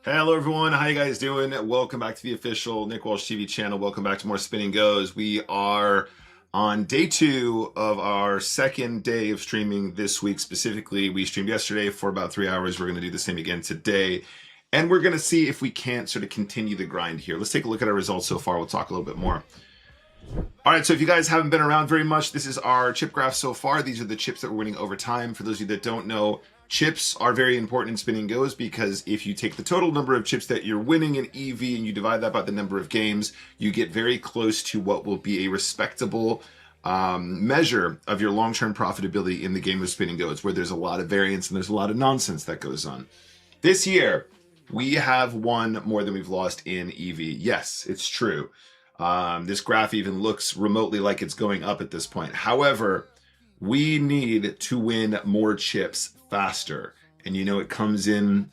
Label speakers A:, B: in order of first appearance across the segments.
A: Hello everyone, how you guys doing? Welcome back to the official NickWalshTV channel. Welcome back to more Spinning Goes. We are on day 2 of our second day of streaming this week. Specifically, we streamed yesterday for about 3 hours. We're going to do the same again today. And we're going to see if we can't sort of continue the grind here. Let's take a look at our results so far. We'll talk a little bit more. All right, so if you guys haven't been around very much, this is our chip graph so far. These are the chips that we're winning over time. For those of you that don't know, chips are very important in Spinning Goes because if you take the total number of chips that you're winning in EV and you divide that by the number of games, you get very close to what will be a respectable measure of your long-term profitability in the game of Spinning Goes, where there's a lot of variance and there's a lot of nonsense that goes on. This year, we have won more than we've lost in EV. Yes, it's true. This graph even looks remotely like it's going up at this point. However, we need to win more chips faster, and you know it comes in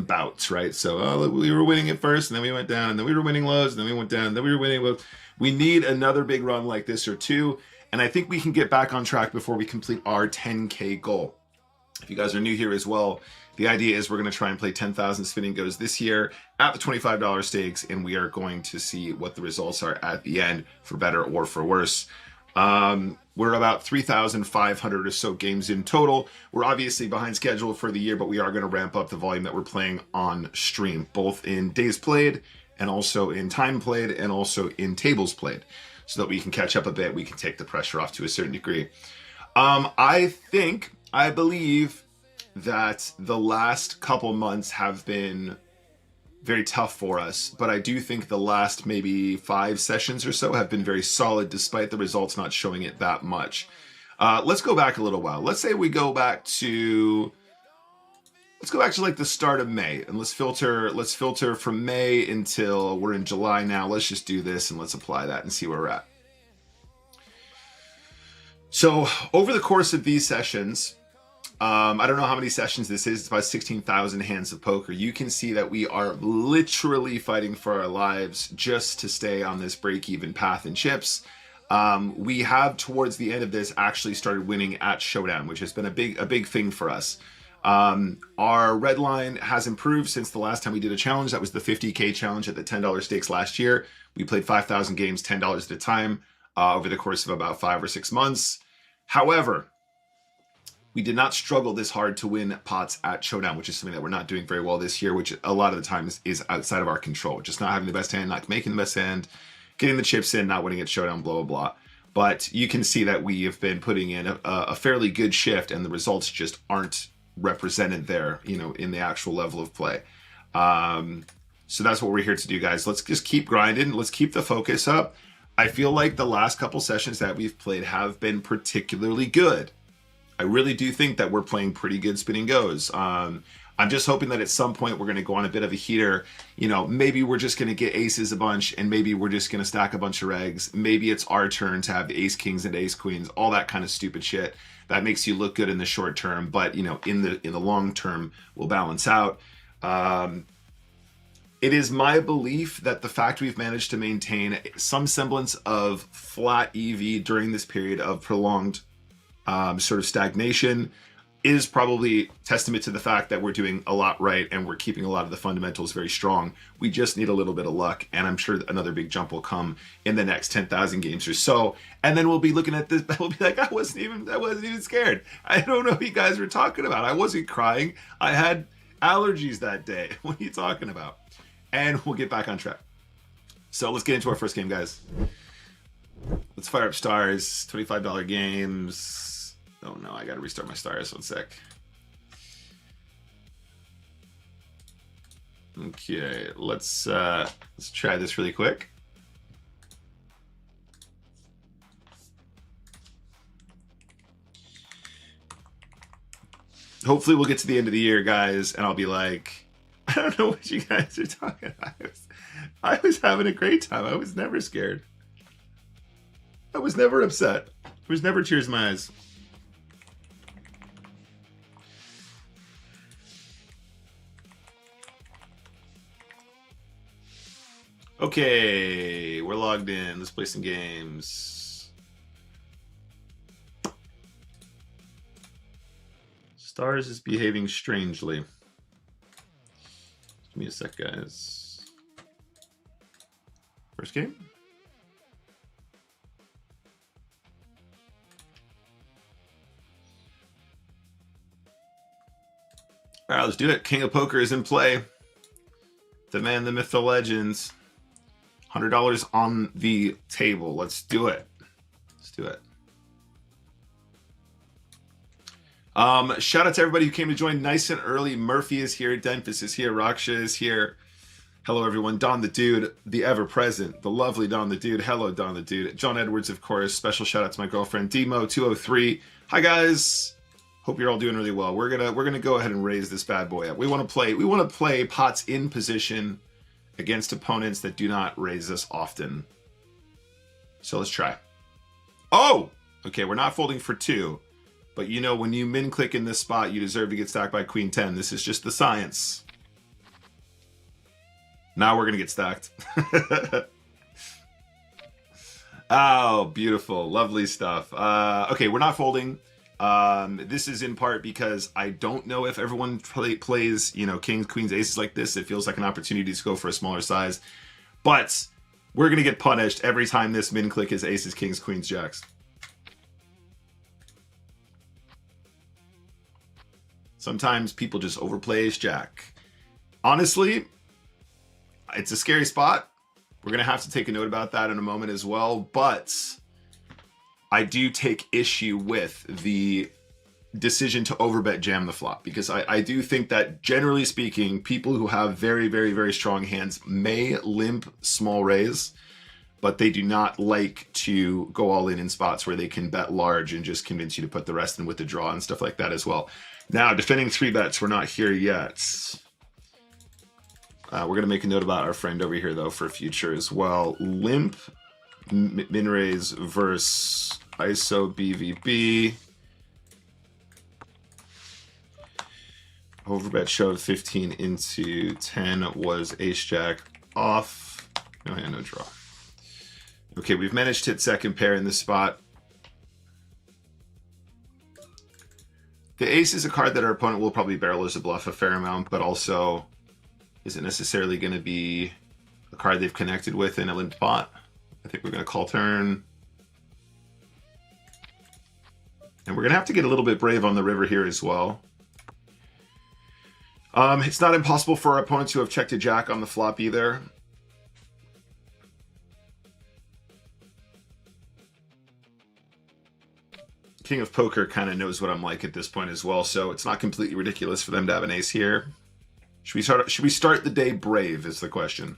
A: bouts, right? So we were winning at first, and then we went down, and then we were winning lows, and then we went down, and then we were winning lows. We need another big run like this or two, and I think we can get back on track before we complete our 10K goal. If you guys are new here as well, the idea is we're going to try and play 10,000 Spinning Goes this year at the $25 stakes, and we are going to see what the results are at the end, for better or for worse. We're about 3,500 or so games in total. We're obviously behind schedule for the year, but we are going to ramp up the volume that we're playing on stream, both in days played and also in time played and also in tables played, so that we can catch up a bit. We can take the pressure off to a certain degree. I believe that the last couple months have been very tough for us, but I do think the last maybe 5 sessions or so have been very solid, despite the results not showing it that much. Let's go back a little while. Let's say we go back to like the start of May, and let's filter from May until we're in July now. Let's just do this and let's apply that and see where we're at. So over the course of these sessions, I don't know how many sessions this is. It's about 16,000 hands of poker. You can see that we are literally fighting for our lives just to stay on this break-even path in chips. We have, towards the end of this, actually started winning at Showdown, which has been a big thing for us. Our red line has improved since the last time we did a challenge. That was the 50K challenge at the $10 stakes last year. We played 5,000 games, $10 at a time, over the course of about 5 or 6 months. However, we did not struggle this hard to win pots at Showdown, which is something that we're not doing very well this year, which a lot of the times is outside of our control. Just not having the best hand, not making the best hand, getting the chips in, not winning at Showdown, blah, blah, blah. But you can see that we have been putting in a fairly good shift, and the results just aren't represented there, you know, in the actual level of play. So that's what we're here to do, guys. Let's just keep grinding. Let's keep the focus up. I feel like the last couple sessions that we've played have been particularly good. I really do think that we're playing pretty good spin and goes. I'm just hoping that at some point we're going to go on a bit of a heater. You know, maybe we're just going to get aces a bunch, and maybe we're just going to stack a bunch of regs. Maybe it's our turn to have the ace kings and ace queens, all that kind of stupid shit that makes you look good in the short term, but you know, in the long term will balance out. It is my belief that the fact we've managed to maintain some semblance of flat EV during this period of prolonged sort of stagnation is probably testament to the fact that we're doing a lot right and we're keeping a lot of the fundamentals very strong. We just need a little bit of luck, and I'm sure another big jump will come in the next 10,000 games or so. And then we'll be looking at this, we'll be like, I wasn't even scared. I don't know what you guys were talking about. I wasn't crying. I had allergies that day. What are you talking about? And we'll get back on track. So let's get into our first game, guys. Let's fire up stars, $25 games. Oh no, I gotta restart my stars. 1 sec. Okay, let's try this really quick. Hopefully we'll get to the end of the year, guys, and I'll be like, I don't know what you guys are talking about. I was having a great time. I was never scared. I was never upset. There was never tears in my eyes. Okay, we're logged in. Let's play some games. Stars is behaving strangely. Give me a sec, guys. First game. All right, let's do it. King of Poker is in play. The man, the myth, the legends. $100 on the table. Let's do it. Let's do it. Shout out to everybody who came to join nice and early. Murphy is here. Denphus is here. Raksha is here. Hello, everyone. Don the Dude, the ever-present, the lovely Don the Dude. Hello, Don the Dude. John Edwards, of course. Special shout out to my girlfriend, Demo203. Hi, guys. Hope you're all doing really well. We're gonna go ahead and raise this bad boy up. We want to play pots in position against opponents that do not raise us often. So let's try. Oh, okay. We're not folding for 2, but you know, when you min click in this spot, you deserve to get stacked by Queen 10. This is just the science. Now we're gonna get stacked. Oh, beautiful, lovely stuff. Okay, we're not folding. This is in part because I don't know if everyone plays, you know, kings, queens, aces like this. It feels like an opportunity to go for a smaller size, but we're going to get punished every time this min click is aces, kings, queens, jacks. Sometimes people just overplay ace jack. Honestly, it's a scary spot. We're going to have to take a note about that in a moment as well, but I do take issue with the decision to overbet jam the flop, because I do think that, generally speaking, people who have very, very, very strong hands may limp small raise, but they do not like to go all in spots where they can bet large and just convince you to put the rest in with the draw and stuff like that as well. Now, defending 3 bets, we're not here yet. We're going to make a note about our friend over here, though, for future as well. Limp min raise versus ISO BVB. Overbet shoved 15 into 10 was ace jack off. No hand, no draw. Okay, we've managed to hit second pair in this spot. The ace is a card that our opponent will probably barrel as a bluff a fair amount, but also isn't necessarily going to be a card they've connected with in a limped pot. I think we're going to call turn. And we're going to have to get a little bit brave on the river here as well. It's not impossible for our opponent to have checked a jack on the flop either. King of Poker kind of knows what I'm like at this point as well, so it's not completely ridiculous for them to have an ace here. Should we start the day brave is the question.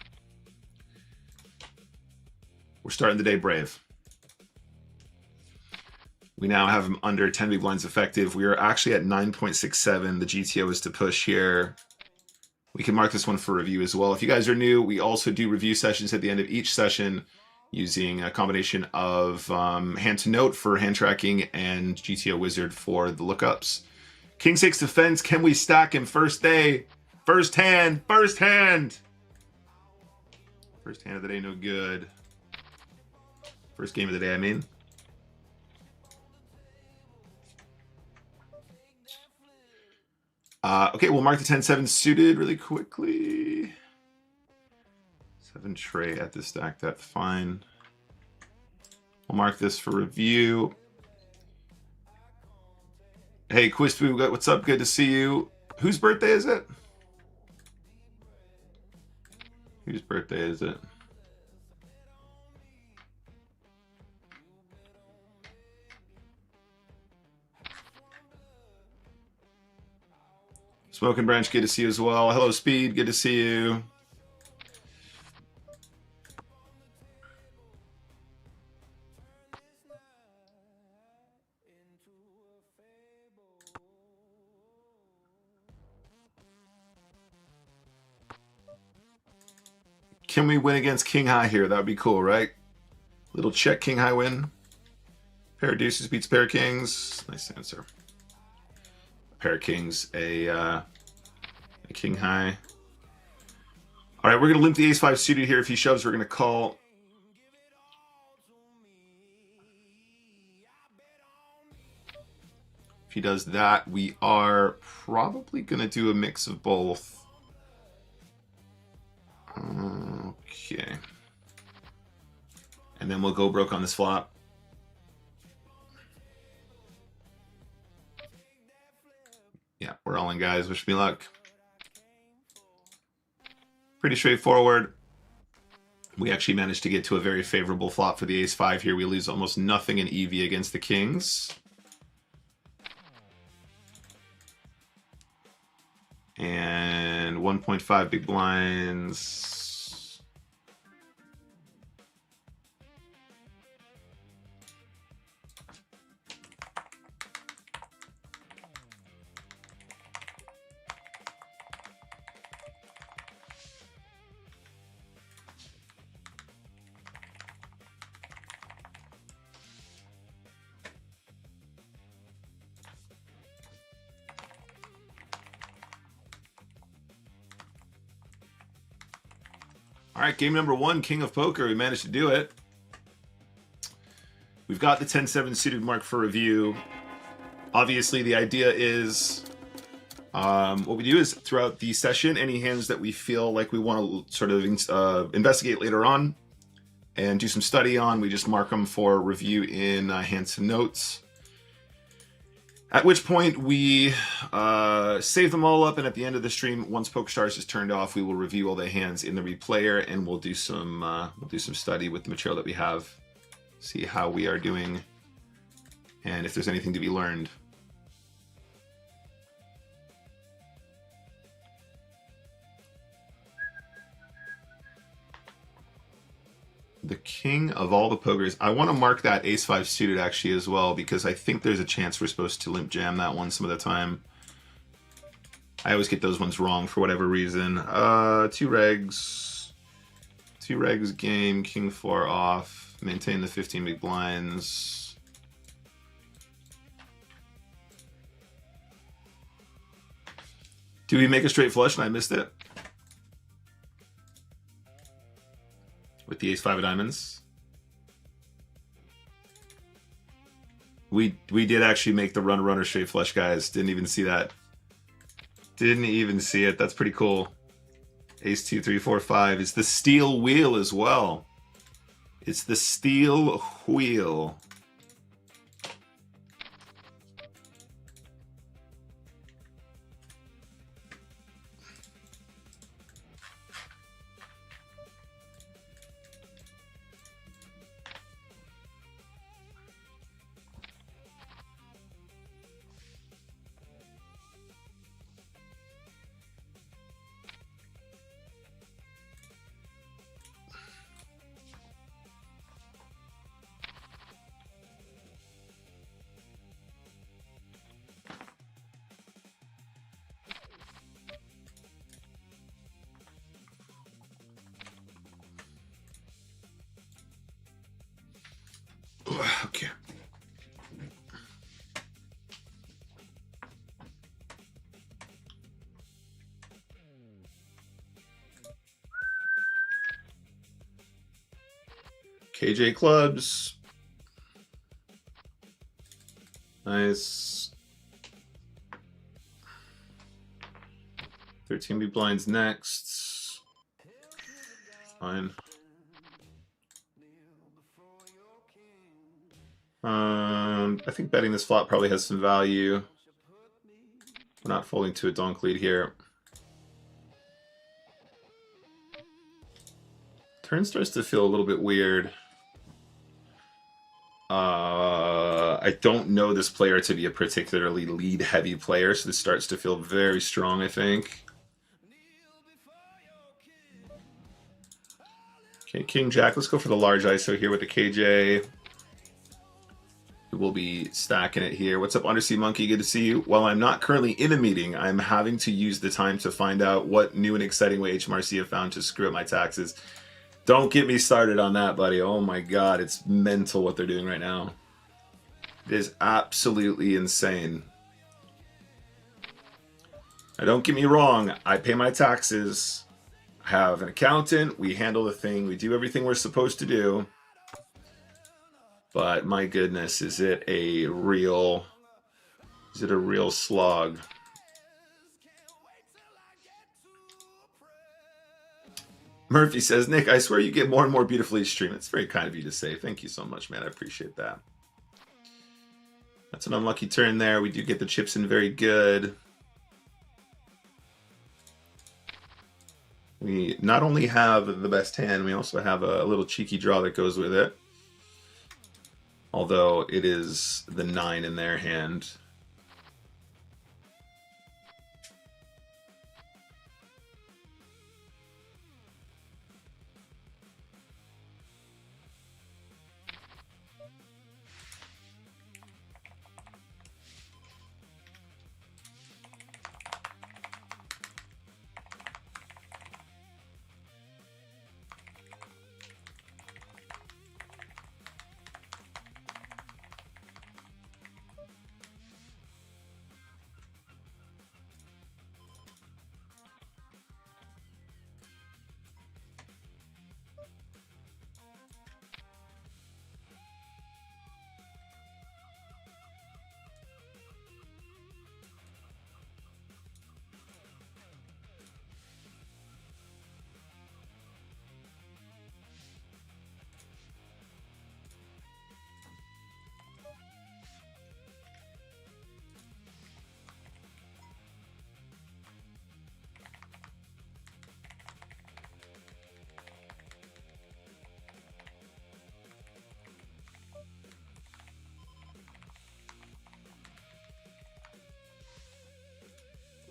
A: We're starting the day brave. We now have him under 10 big blinds effective. We are actually at 9.67. The GTO is to push here. We can mark this one for review as well. If you guys are new, we also do review sessions at the end of each session using a combination of hand to note for hand tracking and GTO wizard for the lookups. King 6 defense. Can we stack him first day? First hand. First hand. First hand of the day, no good. First game of the day, I mean. Okay, we'll mark the 10-7 suited really quickly. 7 tray at the stack, that's fine. We'll mark this for review. Hey, Quistboo, what's up? Good to see you. Whose birthday is it? Whose birthday is it? Smoking Branch, good to see you as well. Hello, Speed, good to see you. Can we win against King High here? That would be cool, right? Little check King High win. Pair of deuces beats pair of kings. Nice answer. Pair of kings, a King High. All right, we're going to limp the ace-5 suited here. If he shoves, we're going to call. If he does that, we are probably going to do a mix of both. Okay. And then we'll go broke on this flop. Yeah, we're all in, guys. Wish me luck. Pretty straightforward. We actually managed to get to a very favorable flop for the ace-5 here. We lose almost nothing in EV against the kings. And 1.5 big blinds. All right, game number 1, King of Poker. We managed to do it. We've got the 10-7 suited mark for review. Obviously, the idea is what we do is throughout the session, any hands that we feel like we want to sort of investigate later on and do some study on, we just mark them for review in hands to notes. At which point we save them all up, and at the end of the stream, once PokerStars is turned off, we will review all the hands in the replayer, and we'll do some study with the material that we have, see how we are doing, and if there's anything to be learned. The king of all the pokers. I want to mark that ace-5 suited actually as well, because I think there's a chance we're supposed to limp jam that one some of the time. I always get those ones wrong for whatever reason. 2 regs. 2 regs game, king 4 off. Maintain the 15 big blinds. Do we make a straight flush and I missed it? With the ace-5 of diamonds. We did actually make the runner straight flush, guys. Didn't even see that. Didn't even see it. That's pretty cool. Ace 2, 3, 4, 5. It's the steel wheel as well. It's the steel wheel. Okay. KJ clubs. Nice. 13 big blinds next. Fine. I think betting this flop probably has some value. We're not folding to a donk lead here. Turn starts to feel a little bit weird. I don't know this player to be a particularly lead-heavy player, so this starts to feel very strong, I think. Okay, King Jack. Let's go for the large ISO here with the KJ. We'll be stacking it here. What's up, Undersea Monkey? Good to see you. While I'm not currently in a meeting, I'm having to use the time to find out what new and exciting way HMRC have found to screw up my taxes. Don't get me started on that, buddy. Oh my God, it's mental what they're doing right now. It is absolutely insane. Now, don't get me wrong. I pay my taxes. I have an accountant. We handle the thing. We do everything we're supposed to do. But my goodness, is it a real slog? Murphy says, Nick, I swear you get more and more beautifully each stream. It's very kind of you to say. Thank you so much, man. I appreciate that. That's an unlucky turn there. We do get the chips in very good. We not only have the best hand, we also have a little cheeky draw that goes with it. Although it is the 9 in their hand.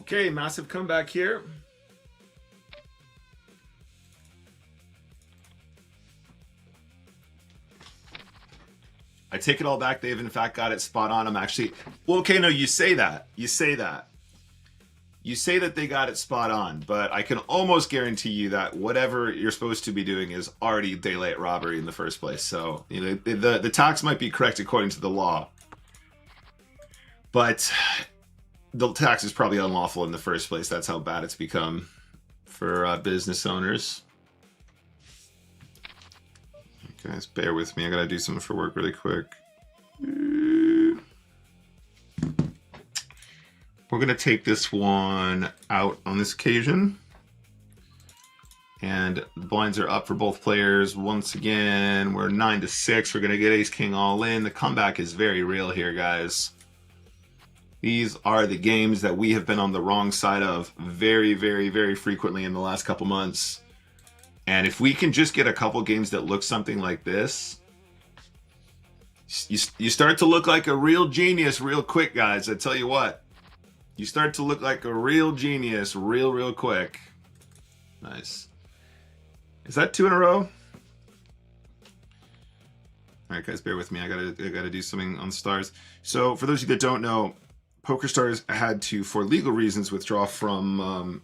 A: Okay, massive comeback here. I take it all back. They've in fact got it spot on. I'm actually, well, okay, no, you say that. You say that. You say that they got it spot on, but I can almost guarantee you that whatever you're supposed to be doing is already daylight robbery in the first place. So, you know, the tax might be correct according to the law. But the tax is probably unlawful in the first place. That's how bad it's become for business owners. Guys, bear with me. I gotta do something for work really quick. We're gonna take this one out on this occasion. And the blinds are up for both players. Once again, we're 9-6. We're gonna get ace king all in. The comeback is very real here, guys. These are the games that we have been on the wrong side of very, very, very frequently in the last couple months. And if we can just get a couple games that look something like this, you start to look like a real genius real quick, guys. I tell you what, you start to look like a real genius real quick. Nice. Is that 2 in a row? All right, guys, bear with me. I gotta do something on the stars. So for those of you that don't know, PokerStars had to, for legal reasons, withdraw from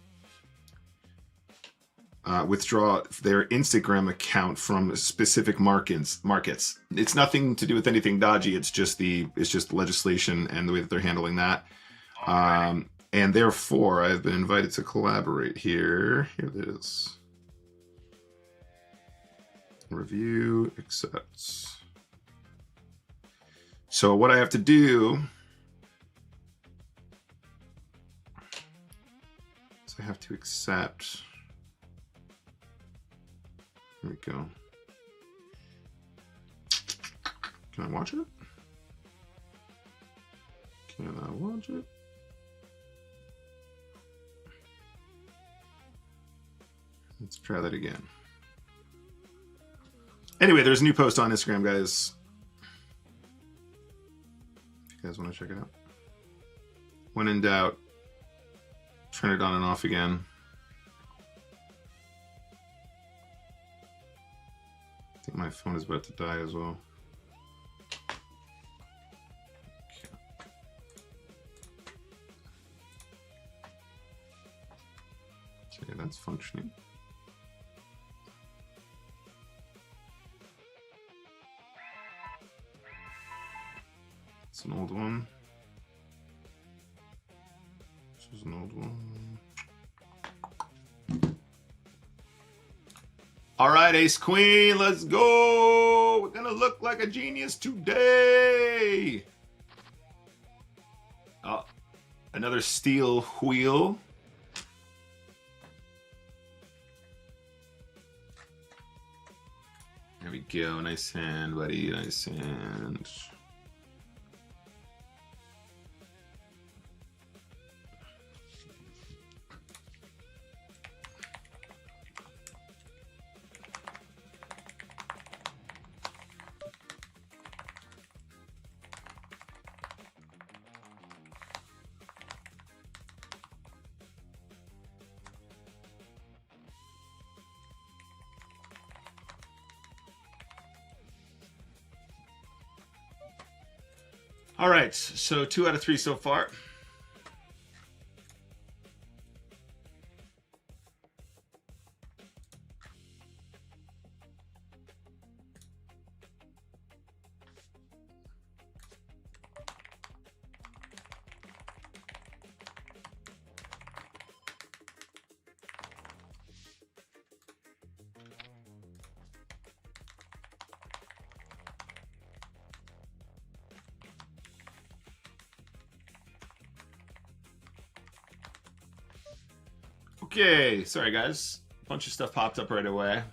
A: withdraw their Instagram account from specific markets. It's nothing to do with anything dodgy. It's just legislation and the way that they're handling that. And therefore, I've been invited to collaborate here. Here it is. Review, accepts. So what I have to do is I have to accept. Here we go. Can I watch it? Can I watch it? Let's try that again. Anyway, there's a new post on Instagram, guys. If you guys want to check it out. When in doubt, turn it on and off again. I think my phone is about to die as well. Okay, that's functioning. It's an old one. This is an old one. All right, ace queen, let's go. We're gonna look like a genius today. Oh, another steel wheel. There we go. Nice hand, buddy. Nice hand. All right, so 2 out of 3 so far. Okay, sorry guys. A bunch of stuff popped up right away.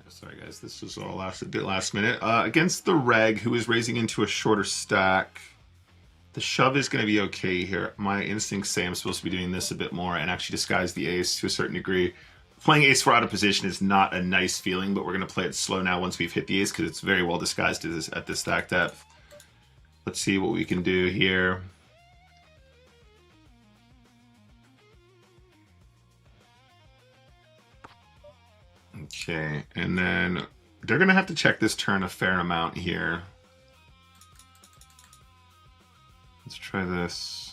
A: Sorry guys, this was all a bit last minute. Against the reg, who is raising into a shorter stack, the shove is going to be okay here. My instincts say I'm supposed to be doing this a bit more and actually disguise the ace to a certain degree. Playing ace-4 out of position is not a nice feeling, but we're going to play it slow now once we've hit the ace because it's very well disguised at this stack depth. Let's see what we can do here. Okay, and then they're going to have to check this turn a fair amount here. Let's try this.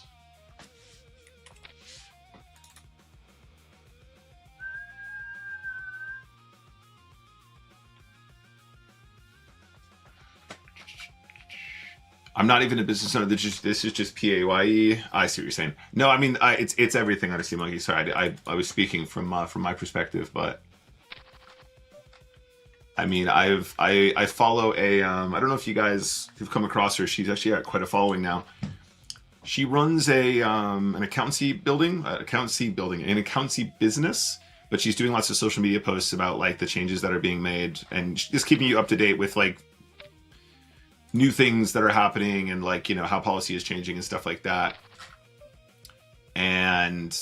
A: I'm not even a business owner. This is just PAYE. I see what you're saying. No, I mean it's everything on a Sea Monkey. Sorry, I was speaking from my perspective, but I mean I follow a I don't know if you guys have come across her. She's actually got quite a following now. She runs a an accountancy business, but she's doing lots of social media posts about like the changes that are being made and just keeping you up to date with like new things that are happening and like, you know, how policy is changing and stuff like that. And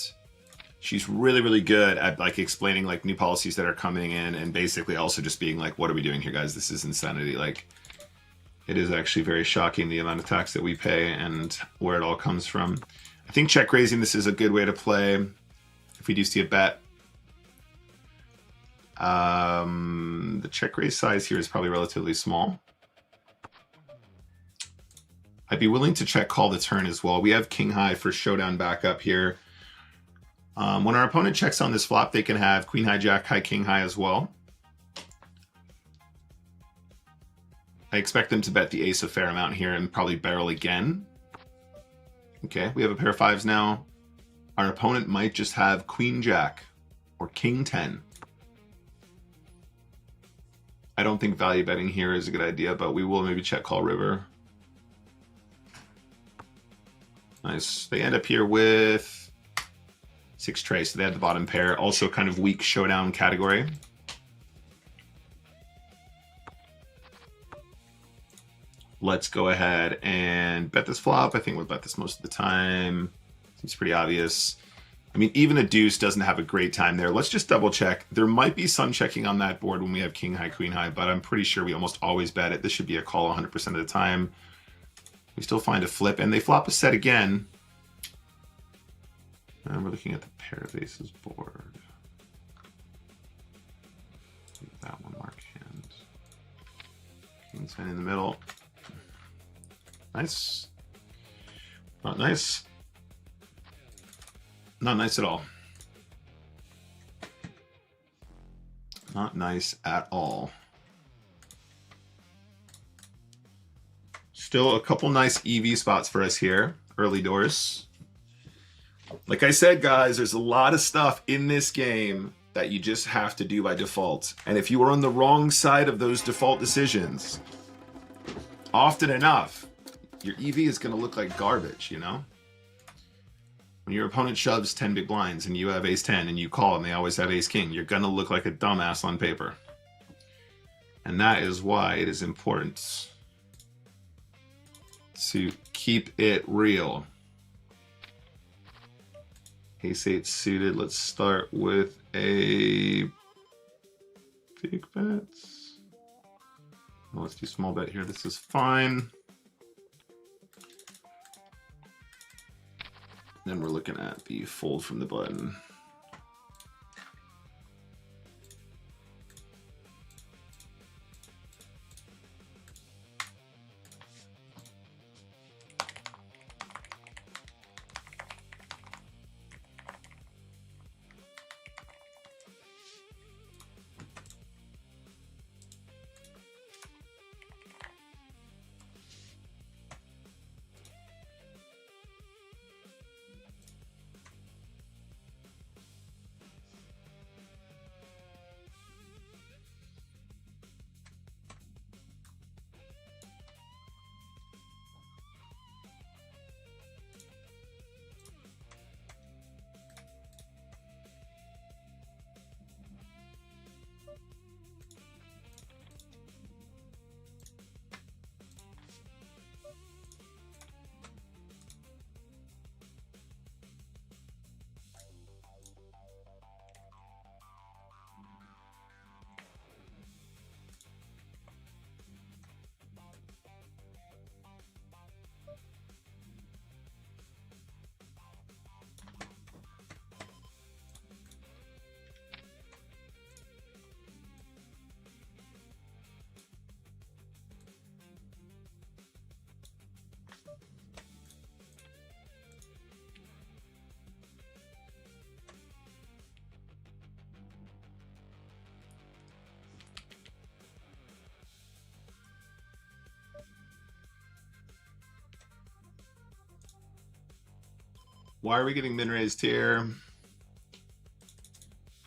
A: she's really, really good at like explaining like new policies that are coming in and basically also just being like, what are we doing here, guys? This is insanity. Like, it is actually very shocking the amount of tax that we pay and where it all comes from. I think check raising this is a good way to play if we do see a bet. The check raise size here is probably relatively small. I'd be willing to check call the turn as well. We have king high for showdown backup here. When our opponent checks on this flop, they can have queen high, jack high, king high as well. I expect them to bet the ace a fair amount here and probably barrel again. Okay, we have a pair of fives now. Our opponent might just have queen jack or king 10. I don't think value betting here is a good idea, but we will maybe check call river. Nice. They end up here with 6 trays, so they have the bottom pair. Also kind of weak showdown category. Let's go ahead and bet this flop. I think we'll bet this most of the time. Seems pretty obvious. I mean, even a deuce doesn't have a great time there. Let's just double check. There might be some checking on that board when we have king high, queen high, but I'm pretty sure we almost always bet it. This should be a call 100% of the time. We still find a flip, and they flop a set again. And we're looking at the pair of aces board. Leave that one mark hand. King 10 in the middle. Nice. Not nice. Not nice at all. Not nice at all. Still a couple nice EV spots for us here, early doors. Like I said, guys, there's a lot of stuff in this game that you just have to do by default. And if you are on the wrong side of those default decisions, often enough, your EV is going to look like garbage, you know? When your opponent shoves 10 big blinds and you have ace 10 and you call and they always have ace king, you're going to look like a dumbass on paper. And that is why it is important to keep it real. Ace 8 suited. Let's start with a big bet. Well, let's do small bet here. This is fine. Then we're looking at the fold from the button. Why are we getting min raised here?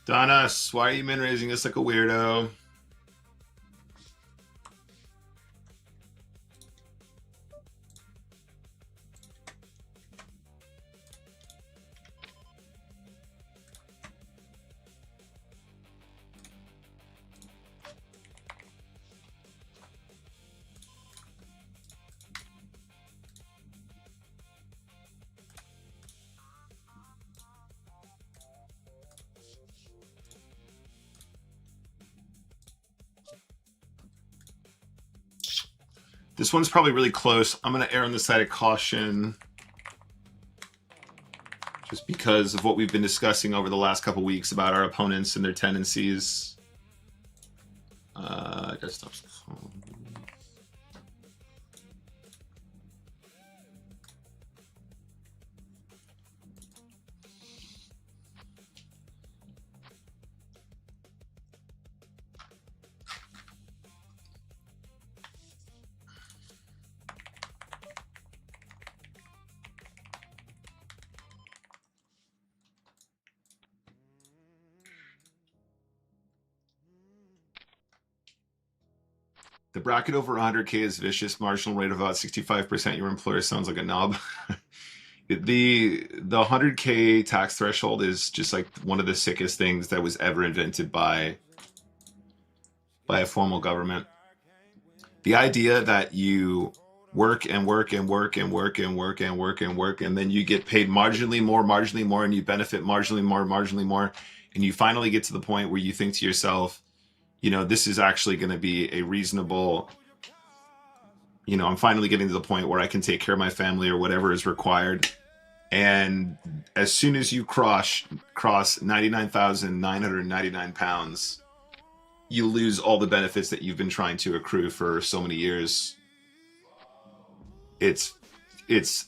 A: Donas, why are you min raising us like a weirdo? This one's probably really close. I'm going to err on the side of caution just because of what we've been discussing over the last couple weeks about our opponents and their tendencies. Desktop's calm. The bracket over 100K is vicious. Marginal rate of about 65%. Your employer sounds like a knob. The 100K tax threshold is just like one of the sickest things that was ever invented by a formal government. The idea that you work and work and work and work and work and work and work, and then you get paid marginally more, and you benefit marginally more, and you finally get to the point where you think to yourself, you know, this is actually going to be a reasonable, you know, I'm finally getting to the point where I can take care of my family or whatever is required. And as soon as you cross 99,999 pounds, you lose all the benefits that you've been trying to accrue for so many years. It's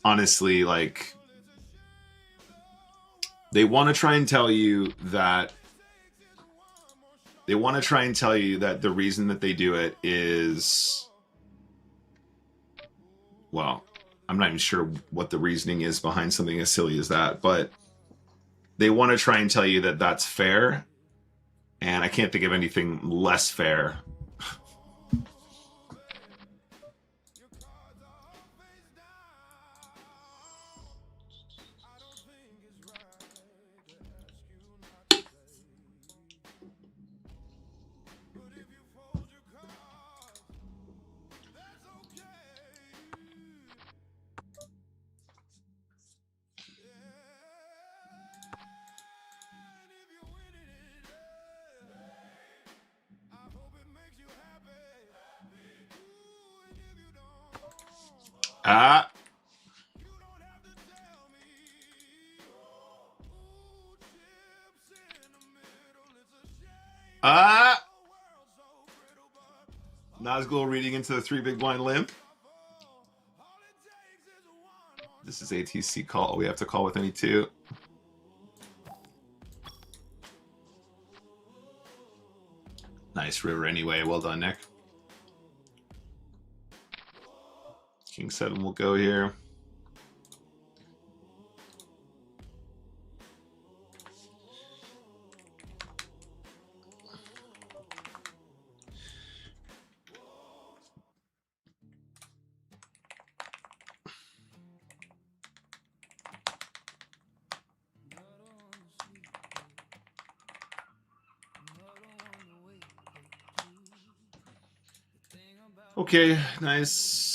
A: honestly like they want to try and tell you that the reason that they do it is, well, I'm not even sure what the reasoning is behind something as silly as that, but they want to try and tell you that that's fair, and I can't think of anything less fair. Ah. Ah. Nazgul reading into the 3 big blind limp. This is ATC call. We have to call with any 2. Nice river anyway. Well done, Nick. King 7 will go here. Okay, nice.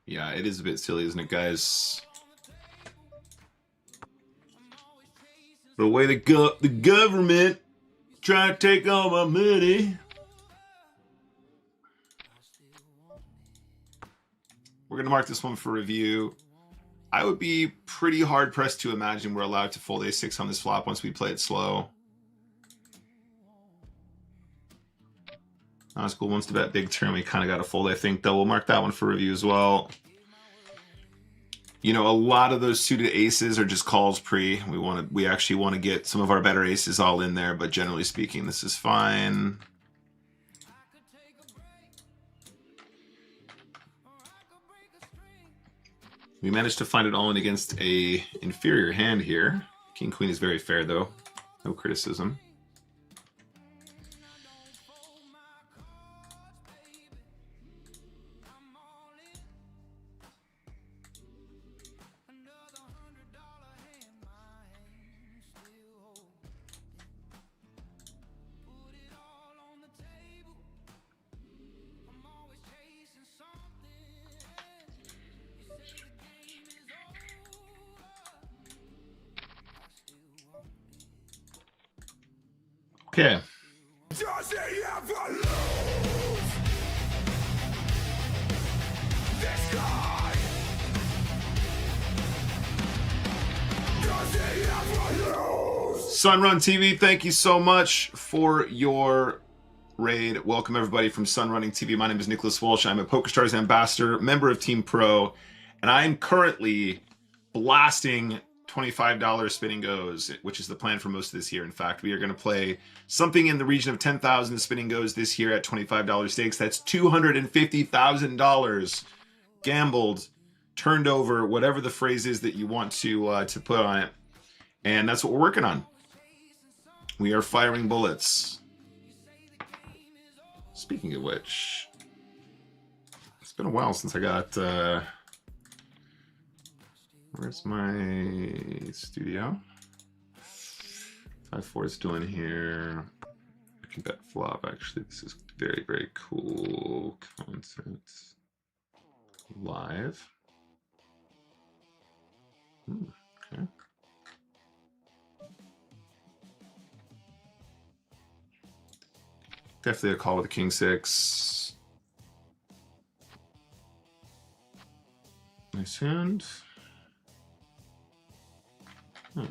A: Yeah, it is a bit silly, isn't it, guys? The way the government trying to take all my money. We're going to mark this one for review. I would be pretty hard pressed to imagine we're allowed to fold a6 on this flop once we play it slow. That's cool. Once to bet big turn, we kind of got to fold, I think, though. We'll mark that one for review as well. You know, a lot of those suited aces are just calls pre. We actually want to get some of our better aces all in there, but generally speaking, this is fine. We managed to find it all in against a inferior hand here. King Queen is very fair though. No criticism. Okay. Does he ever lose? This guy? Does he ever lose? Sunrun TV, thank you so much for your raid. Welcome everybody from Sunrunning TV. My name is Nicholas Walsh. I'm a PokerStars ambassador, member of Team Pro, and I'm currently blasting $25 spinning goes, which is the plan for most of this year. In fact, we are going to play something in the region of 10,000 spinning goes this year at $25 stakes. That's $250,000 gambled, turned over, whatever the phrase is that you want to put on it. And that's what we're working on. We are firing bullets. Speaking of which, it's been a while since I got... where's my studio? 5-4 is still in here. I can bet flop. Actually, this is very, very cool content. Live. Okay. Definitely a call with a king six. Nice hand. Okay.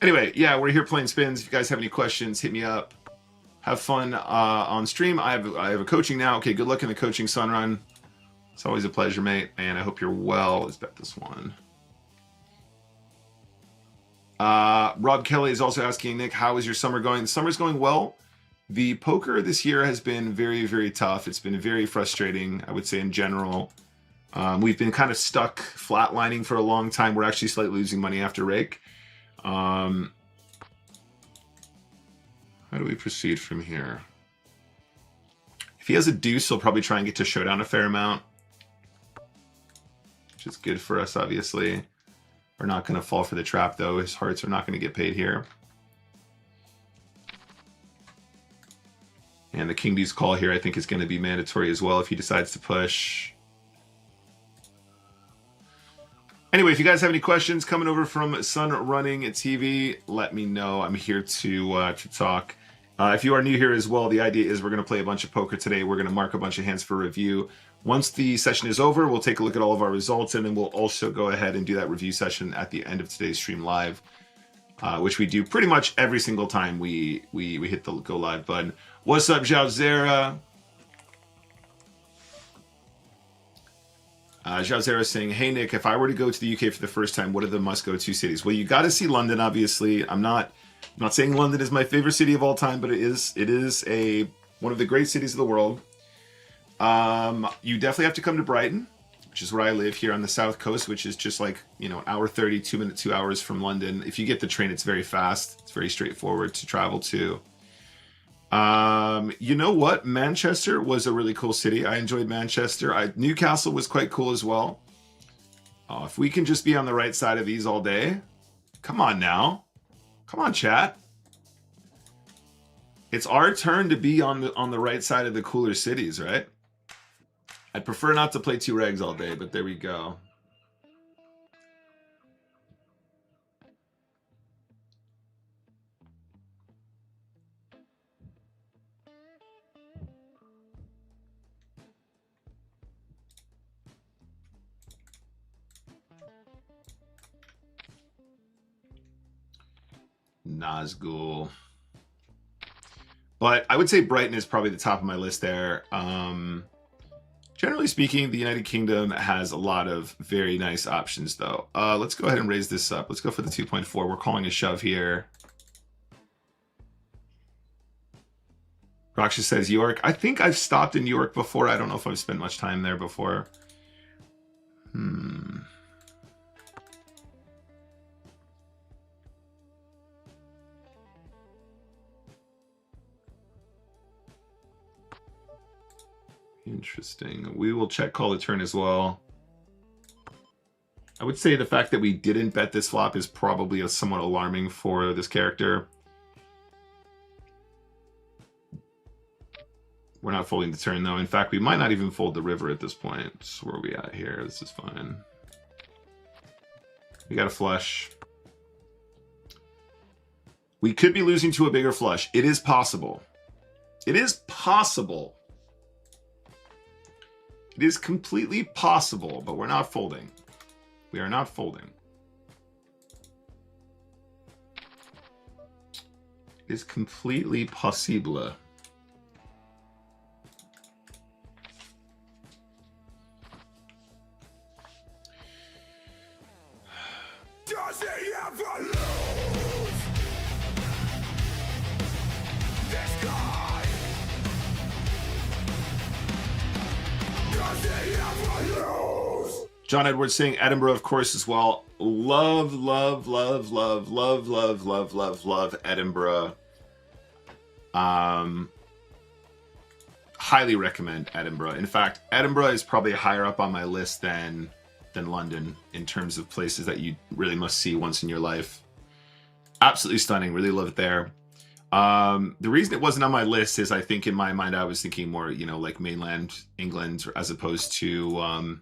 A: Anyway, yeah, we're here playing spins. If you guys have any questions, hit me up. Have fun on stream. I have a coaching now. Okay, good luck in the coaching, Sunrun. It's always a pleasure, mate, and I hope you're well. Let's bet this one. Rob Kelly is also asking, Nick, how is your summer going? The summer's going well. The poker this year has been very, very tough. It's been very frustrating, I would say, in general. We've been kind of stuck flatlining for a long time. We're actually slightly losing money after rake. How do we proceed from here? If he has a deuce, he'll probably try and get to showdown a fair amount, which is good for us, obviously. We're not going to fall for the trap, though. His hearts are not going to get paid here. And the king deuce call here, I think, is going to be mandatory as well if he decides to push. Anyway, if you guys have any questions coming over from Sunrunning TV, let me know. I'm here to talk. If you are new here as well, the idea is we're going to play a bunch of poker today. We're going to mark a bunch of hands for review. Once the session is over, we'll take a look at all of our results, and then we'll also go ahead and do that review session at the end of today's stream live, which we do pretty much every single time we hit the go live button. What's up, Zhaozera? Zhaozera saying, hey, Nick, if I were to go to the UK for the first time, what are the must-go-to cities? Well, you got to see London, obviously. I'm not saying London is my favorite city of all time, but it is one of the great cities of the world. You definitely have to come to Brighton, which is where I live here on the south coast, which is just like, an hour 30, 2 hours from London. If you get the train, it's very fast. It's very straightforward to travel to. You know what? Manchester was a really cool city. I enjoyed Manchester. Newcastle was quite cool as well. If we can just be on the right side of these all day. Come on now. Come on, chat. It's our turn to be on the right side of the cooler cities, right? I'd prefer not to play two regs all day, but there we go. Nazgul. But I would say Brighton is probably the top of my list there. Generally speaking, the United Kingdom has a lot of very nice options, though. Let's go ahead and raise this up. Let's go for the 2.4. We're calling a shove here. Raksha says York. I think I've stopped in York before. I don't know if I've spent much time there before. Interesting. We will check call the turn as well. I would say the fact that we didn't bet this flop is probably somewhat alarming for this character. We're not folding the turn, though. In fact, we might not even fold the river at this point. So where are we at here? This is fine. We got a flush. We could be losing to a bigger flush. It is possible. It is possible. It is completely possible, but we're not folding. We are not folding. It is completely possible.
B: Does he ever lose? This guy. Does he ever lose?
A: John Edwards saying Edinburgh, of course, as well. Love, love, love, love, love, love, love, love, love Edinburgh. Highly recommend Edinburgh. In fact, Edinburgh is probably higher up on my list than London in terms of places that you really must see once in your life. Absolutely stunning. Really love it there. The reason it wasn't on my list is I think in my mind I was thinking more, you know, like mainland England as opposed to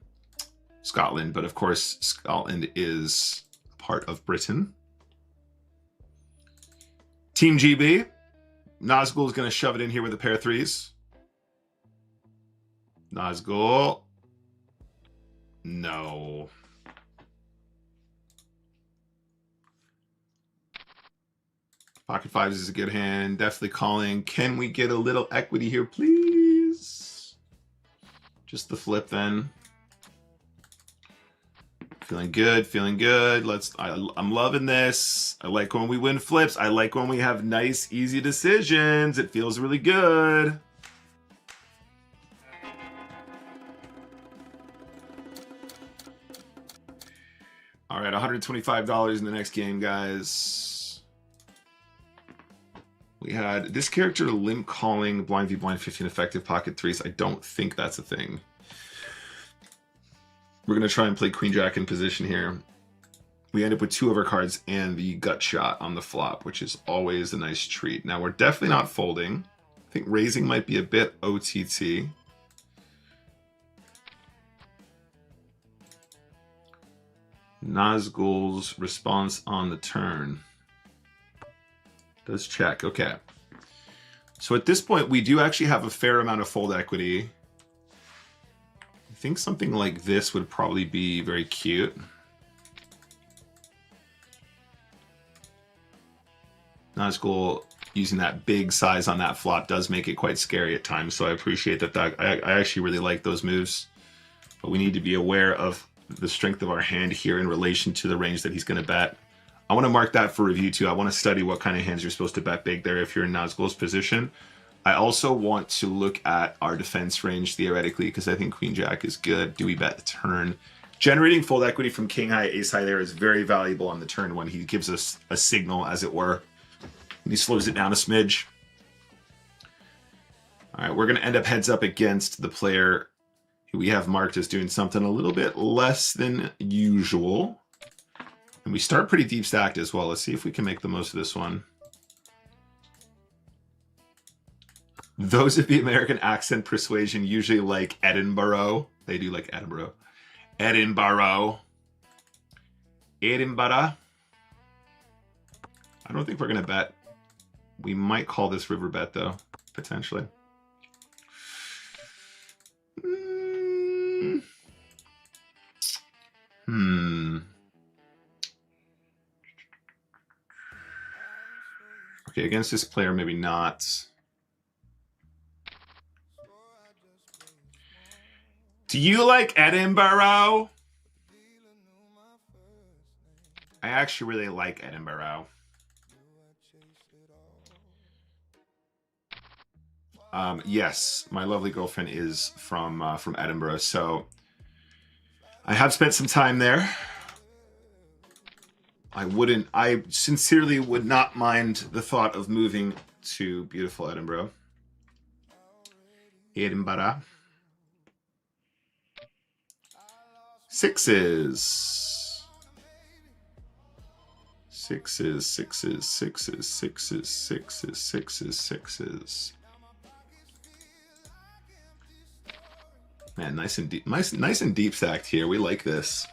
A: Scotland. But of course, Scotland is part of Britain. Team GB. Nazgul is going to shove it in here with a pair of threes. Nazgul. No. Pocket fives is a good hand. Definitely calling. Can we get a little equity here, please? Just the flip then. Feeling good, feeling good. I'm loving this. I like when we win flips. I like when we have nice, easy decisions. It feels really good. All right, $125 in the next game, guys. We had this character limp calling blind v blind 15 effective pocket threes. I don't think that's a thing. We're going to try and play queen jack in position here. We end up with two of our cards and the gut shot on the flop, which is always a nice treat. Now, we're definitely not folding. I think raising might be a bit OTT. Nazgul's response on the turn. Does check. Okay. So at this point, we do actually have a fair amount of fold equity. I think something like this would probably be very cute. Nazgul using that big size on that flop does make it quite scary at times, so I appreciate that. I actually really like those moves. But we need to be aware of the strength of our hand here in relation to the range that he's going to bet. I want to mark that for review too. I want to study what kind of hands you're supposed to bet big there if you're in Nazgul's position. I also want to look at our defense range theoretically because I think Queen Jack is good. Do we bet the turn? Generating fold equity from King High, Ace High there is very valuable on the turn when he gives us a signal, as it were. And he slows it down a smidge. All right, we're going to end up heads up against the player who we have marked as doing something a little bit less than usual. And we start pretty deep stacked as well. Let's see if we can make the most of this one. Those of the American accent persuasion usually like Edinburgh. They do like Edinburgh. Edinburgh. Edinburgh. I don't think we're going to bet. We might call this river bet, though, potentially. Okay, against this player, maybe not. Do you like Edinburgh? I actually really like Edinburgh. Yes, my lovely girlfriend is from Edinburgh, so I have spent some time there. I sincerely would not mind the thought of moving to beautiful Edinburgh. Edinburgh. Sixes. Sixes, sixes, sixes, sixes, sixes, sixes, sixes. Man, nice and deep, nice and deep stacked here. We like this.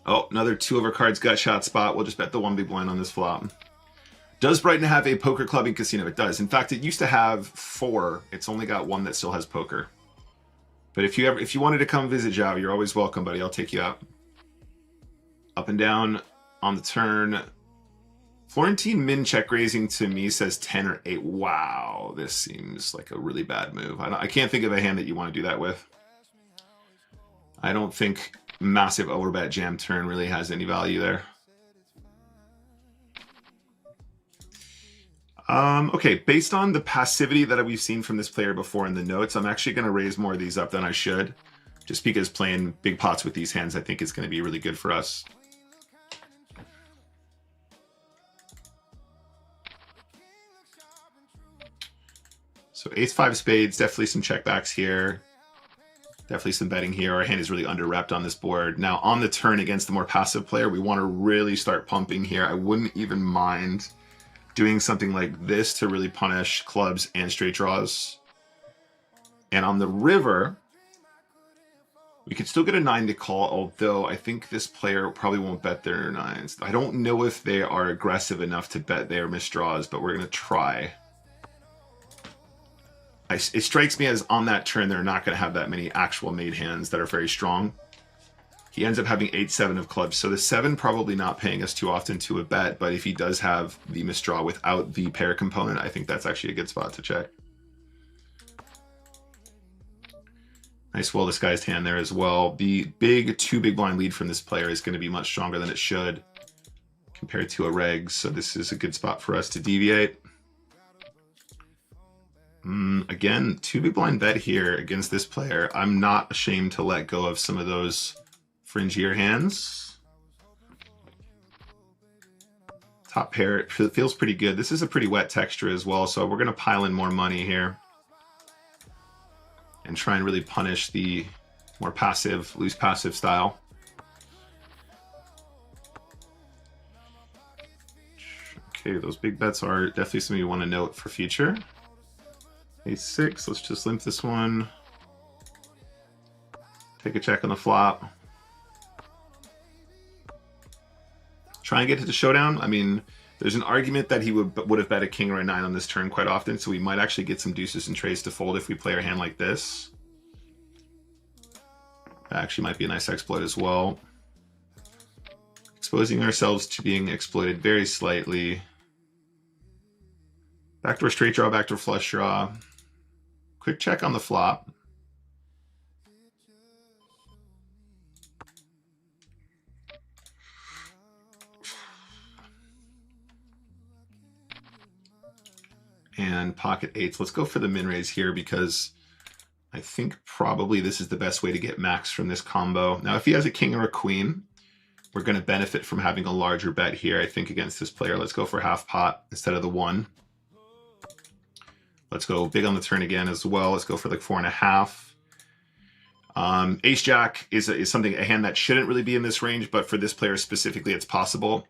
A: Oh, another 2 of our cards gut shot spot. We'll just bet the 1 big blind on this flop. Does Brighton have a poker club and casino? It does. In fact, it used to have 4. It's only got 1 that still has poker. But if you wanted to come visit Java, you're always welcome, buddy. I'll take you out. Up and down on the turn. Florentine min check raising to me says 10 or 8. Wow, this seems like a really bad move. I can't think of a hand that you want to do that with. I don't think massive overbet jam turn really has any value there. Okay, based on the passivity that we've seen from this player before in the notes, I'm actually going to raise more of these up than I should, just because playing big pots with these hands I think is going to be really good for us. So ace-5 spades, definitely some checkbacks here. Definitely some betting here. Our hand is really under-repped on this board. Now, on the turn against the more passive player, we want to really start pumping here. I wouldn't even mind doing something like this to really punish clubs and straight draws. And on the river, we could still get a 9 to call, although I think this player probably won't bet their 9s. I don't know if they are aggressive enough to bet their misdraws, but we're going to try. It strikes me as on that turn, they're not going to have that many actual made hands that are very strong. He ends up having 8-7 of clubs. So the 7 probably not paying us too often to a bet, but if he does have the misdraw without the pair component, I think that's actually a good spot to check. Nice well-disguised hand there as well. The big 2 big blind lead from this player is going to be much stronger than it should compared to a reg. So this is a good spot for us to deviate. Again, 2 big blind bet here against this player. I'm not ashamed to let go of some of those fringier hands. Top pair, it feels pretty good. This is a pretty wet texture as well, so we're going to pile in more money here and try and really punish the more passive, loose passive style. Okay, those big bets are definitely something you want to note for future. Ace-6, let's just limp this one. Take a check on the flop. Try and get to the showdown. I mean, there's an argument that he would have bet a king or a 9 on this turn quite often, so we might actually get some deuces and trades to fold if we play our hand like this. That actually might be a nice exploit as well. Exposing ourselves to being exploited very slightly. Backdoor straight draw, backdoor flush draw. Quick check on the flop. And pocket 8s. Let's go for the min raise here because I think probably this is the best way to get max from this combo. Now, if he has a king or a queen, we're going to benefit from having a larger bet here, I think, against this player. Let's go for half pot instead of the 1. Let's go big on the turn again as well. Let's go for like 4.5. Ace Jack is a hand that shouldn't really be in this range, but for this player specifically, it's possible.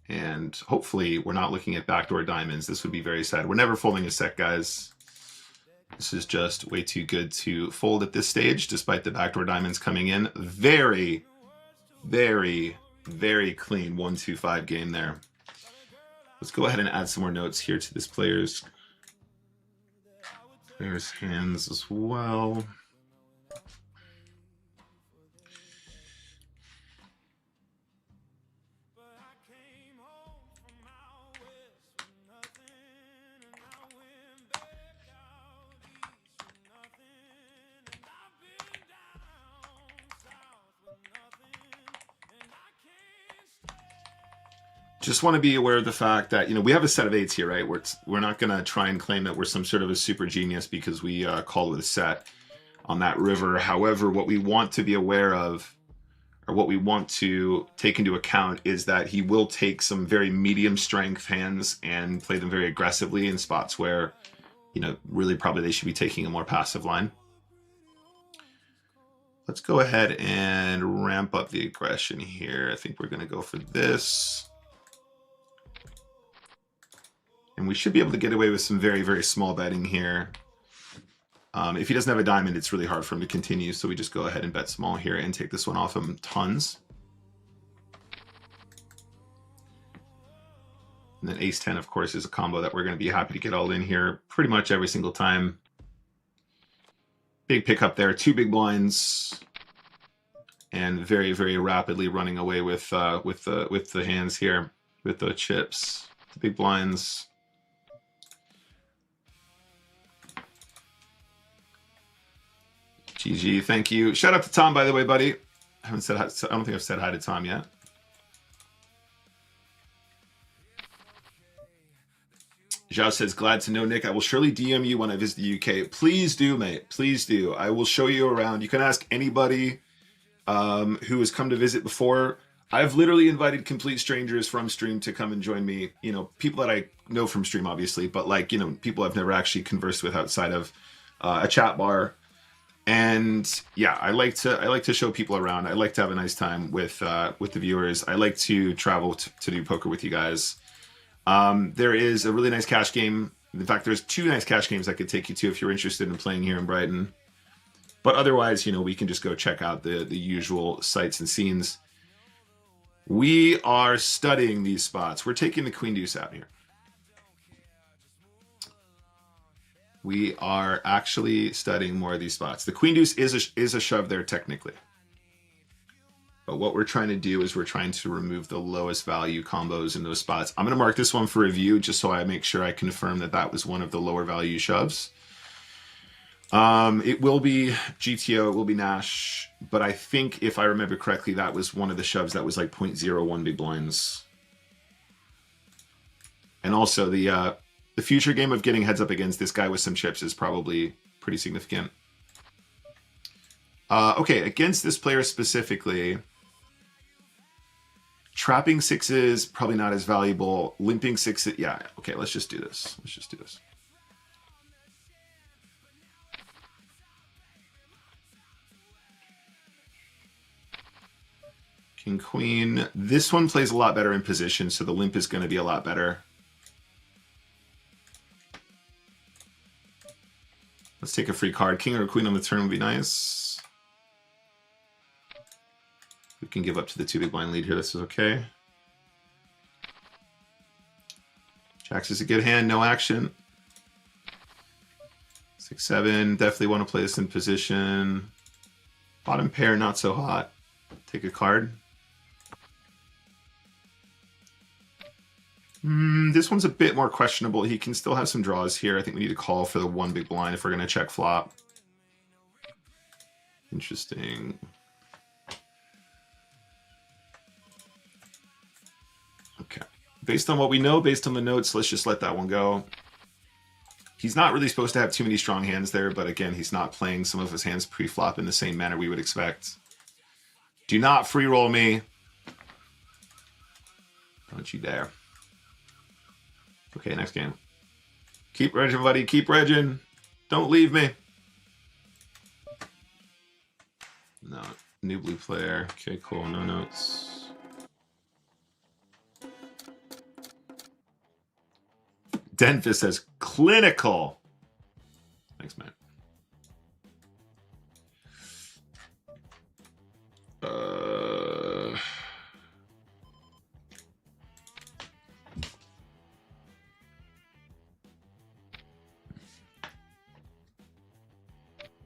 A: And hopefully we're not looking at backdoor diamonds. This would be very sad. We're never folding a set, guys. This is just way too good to fold at this stage, despite the backdoor diamonds coming in. Very, very, very clean 1-2-5 game there. Let's go ahead and add some more notes here to this player's hands as well. just want to be aware of the fact that, we have a set of 8s here, right? We're not going to try and claim that we're some sort of a super genius because we call with a set on that river. However, what we want to be aware of, or what we want to take into account, is that he will take some very medium strength hands and play them very aggressively in spots where, really probably they should be taking a more passive line. Let's go ahead and ramp up the aggression here. I think we're going to go for this. And we should be able to get away with some very, very small betting here. If he doesn't have a diamond, it's really hard for him to continue. So we just go ahead and bet small here and take this one off him tons. And then ace 10, of course, is a combo that we're going to be happy to get all in here pretty much every single time. Big pickup there, 2 big blinds. And very, very rapidly running away with the hands here, with the chips, the big blinds. GG, thank you. Shout out to Tom, by the way, buddy. I haven't said hi, I don't think I've said hi to Tom yet. Zhao says, glad to know, Nick. I will surely DM you when I visit the UK. Please do, mate. Please do. I will show you around. You can ask anybody who has come to visit before. I've literally invited complete strangers from stream to come and join me. People that I know from stream, obviously, but people I've never actually conversed with outside of a chat bar. And yeah, I like to show people around. I like to have a nice time with the viewers. I like to travel to do poker with you guys. There is a really nice cash game. In fact, there's 2 nice cash games I could take you to if you're interested in playing here in Brighton. But otherwise, we can just go check out the usual sights and scenes. We are studying these spots. We're taking the Queen Deuce out here. We are actually studying more of these spots. The Queen Deuce is a shove there technically. But what we're trying to do is we're trying to remove the lowest value combos in those spots. I'm going to mark this one for review just so I make sure I confirm that that was one of the lower value shoves. It will be GTO, it will be Nash, but I think if I remember correctly, that was one of the shoves that was like 0.01 big blinds. And also the future game of getting heads up against this guy with some chips is probably pretty significant. Okay, against this player specifically, trapping 6s, probably not as valuable. Limping 6s, yeah, okay, let's just do this. Let's just do this. King, Queen. This one plays a lot better in position, so the limp is going to be a lot better. Let's take a free card. King or Queen on the turn would be nice. We can give up to the 2 big blind lead here. This is okay. Jacks is a good hand. No action. 6-7. Definitely want to play this in position. Bottom pair, not so hot. Take a card. This one's a bit more questionable. He can still have some draws here. I think we need to call for the 1 big blind if we're going to check flop. Interesting. Okay. Based on what we know, based on the notes, let's just let that one go. He's not really supposed to have too many strong hands there, but again, he's not playing some of his hands pre-flop in the same manner we would expect. Do not free roll me. Don't you dare. Okay, next game. Keep regging, buddy. Keep regging. Don't leave me. No. New blue player. Okay, cool. No notes. Denfis says clinical. Thanks, man.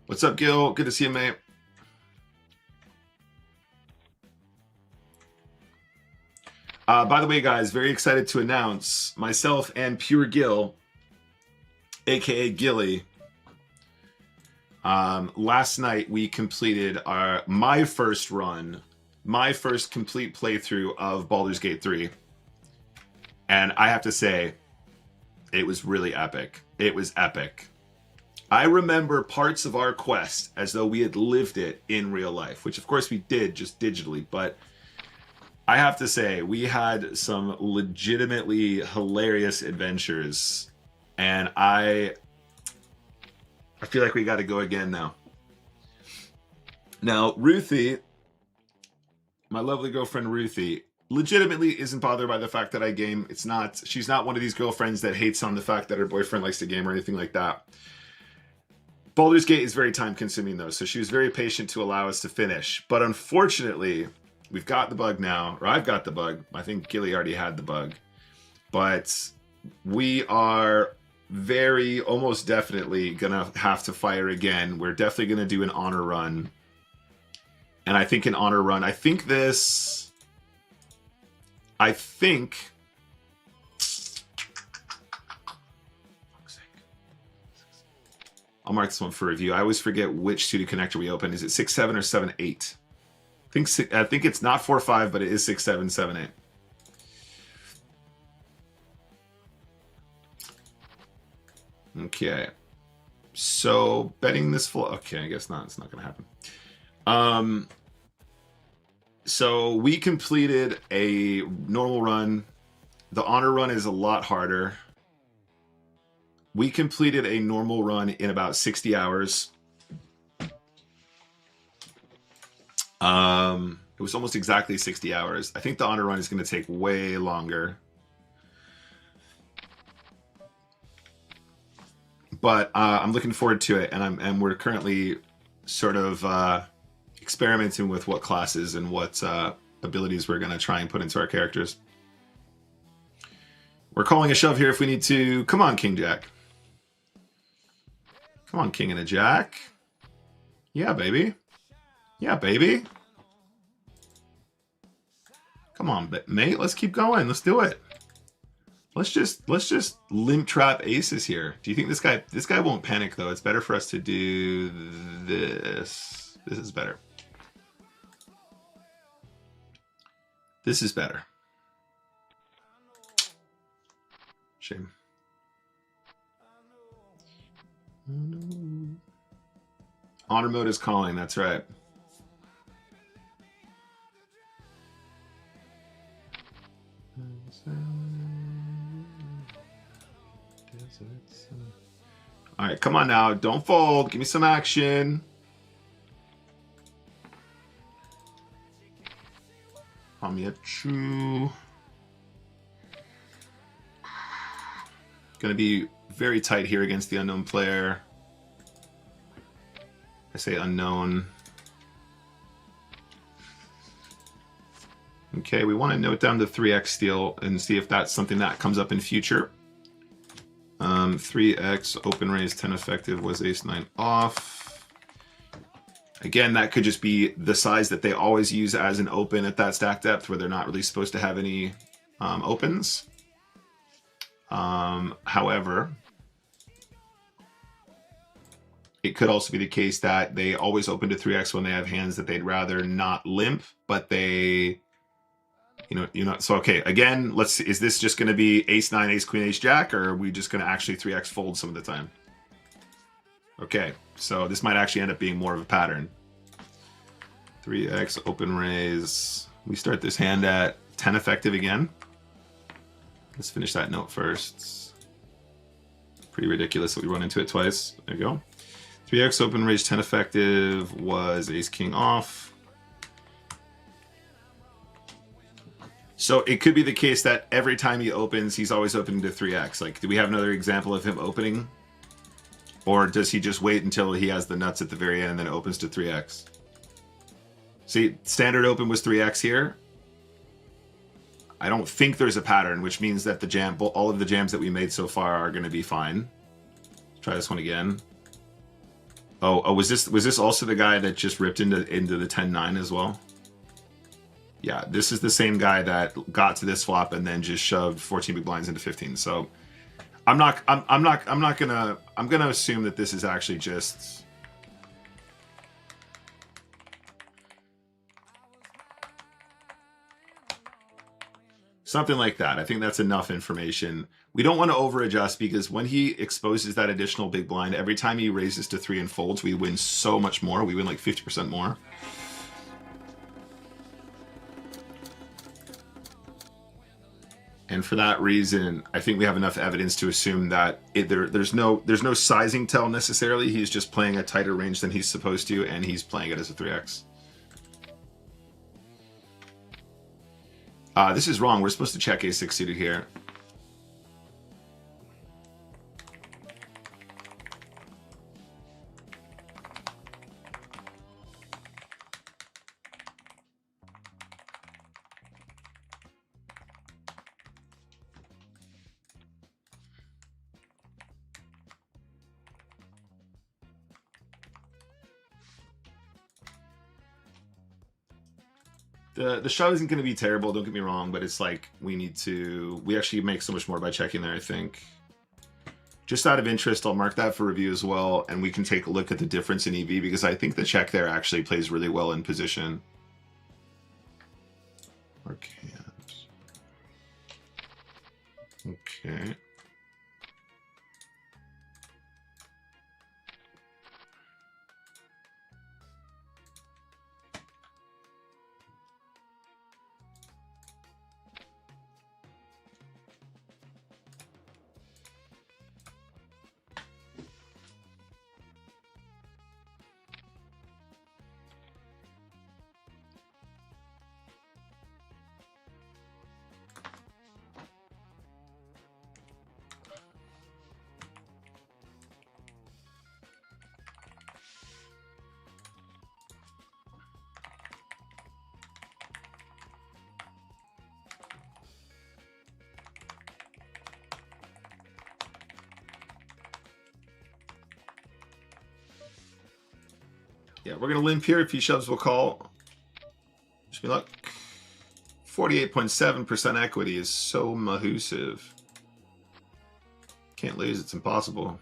A: What's up, Gil? Good to see you, mate. By the way, guys, very excited to announce myself and Pure Gil, aka Gilly. Last night we completed my first run, my first complete playthrough of Baldur's Gate 3. And I have to say, it was really epic. It was epic. I remember parts of our quest as though we had lived it in real life, which of course we did just digitally, but I have to say we had some legitimately hilarious adventures, and I feel like we got to go again now. Now, Ruthie, my lovely girlfriend Ruthie, legitimately isn't bothered by the fact that I game. She's not one of these girlfriends that hates on the fact that her boyfriend likes to game or anything like that. Baldur's Gate is very time consuming though, so she was very patient to allow us to finish. But unfortunately, we've got the bug now, or I've got the bug. I think Gilly already had the bug. But we are very, almost definitely gonna have to fire again. We're definitely gonna do an honor run. And I think an honor run, I'll mark this one for review. I always forget which studio connector we open. Is it 6.7 or 7.8? I think it's not 4.5, but it is 6.7, 7.8. Okay. So betting this full. Okay, I guess not. It's not going to happen. So we completed a normal run. The honor run is a lot harder. We completed a normal run in about 60 hours. It was almost exactly 60 hours. I think the honor run is going to take way longer. But I'm looking forward to it, and we're currently sort of experimenting with what classes and what abilities we're going to try and put into our characters. We're calling a shove here if we need to. Come on, King Jack. Come on, King and a Jack. Yeah, baby. Yeah, baby. Come on, mate. Let's keep going. Let's do it. Let's just limp trap aces here. Do you think this guy won't panic though? It's better for us to do this. This is better. This is better. Shame. Honor mode is calling, that's right. All right, come on now. Don't fold. Give me some action. Call me a true. Gonna be very tight here against the unknown player. I say unknown. Okay, we want to note down the 3x steal and see if that's something that comes up in future. 3x open raise 10 effective was ace 9 off. Again, that could just be the size that they always use as an open at that stack depth where they're not really supposed to have any opens. However, it could also be the case that they always open to 3x when they have hands that they'd rather not limp, but they, so okay, again, let's see, is this just going to be ace 9, ace queen, ace jack, or are we just going to actually 3x fold some of the time? Okay, so this might actually end up being more of a pattern. 3x open raise. We start this hand at 10 effective again. Let's finish that note first. Pretty ridiculous that we run into it twice. There you go. 3x open raise 10 effective was ace king off. So it could be the case that every time he opens, he's always opening to 3x. Like, do we have another example of him opening? Or does he just wait until he has the nuts at the very end and then opens to 3x? See, standard open was 3x here. I don't think there's a pattern, which means that all of the jams that we made so far are going to be fine. Let's try this one again. Oh, was this also the guy that just ripped into the 10-9 as well? Yeah, this is the same guy that got to this flop and then just shoved 14 big blinds into 15. So I'm gonna assume that this is actually just Something like that. I think that's enough information. We don't want to over adjust because when he exposes that additional big blind, every time he raises to 3 and folds, we win so much more. We win like 50% more. And for that reason, I think we have enough evidence to assume that there's no sizing tell necessarily. He's just playing a tighter range than he's supposed to, and he's playing it as a 3x. This is wrong. We're supposed to check a6 suited here. The shove isn't going to be terrible, don't get me wrong, but it's like we actually make so much more by checking there, I think. Just out of interest, I'll mark that for review as well, and we can take a look at the difference in EV, because I think the check there actually plays really well in position. Okay. Yeah, we're going to limp here. If he shoves, we'll call. Wish me luck. 48.7% equity is so mahoosive. Can't lose. It's impossible.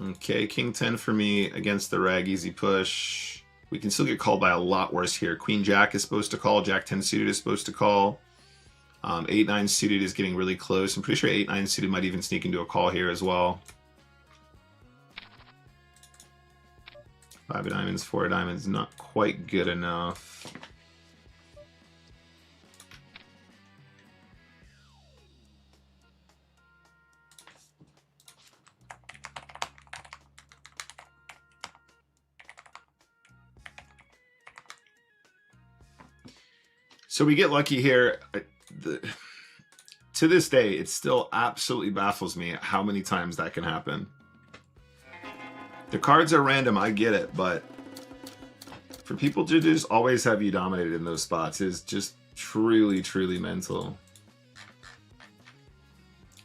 A: Okay, king 10 for me against the rag. Easy push. We can still get called by a lot worse here. Queen Jack is supposed to call. Jack 10 suited is supposed to call. 8-9 suited is getting really close. I'm pretty sure 8-9 suited might even sneak into a call here as well. 5 of diamonds, 4 of diamonds, not quite good enough. So we get lucky here. To this day, it still absolutely baffles me how many times that can happen. The cards are random, I get it, but for people to just always have you dominated in those spots is just truly, truly mental.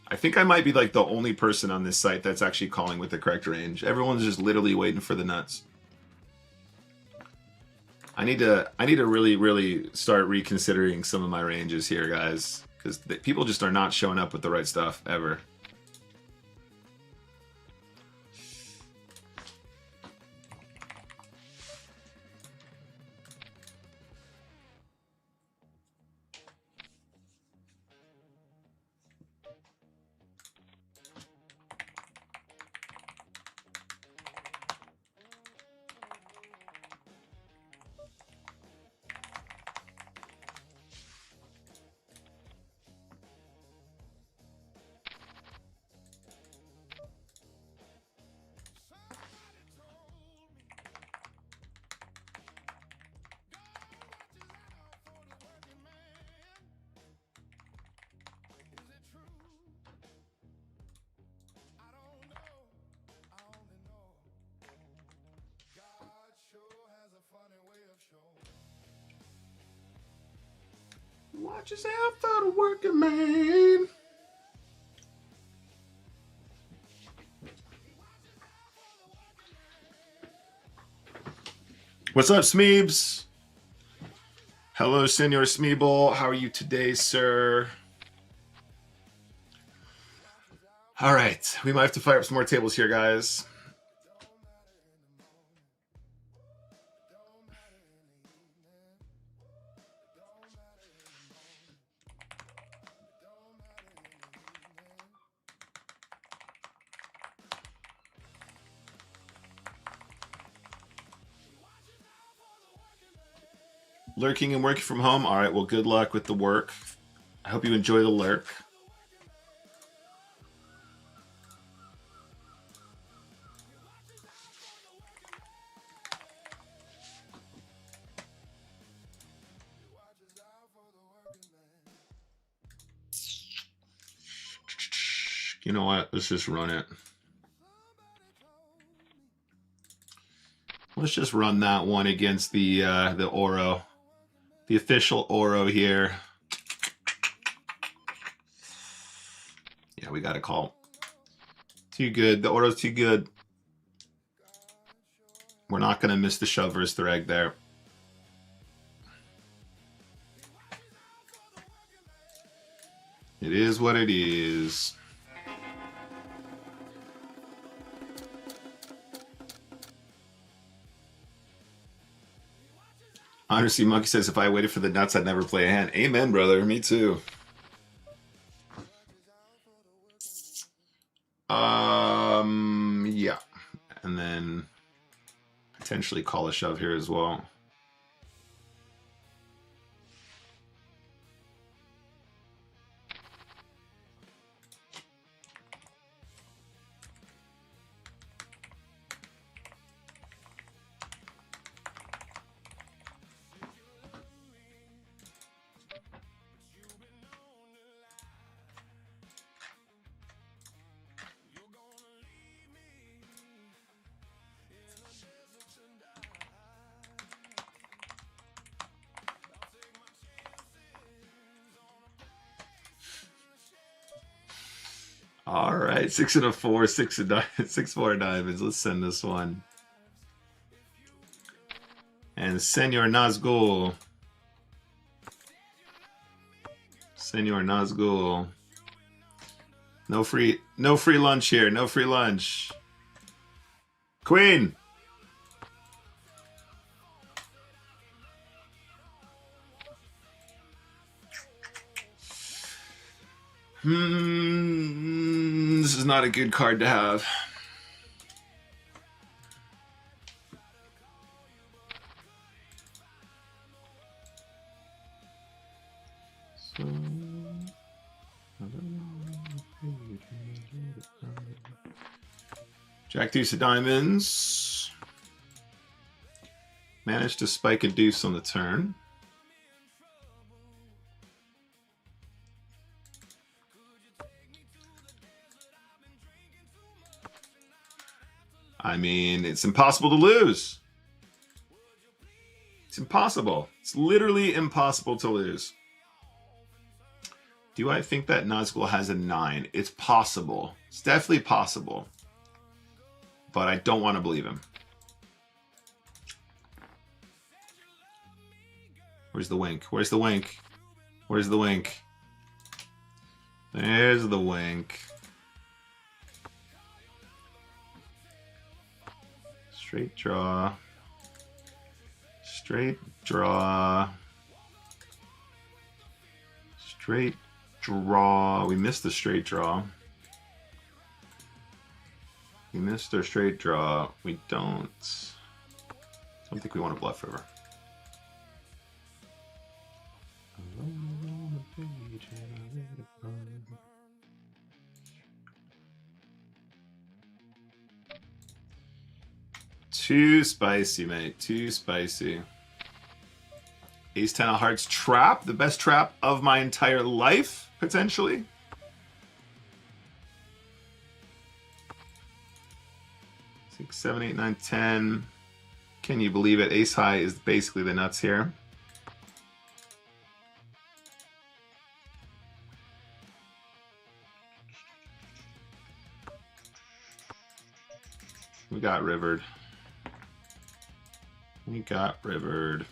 A: I think I might be like the only person on this site that's actually calling with the correct range. Everyone's just literally waiting for the nuts. I need to really, really start reconsidering some of my ranges here, guys, because people just are not showing up with the right stuff ever. Watch yourself for the working man. What's up, Smeebs? Hello, Senor Smeeble. How are you today, sir? All right, we might have to fire up some more tables here, guys. Lurking and working from home. All right, well, good luck with the work. I hope you enjoy the lurk. You know what? Let's just run it. Let's just run that one against the Oro. The official Oro here. Yeah, we got to call. Too good. The Oro's too good. We're not going to miss the shove versus the reg there. It is what it is. Honestly, Monkey says, if I waited for the nuts, I'd never play a hand. Amen, brother. Me too. Yeah. And then potentially call a shove here as well. All right, 6 and a 4, 6 and 9, 6-4 diamonds. Let's send this one. And Senor Nazgul. Senor Nazgul. No free lunch here. No free lunch. Queen. This is not a good card to have. So, Jack deuce of diamonds. Managed to spike a deuce on the turn. I mean, it's impossible to lose. It's impossible. It's literally impossible to lose. Do I think that Nazgul has a 9? It's possible. It's definitely possible. But I don't want to believe him. Where's the wink? Where's the wink? Where's the wink? There's the wink. Straight draw. Straight draw. Straight draw. We missed the straight draw. We missed our straight draw. We don't think we want to bluff river. Too spicy, mate. Too spicy. Ace 10 of hearts trap. The best trap of my entire life, potentially. Six, 7, 8, 9, 10. Can you believe it? Ace high is basically the nuts here. We got rivered. We got rivered.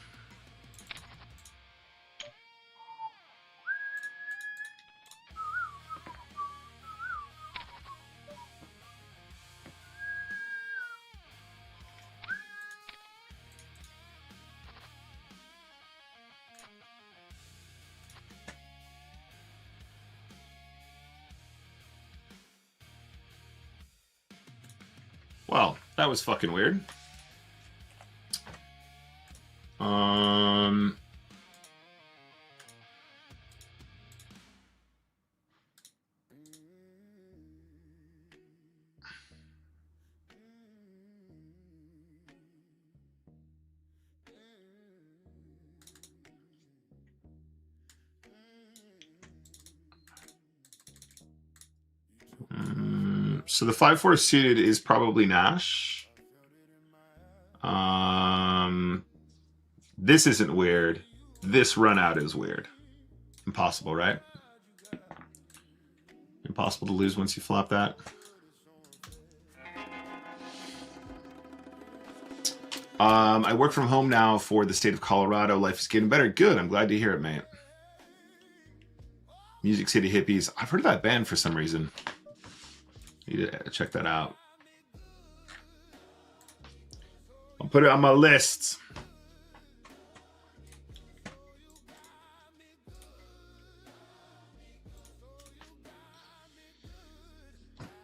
A: Well, that was fucking weird. Um... So the 5-4 suited is probably Nash. This isn't weird. This run out is weird. Impossible, right? Impossible to lose once you flop that. I work from home now for the state of Colorado. Life is getting better. Good. I'm glad to hear it, mate. Music City Hippies. I've heard of that band for some reason. Need to check that out. I'll put it on my list.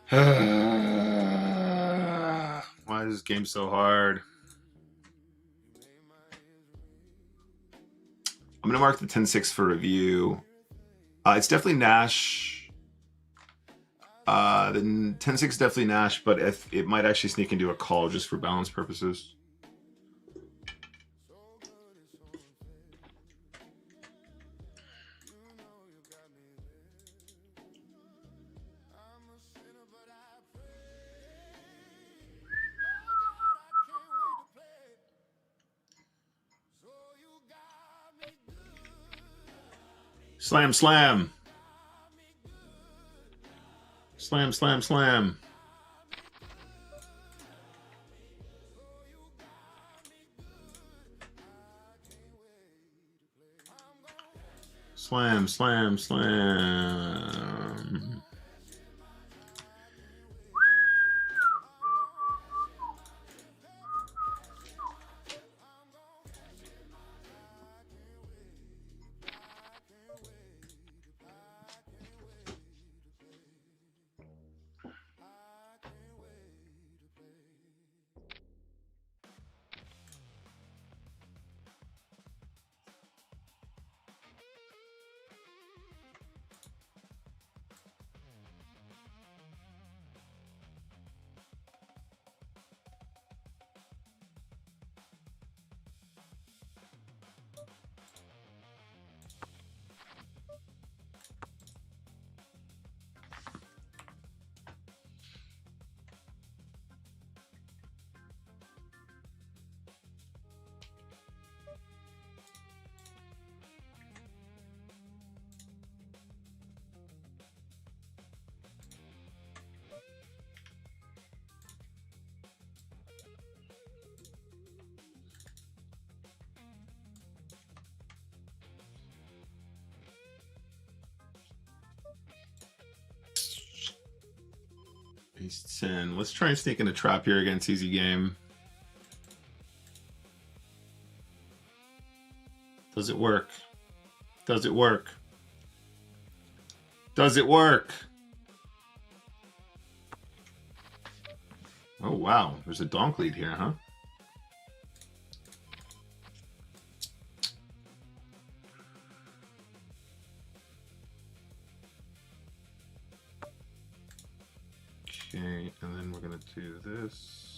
A: Why is this game so hard? I'm going to mark the 10-6 for review. It's definitely Nash. The 10-6 is definitely Nash, but it might actually sneak into a call just for balance purposes. Slam, slam. Slam, slam, slam. Slam, slam, slam. Ace 10. Let's try and sneak in a trap here against easy game. Does it work? Does it work? Does it work? Oh, wow. There's a donk lead here, huh? Okay, and then we're going to do this.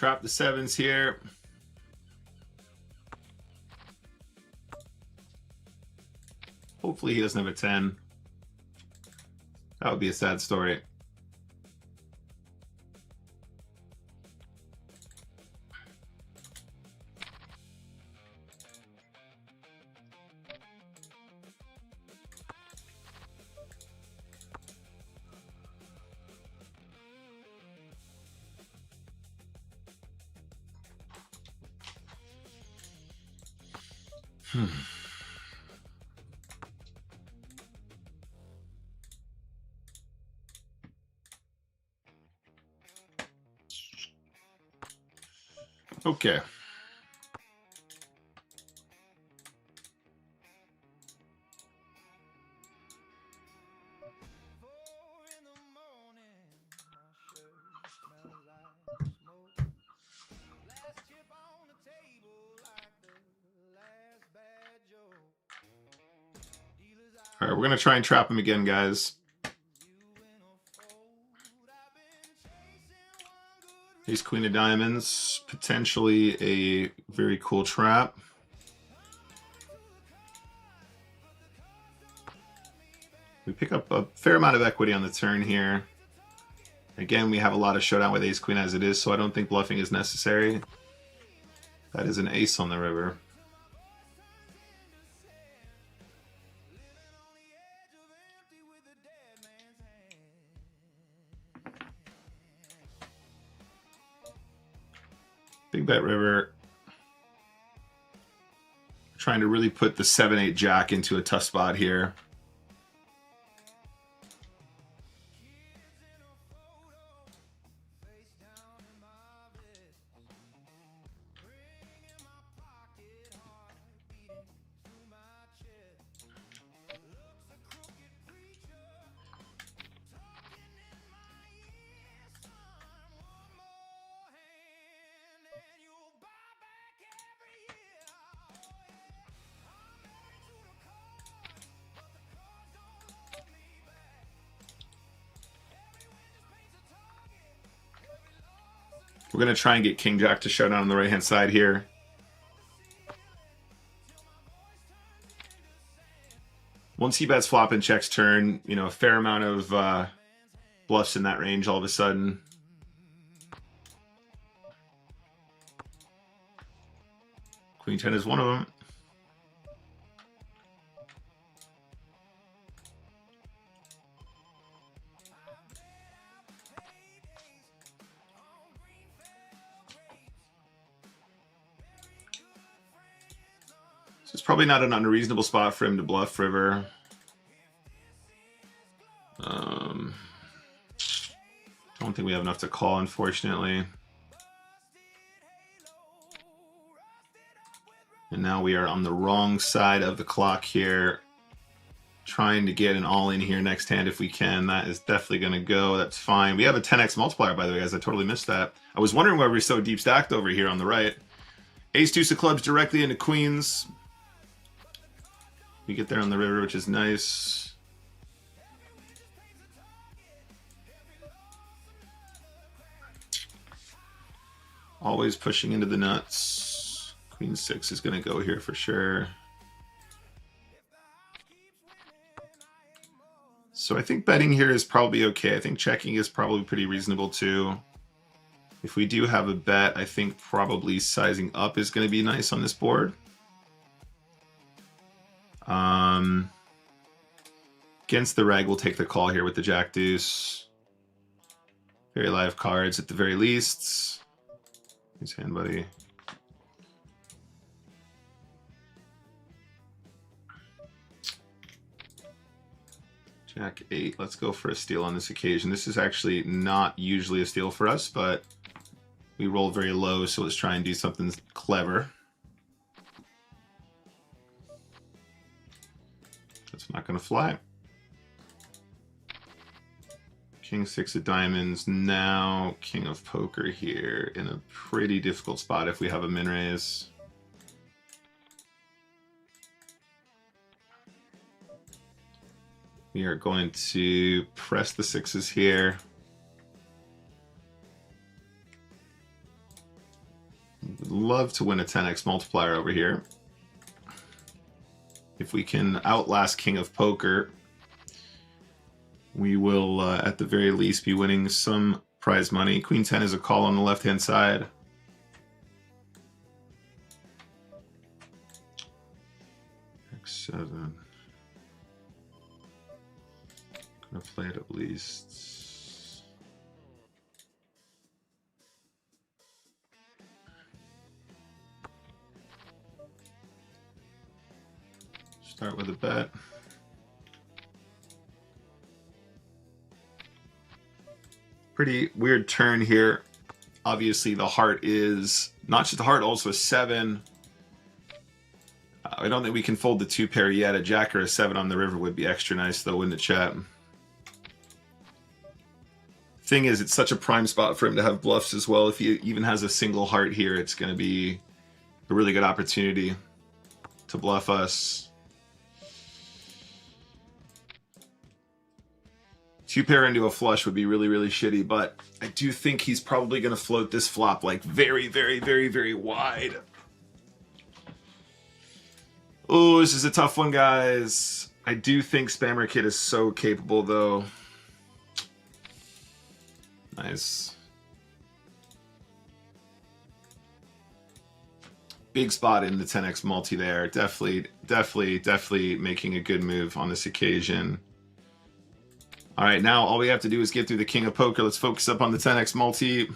A: trap the sevens here. Hopefully he doesn't have a 10. That would be a sad story. Okay. All right, we're gonna try and trap him again, guys. Ace Queen of Diamonds, potentially a very cool trap. We pick up a fair amount of equity on the turn here. Again, we have a lot of showdown with Ace Queen as it is, so I don't think bluffing is necessary. That is an ace on the river. Big bet river. Trying to really put the 7-8 jack into a tough spot here. We're going to try and get King Jack to show down on the right-hand side here. Once he bets flop and checks turn, you know, a fair amount of bluffs in that range all of a sudden. Queen 10 is one of them. It's probably not an unreasonable spot for him to bluff river. Don't think we have enough to call, unfortunately. And now we are on the wrong side of the clock here. Trying to get an all-in here next hand if we can. That is definitely going to go. That's fine. We have a 10x multiplier, by the way, guys. I totally missed that. I was wondering why we're so deep stacked over here on the right. Ace deuce of clubs directly into queens. We get there on the river, which is nice. Always pushing into the nuts. Queen 6 is going to go here for sure. So I think betting here is probably okay. I think checking is probably pretty reasonable too. If we do have a bet, I think probably sizing up is going to be nice on this board. Against the reg, we'll take the call here with the jack deuce. Very live cards at the very least. Nice hand, buddy. Jack 8. Let's go for a steal on this occasion. This is actually not usually a steal for us, but we roll very low, so let's try and do something clever. That's not going to fly. King 6 of diamonds, now king of poker here in a pretty difficult spot if we have a min raise. We are going to press the sixes here. love to win a 10x multiplier over here. If we can outlast King of Poker, we will, at the very least, be winning some prize money. Queen 10 is a call on the left-hand side. X7. Gonna play it at least. Start with a bet. Pretty weird turn here. Obviously, the heart is not just the heart, also a 7. I don't think we can fold the 2 pair yet. A jack or a 7 on the river would be extra nice, though, wouldn't it, chat? Thing is, it's such a prime spot for him to have bluffs as well. If he even has a single heart here, it's going to be a really good opportunity to bluff us. 2 pair into a flush would be really, really shitty, but I do think he's probably going to float this flop like very, very, very, very wide. Oh, this is a tough one, guys. I do think Spammer Kid is so capable, though. Nice. Big spot in the 10x multi there. Definitely making a good move on this occasion. All right, now all we have to do is get through the King of Poker. Let's focus up on the 10x multi.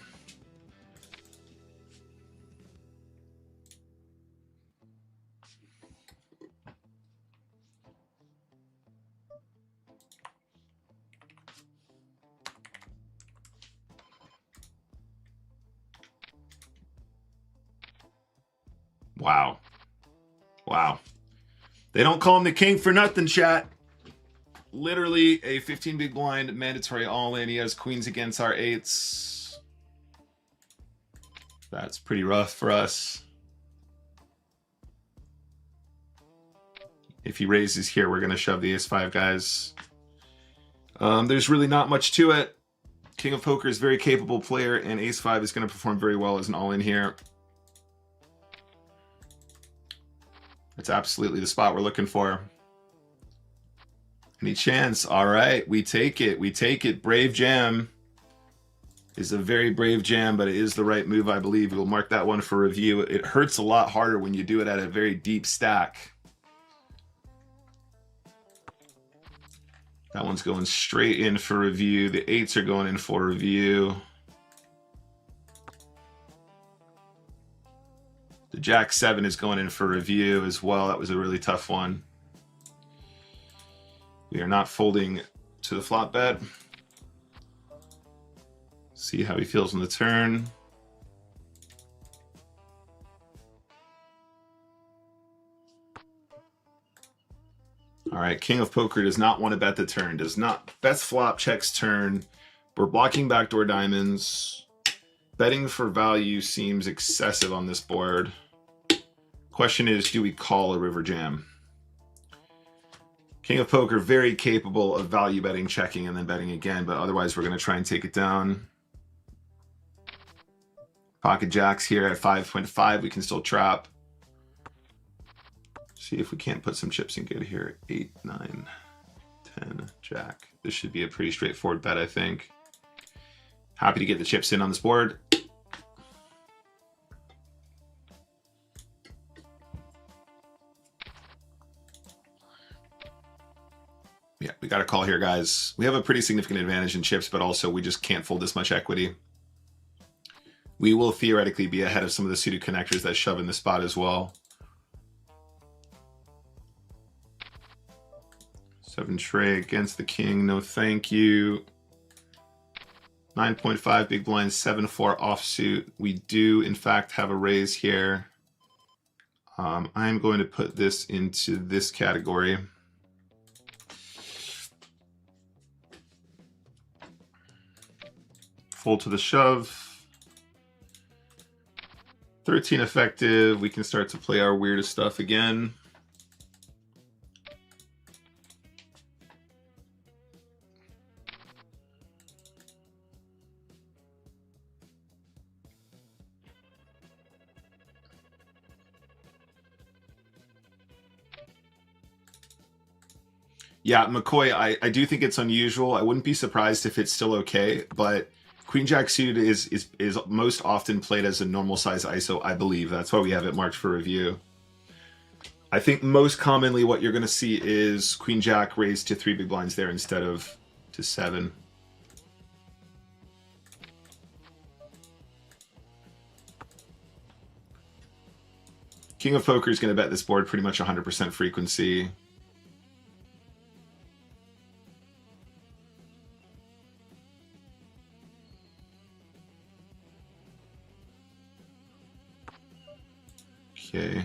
A: Wow. Wow. They don't call him the king for nothing, chat. Literally a 15 big blind mandatory all-in. He has queens against our 8s. That's pretty rough for us. If he raises here, we're going to shove the ace-5, guys. There's really not much to it. King of Poker is a very capable player, and ace-5 is going to perform very well as an all-in here. That's absolutely the spot we're looking for. Any chance? All right, we take it. We take it. Brave jam is a very brave jam, but it is the right move, I believe. We'll mark that one for review. It hurts a lot harder when you do it at a very deep stack. That one's going straight in for review. The 8s are going in for review. The Jack 7 is going in for review as well. That was a really tough one. We are not folding to the flop bet. See how he feels on the turn. All right, King of Poker does not want to bet the turn. Does not. Bets flop, checks turn. We're blocking backdoor diamonds. Betting for value seems excessive on this board. Question is, do we call a river jam? King of Poker, very capable of value betting, checking, and then betting again, but otherwise we're going to try and take it down. Pocket jacks here at 5.5, we can still trap. See if we can't put some chips in good here. 8, 9, 10, jack. This should be a pretty straightforward bet, I think. Happy to get the chips in on this board. Yeah, we got a call here, guys. We have a pretty significant advantage in chips, but also we just can't fold this much equity. We will theoretically be ahead of some of the suited connectors that shove in the spot as well. 7 tray against the king, no thank you. 9.5 big blind, 7-4 offsuit. We do, in fact, have a raise here. I'm going to put this into this category. Fold to the shove. 13 effective. We can start to play our weirdest stuff again. Yeah, McCoy, I do think it's unusual. I wouldn't be surprised if it's still okay, but Queen Jack suited is most often played as a normal size ISO, I believe. That's why we have it marked for review. I think most commonly what you're going to see is Queen Jack raised to 3 big blinds there instead of to 7. King of Poker is going to bet this board pretty much 100% frequency. Okay.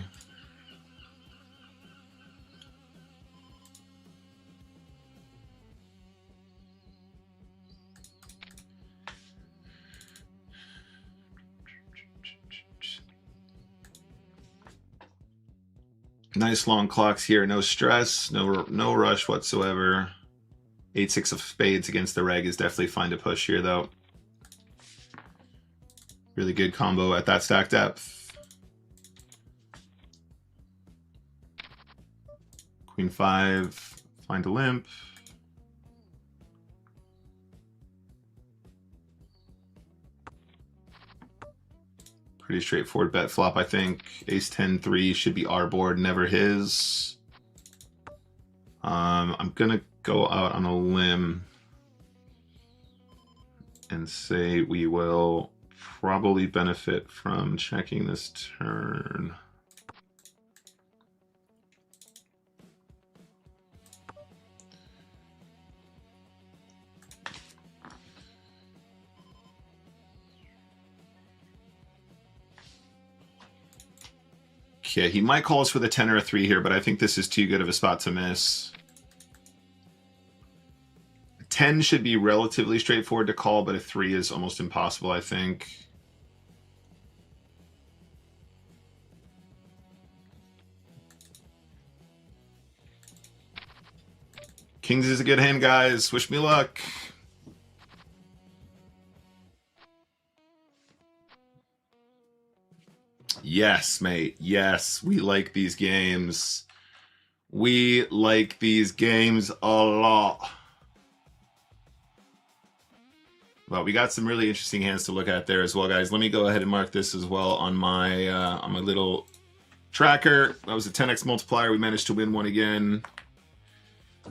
A: Nice long clocks here, no stress, no rush whatsoever. 8-6 of spades against the reg is definitely fine to push here though. Really good combo at that stack depth. Queen 5, find a limp. Pretty straightforward bet flop, I think. Ace 10-3 should be our board, never his. I'm gonna go out on a limb and say we will probably benefit from checking this turn. Okay, he might call us with a 10 or a 3 here, but I think this is too good of a spot to miss. 10 should be relatively straightforward to call, but a 3 is almost impossible, I think. Kings is a good hand, guys. Wish me luck. Yes, mate. Yes, we like these games. We like these games a lot. Well, we got some really interesting hands to look at there as well, guys. Let me go ahead and mark this as well on my little tracker. That was a 10x multiplier. We managed to win one again.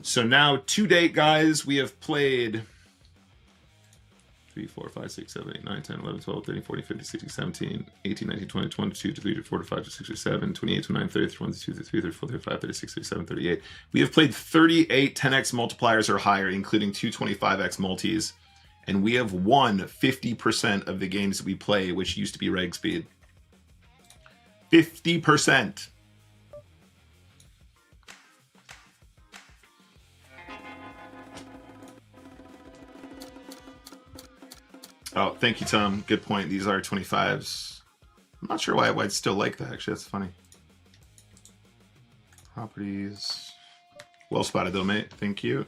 A: So now, to date, guys, we have played 3, 4, 5, 6, 7, 8, 9, 10, 11, 12, 13, 14, 15, 16, 17, 18, 19, 20, 22, 23, 24, 25, 26, 27, 28, 29, 30, 31, 32, 33, 34, 35, 36, 37, 38. We have played 38 10x multipliers or higher, including 2 25x multis. And we have won 50% of the games that we play, which used to be reg speed. 50%. Oh, thank you, Tom. Good point. These are 25s. I'm not sure why I'd still like that, actually. That's funny. Properties. Well spotted, though, mate. Thank you.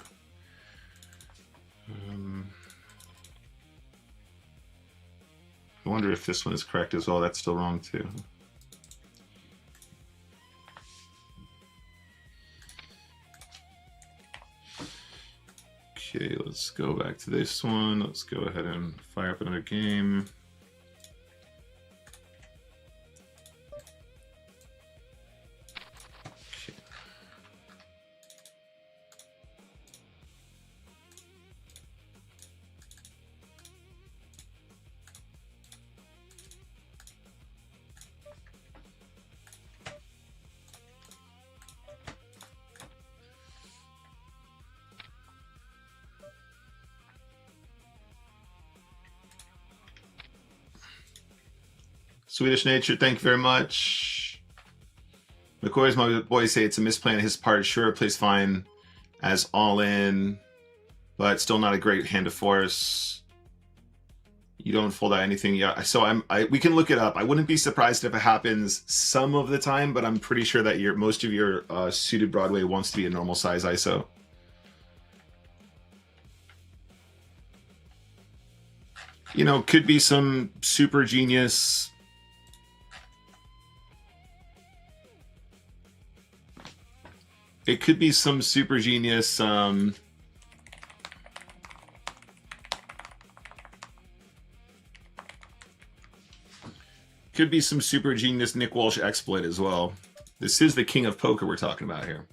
A: I wonder if this one is correct as well. That's still wrong, too. Okay, let's go back to this one. Let's go ahead and fire up another game. Okay. Swedish Nature, thank you very much. McCoy's my boys say it's a misplay on his part. Sure, it plays fine as all in, but still not a great hand to force. You don't fold out anything yet. So we can look it up. I wouldn't be surprised if it happens some of the time, but I'm pretty sure that most of your suited Broadway wants to be a normal size ISO. You know, could be some super genius It could be some super genius. Could be some super genius Nick Walsh exploit as well. This is the king of poker we're talking about here.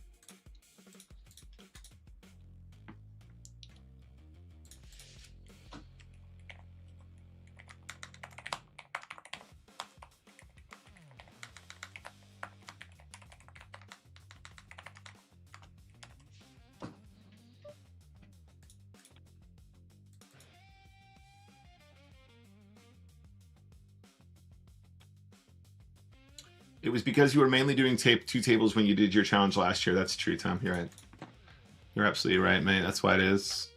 A: It was because you were mainly doing two tables when you did your challenge last year. That's true, Tom. You're right. You're absolutely right, mate. That's why it is.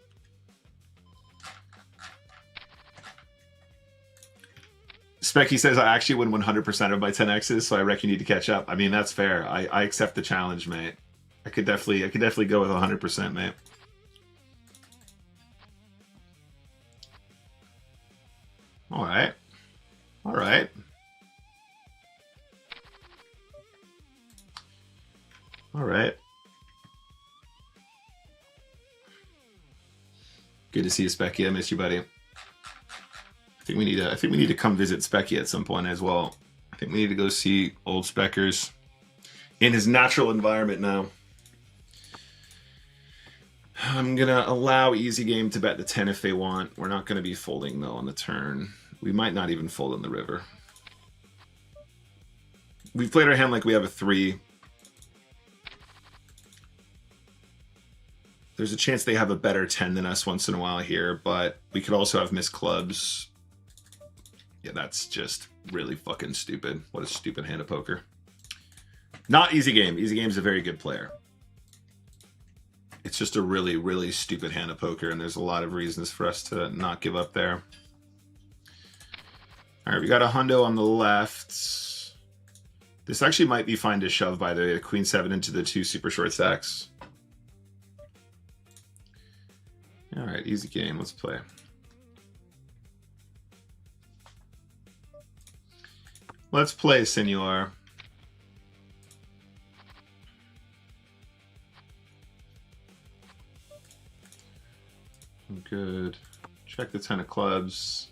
A: Specky says I actually win 100% of my 10x's, so I reckon you need to catch up. I mean, that's fair. I accept the challenge, mate. I could definitely go with 100%, mate. All right. All right. All right. Good to see you, Specky. I miss you, buddy. I think we need to come visit Specky at some point as well. I think we need to go see old Speckers in his natural environment now. I'm gonna allow Easy Game to bet the 10 if they want. We're not gonna be folding though on the turn. We might not even fold on the river. We've played our hand like we have a 3. There's a chance they have a better 10 than us once in a while here, but we could also have missed clubs. Yeah, that's just really fucking stupid. What a stupid hand of poker. Not Easy Game. Easy Game's a very good player. It's just a really, really stupid hand of poker, and there's a lot of reasons for us to not give up there. All right, we got a hundo on the left. This actually might be fine to shove, by the way. The Queen 7 into the 2 super short stacks. All right, Easy Game. Let's play. Let's play, senor. Good. Check the 10 of clubs.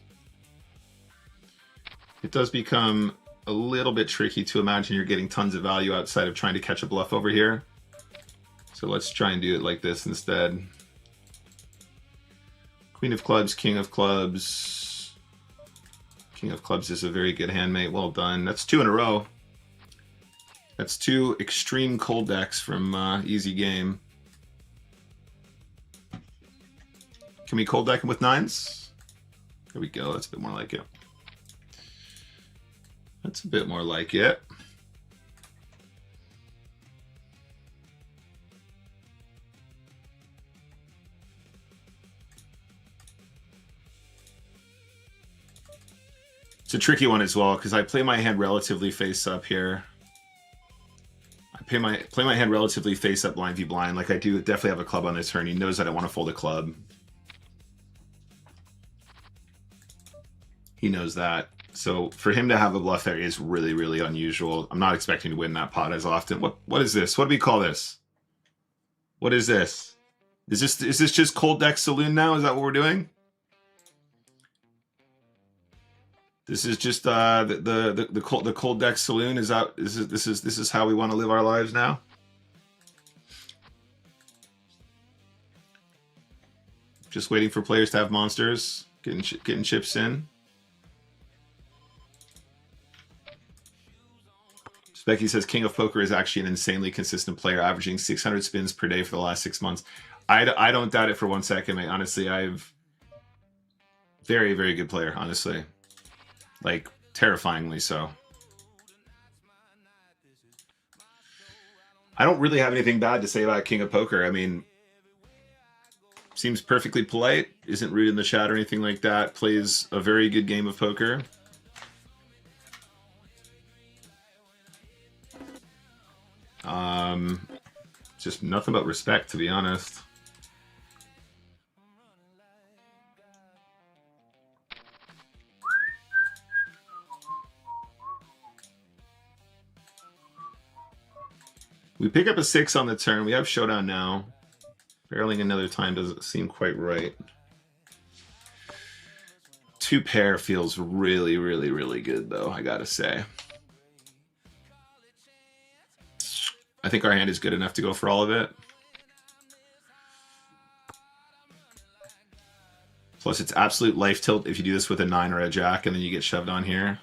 A: It does become a little bit tricky to imagine you're getting tons of value outside of trying to catch a bluff over here. So let's try and do it like this instead. Queen of clubs, king of clubs. King of clubs is a very good hand, mate. Well done. That's 2 in a row. That's 2 extreme cold decks from Easy Game. Can we cold deck him with 9s? There we go. That's a bit more like it. That's a bit more like it. It's a tricky one as well because I play my hand relatively face up here. I play my hand relatively face up blind v blind. Like I do definitely have a club on this turn. He knows that I want to fold a club. He knows that. So for him to have a bluff there is really, really unusual. I'm not expecting to win that pot as often. What is this? What do we call this? What is this? Is this just cold deck saloon now? Is that what we're doing? This is just the cold deck saloon. Is that this is how we want to live our lives now? Just waiting for players to have monsters, getting chips in. Becky says King of Poker is actually an insanely consistent player, averaging 600 spins per day for the last 6 months. I don't doubt it for 1 second, mate. Honestly, I've very, very good player, honestly. Like, terrifyingly so. I don't really have anything bad to say about King of Poker. I mean, seems perfectly polite, isn't rude in the chat or anything like that, plays a very good game of poker. Just nothing but respect, to be honest. We pick up a 6 on the turn. We have showdown now. Barreling another time doesn't seem quite right. 2 pair feels really, really, really good, though, I gotta say. I think our hand is good enough to go for all of it. Plus, it's absolute life tilt if you do this with a 9 or a jack, and then you get shoved on here.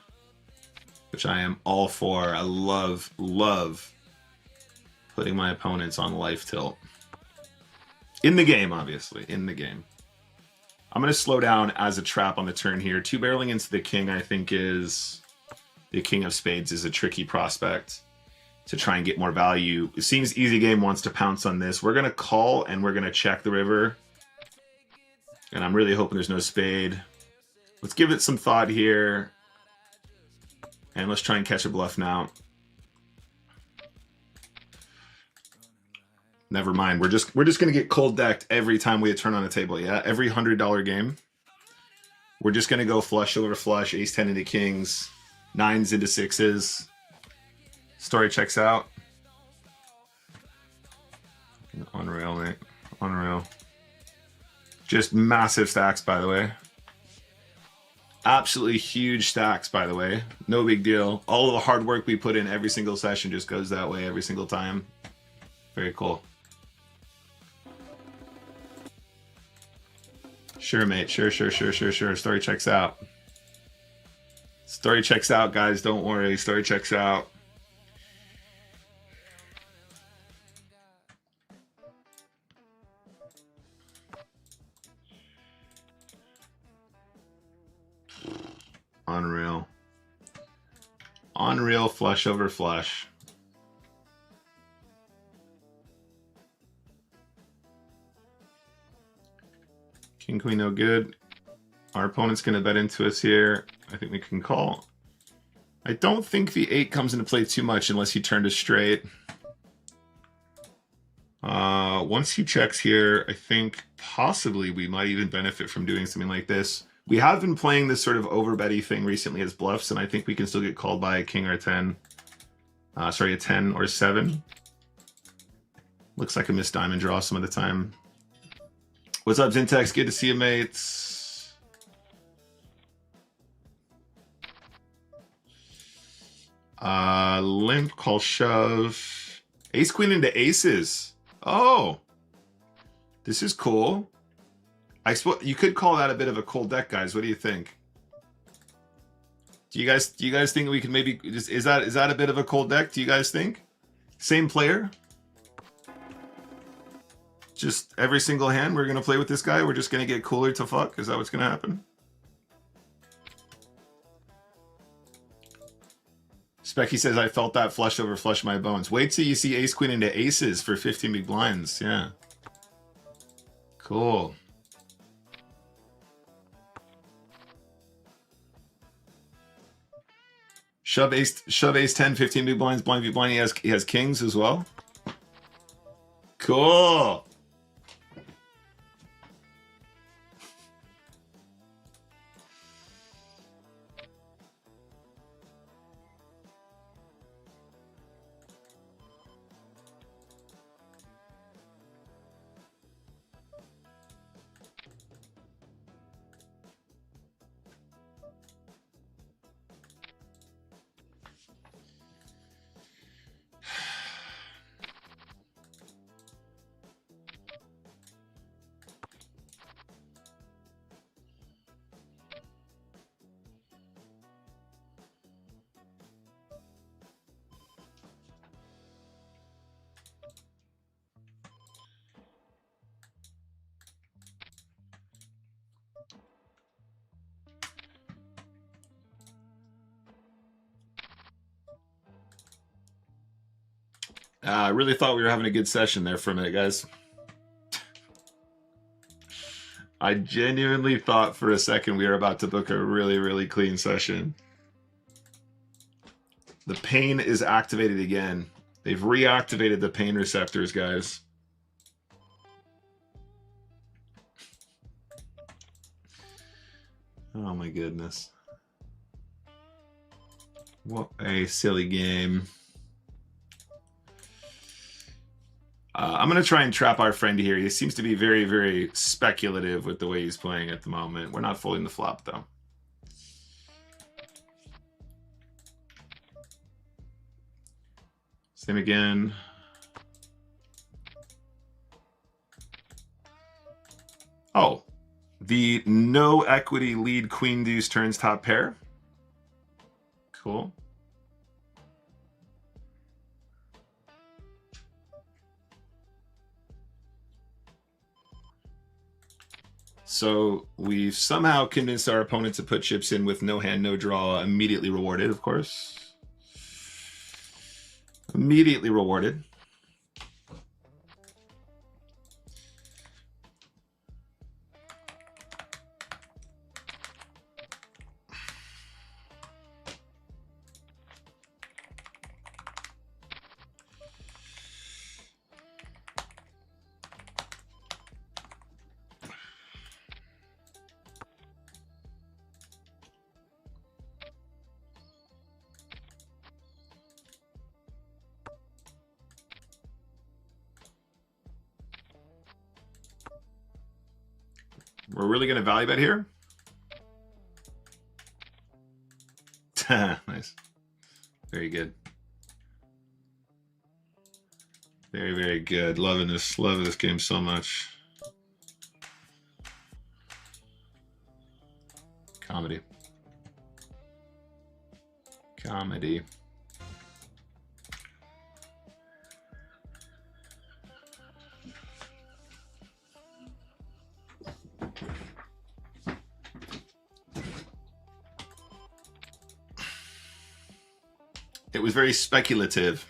A: Which I am all for. I love, love putting my opponents on life tilt. In the game, obviously. In the game. I'm going to slow down as a trap on the turn here. 2 barreling into the king, I think, is... The king of spades is a tricky prospect to try and get more value. It seems easy game wants to pounce on this. We're going to call, and we're going to check the river. And I'm really hoping there's no spade. Let's give it some thought here. And let's try and catch a bluff now. Never mind. We're just gonna get cold decked every time we turn on a table. Yeah, every $100 game. We're just gonna go flush over flush, ace 10 into kings, 9s into 6s. Story checks out. Unreal, mate. Unreal. Just massive stacks, by the way. Absolutely huge stacks, by the way. No big deal. All of the hard work we put in every single session just goes that way every single time. Very cool. Sure, mate. Sure. Story checks out. Story checks out, guys. Don't worry. Story checks out. Unreal. Unreal flush over flush. King, queen, no good. Our opponent's going to bet into us here. I think we can call. I don't think the 8 comes into play too much unless he turned us straight. Once he checks here, I think possibly we might even benefit from doing something like this. We have been playing this sort of overbetty thing recently as bluffs, and I think we can still get called by a king or a 10. Sorry, a 10 or 7. Looks like a missed diamond draw some of the time. What's up, Zintex? Good to see you, mates. Limp, call, shove. Ace, queen into aces. Oh. This is cool. I suppose you could call that a bit of a cold deck, guys. What do you think? Do you guys think we can maybe is that a bit of a cold deck? Do you guys think? Same player? Just every single hand we're gonna play with this guy. We're just gonna get cooler to fuck. Is that what's gonna happen? Specky says I felt that flush over flush my bones. Wait till you see ace queen into aces for 15 big blinds. Yeah. Cool. Shove ace 10, 15 big blinds, blind v blind. He has kings as well. Cool. I really thought we were having a good session there for a minute, guys. I genuinely thought for a second we were about to book a really, really clean session. The pain is activated again. They've reactivated the pain receptors, guys. Oh my goodness. What a silly game. I'm going to try and trap our friend here. He seems to be very, very speculative with the way he's playing at the moment. We're not folding the flop, though. Same again. Oh, the no equity lead queen deuce turns top pair. Cool. So we've somehow convinced our opponent to put chips in with no hand, no draw, immediately rewarded, of course. Immediately rewarded. We're really going to value bet here. Nice. Very good. Very, very good. Loving this game so much. Comedy. Comedy. It was very speculative.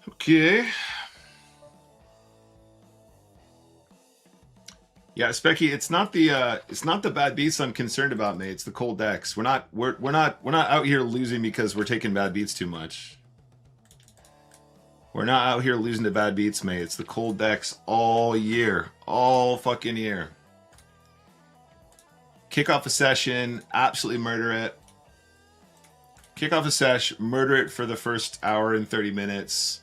A: Okay. Yeah, Specky, it's not the bad beats I'm concerned about, mate. It's the cold decks. We're not out here losing because we're taking bad beats too much. We're not out here losing to bad beats, mate. It's the cold decks all year. All fucking year. Kick off a session, absolutely murder it. Kick off a sesh, murder it for the first hour and 30 minutes.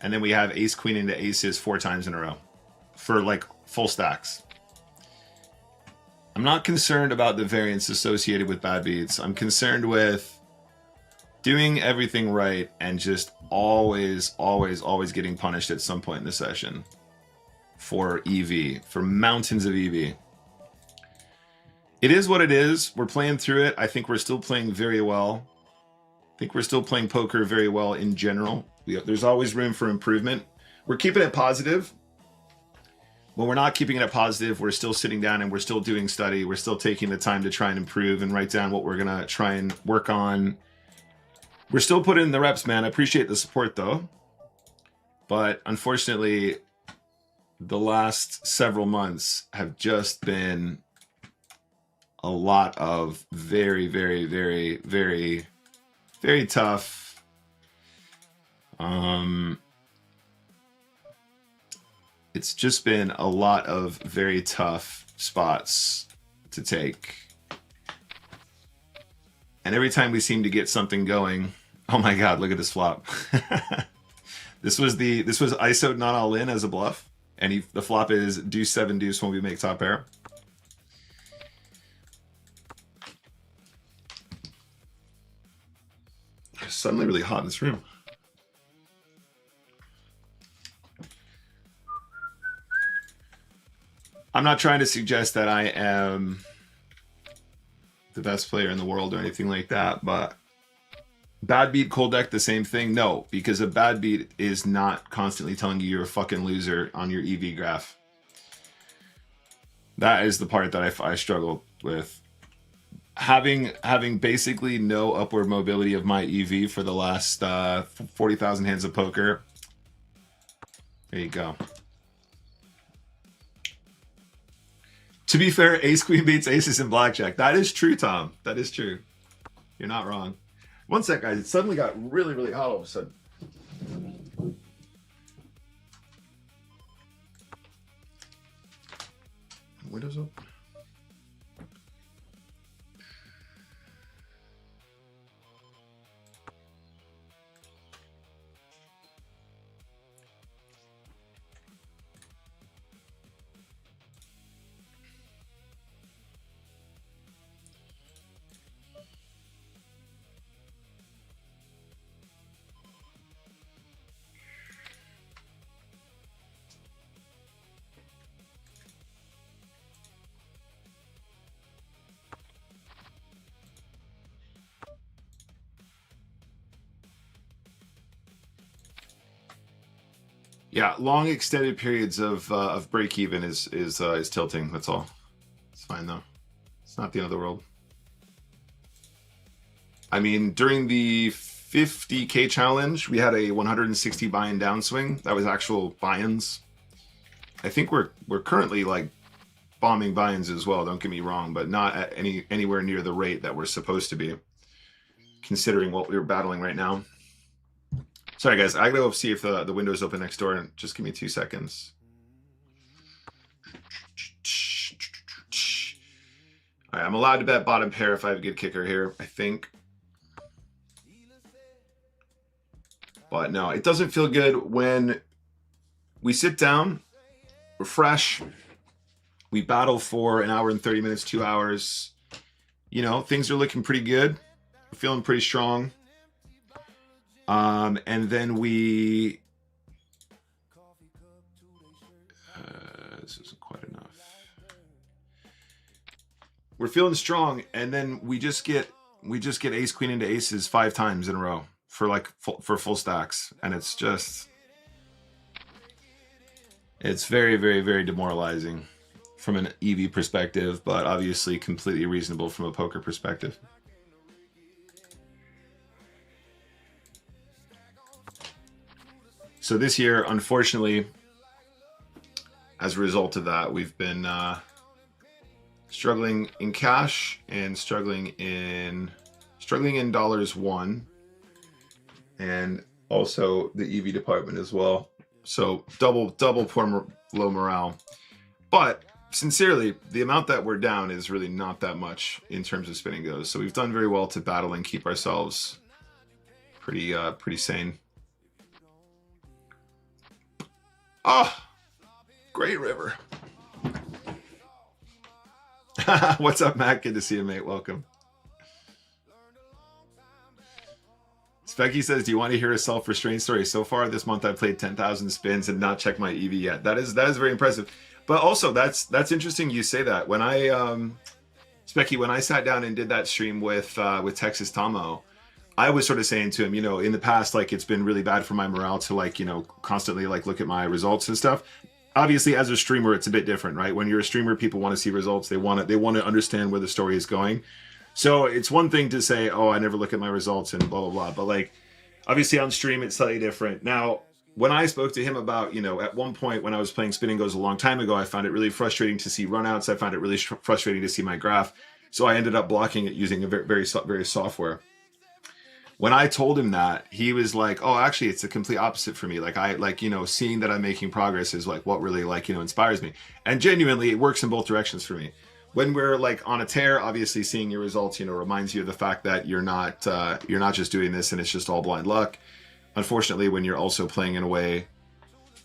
A: And then we have ace queen into aces 4 times in a row for like full stacks. I'm not concerned about the variance associated with bad beats. I'm concerned with doing everything right and just always getting punished at some point in the session for EV, for mountains of EV. It is what it is. We're playing through it. I think we're still playing very well. I think we're still playing poker very well in general. There's always room for improvement. We're keeping it positive. When we're not keeping it positive, we're still sitting down and we're still doing study. We're still taking the time to try and improve and write down what we're going to try and work on. We're still putting in the reps, man. I appreciate the support, though. But unfortunately, the last several months have just been a lot of very tough, It's just been a lot of very tough spots to take. And every time we seem to get something going, oh my god, look at this flop. This was ISO not all in as a bluff, and the flop is deuce 7 deuce when we make top pair. It's suddenly really hot in this room. I'm not trying to suggest that I am the best player in the world or anything like that, but bad beat, cold deck, the same thing? No, because a bad beat is not constantly telling you you're a fucking loser on your EV graph. That is the part that I struggle with. Having basically no upward mobility of my EV for the last 40,000 hands of poker. There you go. To be fair, ace queen beats aces in blackjack. That is true, Tom. That is true. You're not wrong. One sec, guys. It suddenly got really, really hot all of a sudden. Windows open. Yeah, long extended periods of break even is tilting. That's all. It's fine though. It's not the end of the world. I mean, during the 50K challenge, we had a 160 buy-in downswing. That was actual buy-ins. I think we're currently like bombing buy-ins as well. Don't get me wrong, but not at anywhere near the rate that we're supposed to be, considering what we're battling right now. Sorry, guys. I gotta go see if the window's open next door. Just give me 2 seconds. All right, I'm allowed to bet bottom pair if I have a good kicker here, I think. But no, it doesn't feel good when we sit down, we're fresh, we battle for an hour and 30 minutes, 2 hours. You know, things are looking pretty good. We're feeling pretty strong. And then we, this isn't quite enough. We're feeling strong, and then we just get ace queen into aces 5 times in a row for like for full stacks, and it's very, very, very demoralizing from an EV perspective, but obviously completely reasonable from a poker perspective. So this year, unfortunately, as a result of that, we've been struggling in cash and struggling in dollars won, and also the EV department as well. So double poor low morale. But sincerely, the amount that we're down is really not that much in terms of spinning goes. So we've done very well to battle and keep ourselves pretty sane. Oh, great river. What's up, Matt? Good to see you, mate. Welcome. Specky says, do you want to hear a self-restraint story? So far this month, I've played 10,000 spins and not checked my EV yet. That is very impressive. But also, that's interesting you say that. When I, Specky, when I sat down and did that stream with Texas Tomo, I was sort of saying to him, you know, in the past, like, it's been really bad for my morale to, like, you know, constantly, like, look at my results and stuff. Obviously, as a streamer, it's a bit different, right? When you're a streamer, people want to see results. They want to understand where the story is going. So it's one thing to say, oh, I never look at my results and blah, blah, blah. But, like, obviously on stream, it's slightly different. Now, when I spoke to him about, you know, at one point when I was playing Spinning Goes a long time ago, I found it really frustrating to see runouts. I found it really frustrating to see my graph. So I ended up blocking it using a very software. when I told him that, he was like, "Oh, actually, it's the complete opposite for me. Like I like, you know, seeing that I'm making progress is like what really like, you know, inspires me." And genuinely, it works in both directions for me. When we're like on a tear, obviously seeing your results, you know, reminds you of the fact that you're not just doing this and it's just all blind luck. Unfortunately, when you're also playing in a way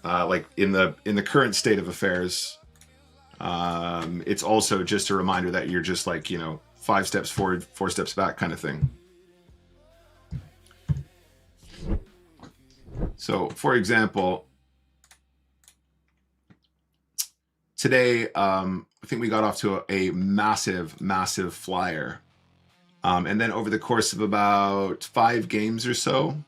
A: like in the current state of affairs, it's also just a reminder that you're just like, you know, 5 steps forward, 4 steps back kind of thing. So, for example, today, I think we got off to a massive, massive flyer. And then over the course of about 5 games or so,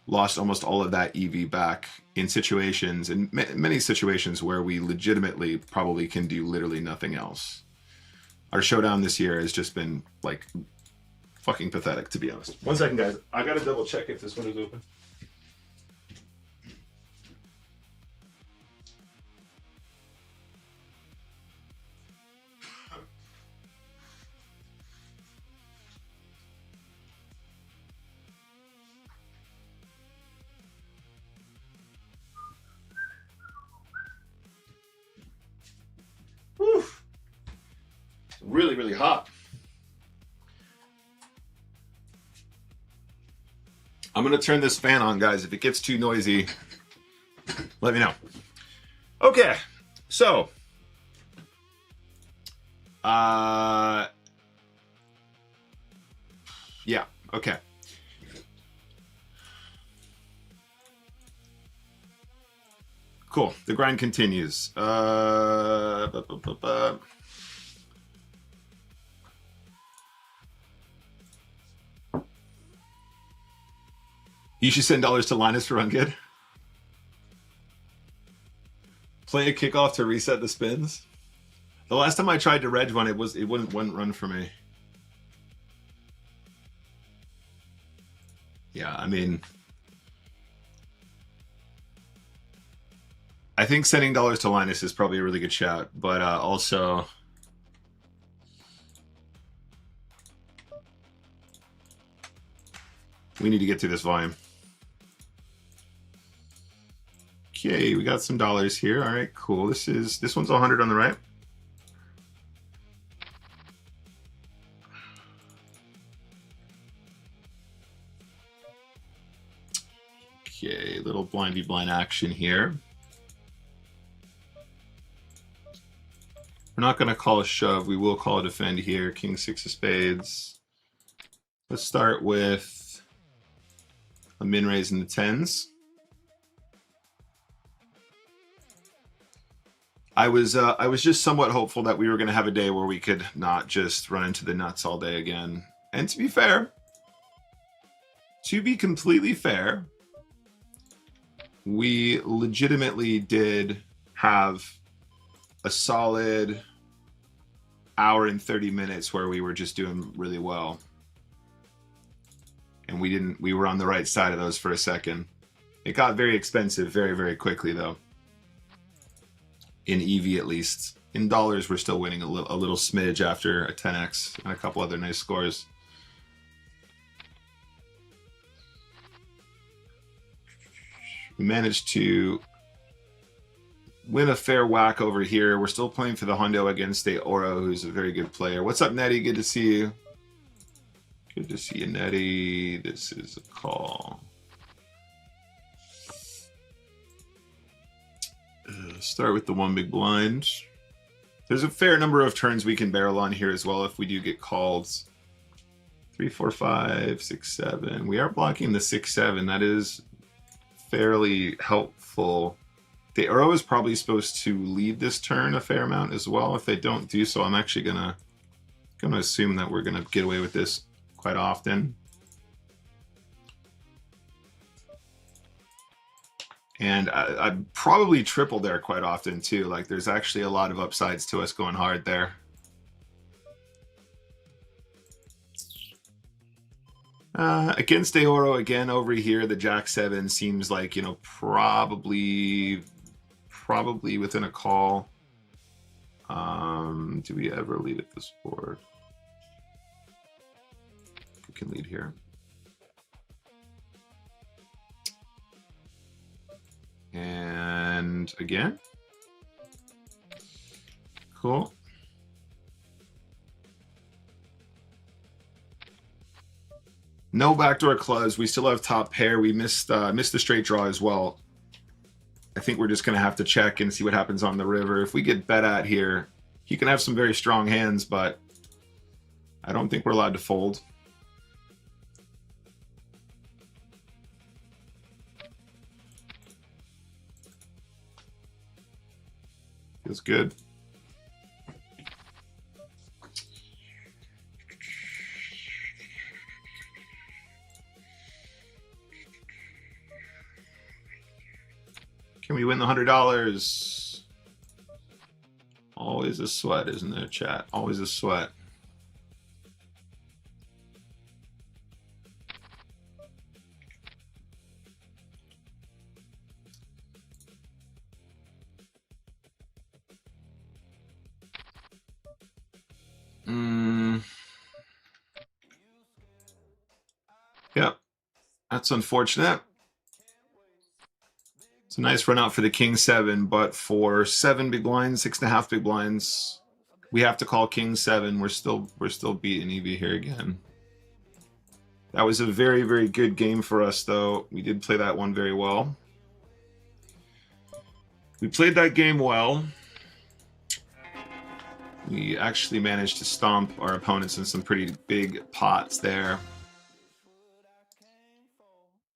A: lost almost all of that EV back in situations, in many situations where we legitimately probably can do literally nothing else. Our showdown this year has just been like fucking pathetic, to be honest. One second, guys. I gotta double check if this one is open. Whew. Really, really hot. I'm gonna turn this fan on, guys. If it gets too noisy, let me know. Okay, so yeah, okay. Cool. The grind continues. You should send dollars to Linus for run good. Play a kickoff to reset the spins. The last time I tried to reg one, it wouldn't run for me. Yeah, I mean, I think sending dollars to Linus is probably a really good shout, but also we need to get through this volume. Okay, we got some dollars here. All right, cool. This one's 100 on the right. Okay, little blindy blind action here. We're not going to call a shove. We will call a defend here. King 6 of spades. Let's start with a min raise in the 10s. I was just somewhat hopeful that we were going to have a day where we could not just run into the nuts all day again. And to be fair, to be completely fair, we legitimately did have a solid hour and 30 minutes where we were just doing really well. And we were on the right side of those for a second. It got very expensive very, very quickly though. In EV at least. In dollars, we're still winning a little smidge after a 10x and a couple other nice scores. We managed to win a fair whack over here. We're still playing for the hundo against a Oro, who's a very good player. What's up, Nettie? Good to see you. Good to see you, Nettie. This is a call. Start with the one big blind. There's a fair number of turns we can barrel on here as well if we do get called. 3, 4, 5, 6, 7. We are blocking the 6, 7. That is fairly helpful. The Oro is probably supposed to lead this turn a fair amount as well. If they don't do so, I'm actually gonna assume that we're gonna get away with this quite often. And I probably triple there quite often too. Like there's actually a lot of upsides to us going hard there. Against Aoro again over here, the Jack 7 seems like, you know, probably within a call. Do we ever lead at this board? We can lead here. And again. Cool. No backdoor clubs. We still have top pair. We missed the straight draw as well. I think we're just going to have to check and see what happens on the river. If we get bet at here, he can have some very strong hands, but I don't think we're allowed to fold. Feels good. Can we win the $100? Always a sweat, isn't there, chat? Always a sweat. Yep, that's unfortunate. It's a nice run out for the King 7, but for 7 big blinds, 6.5 big blinds, we have to call King 7. We're still beating EV here again. That was a very, very good game for us, though. We did play that one very well. We played that game well. We actually managed to stomp our opponents in some pretty big pots there.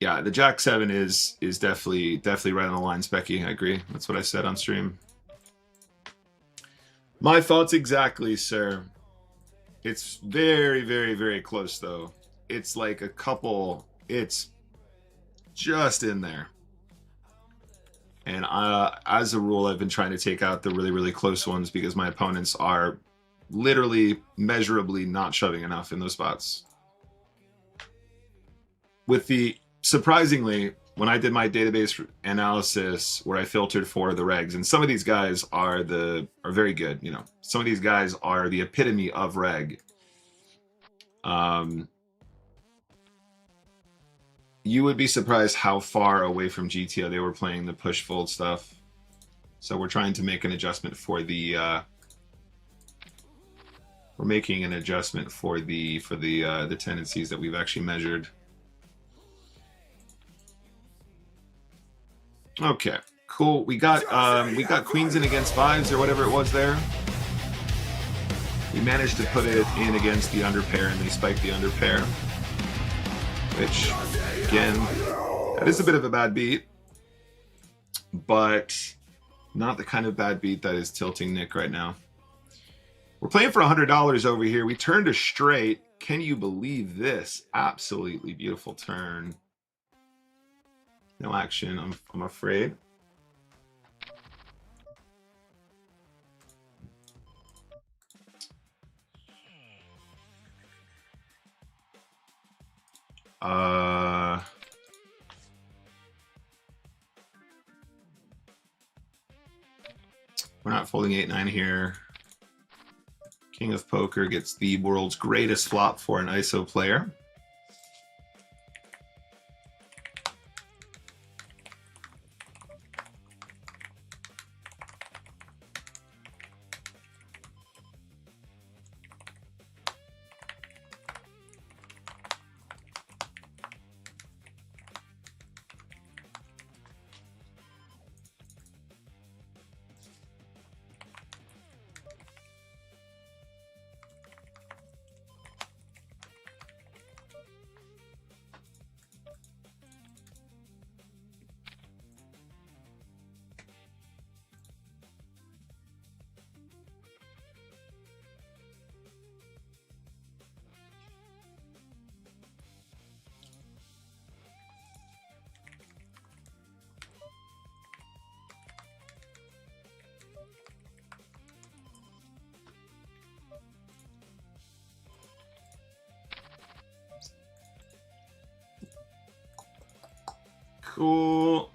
A: Yeah, the Jack 7 is definitely right on the line, Specky. I agree. That's what I said on stream. My thoughts exactly, sir. It's very, very, very close, though. It's like a couple. It's just in there. And as a rule, I've been trying to take out the really, really close ones because my opponents are literally, measurably not shoving enough in those spots. With the surprisingly, when I did my database analysis where I filtered for the regs, and some of these guys are very good, you know. Some of these guys are the epitome of reg. You would be surprised how far away from GTO they were playing the push fold stuff. So we're trying to make an adjustment for the we're making an adjustment for the tendencies that we've actually measured. Okay, cool. We got queens in against fives or whatever it was there. We managed to put it in against the underpair, and they spiked the underpair, which again, that is a bit of a bad beat, but not the kind of bad beat that is tilting Nick right now. We're playing for $100 over here. We turned a straight. Can you believe this? Absolutely beautiful turn. No action, I'm afraid. We're not folding 8-9 here. King of Poker gets the world's greatest flop for an ISO player. Cool.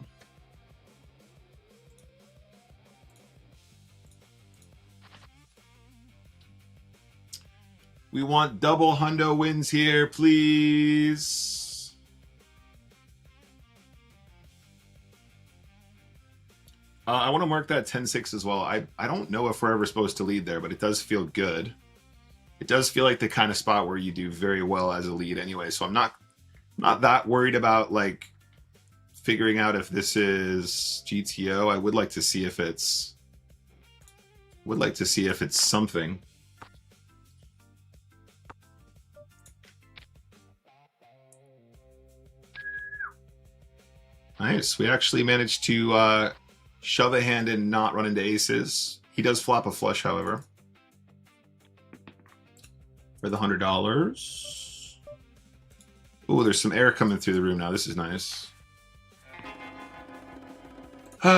A: We want double hundo wins here, please. I want to mark that 10-6 as well. I don't know if we're ever supposed to lead there, but it does feel good. It does feel like the kind of spot where you do very well as a lead anyway. So I'm not that worried about like figuring out if this is GTO. I would like to see if it's something. Nice. We actually managed to shove a hand and not run into aces. He does flop a flush, however. For the $100. Oh, there's some air coming through the room now. This is nice. Yeah,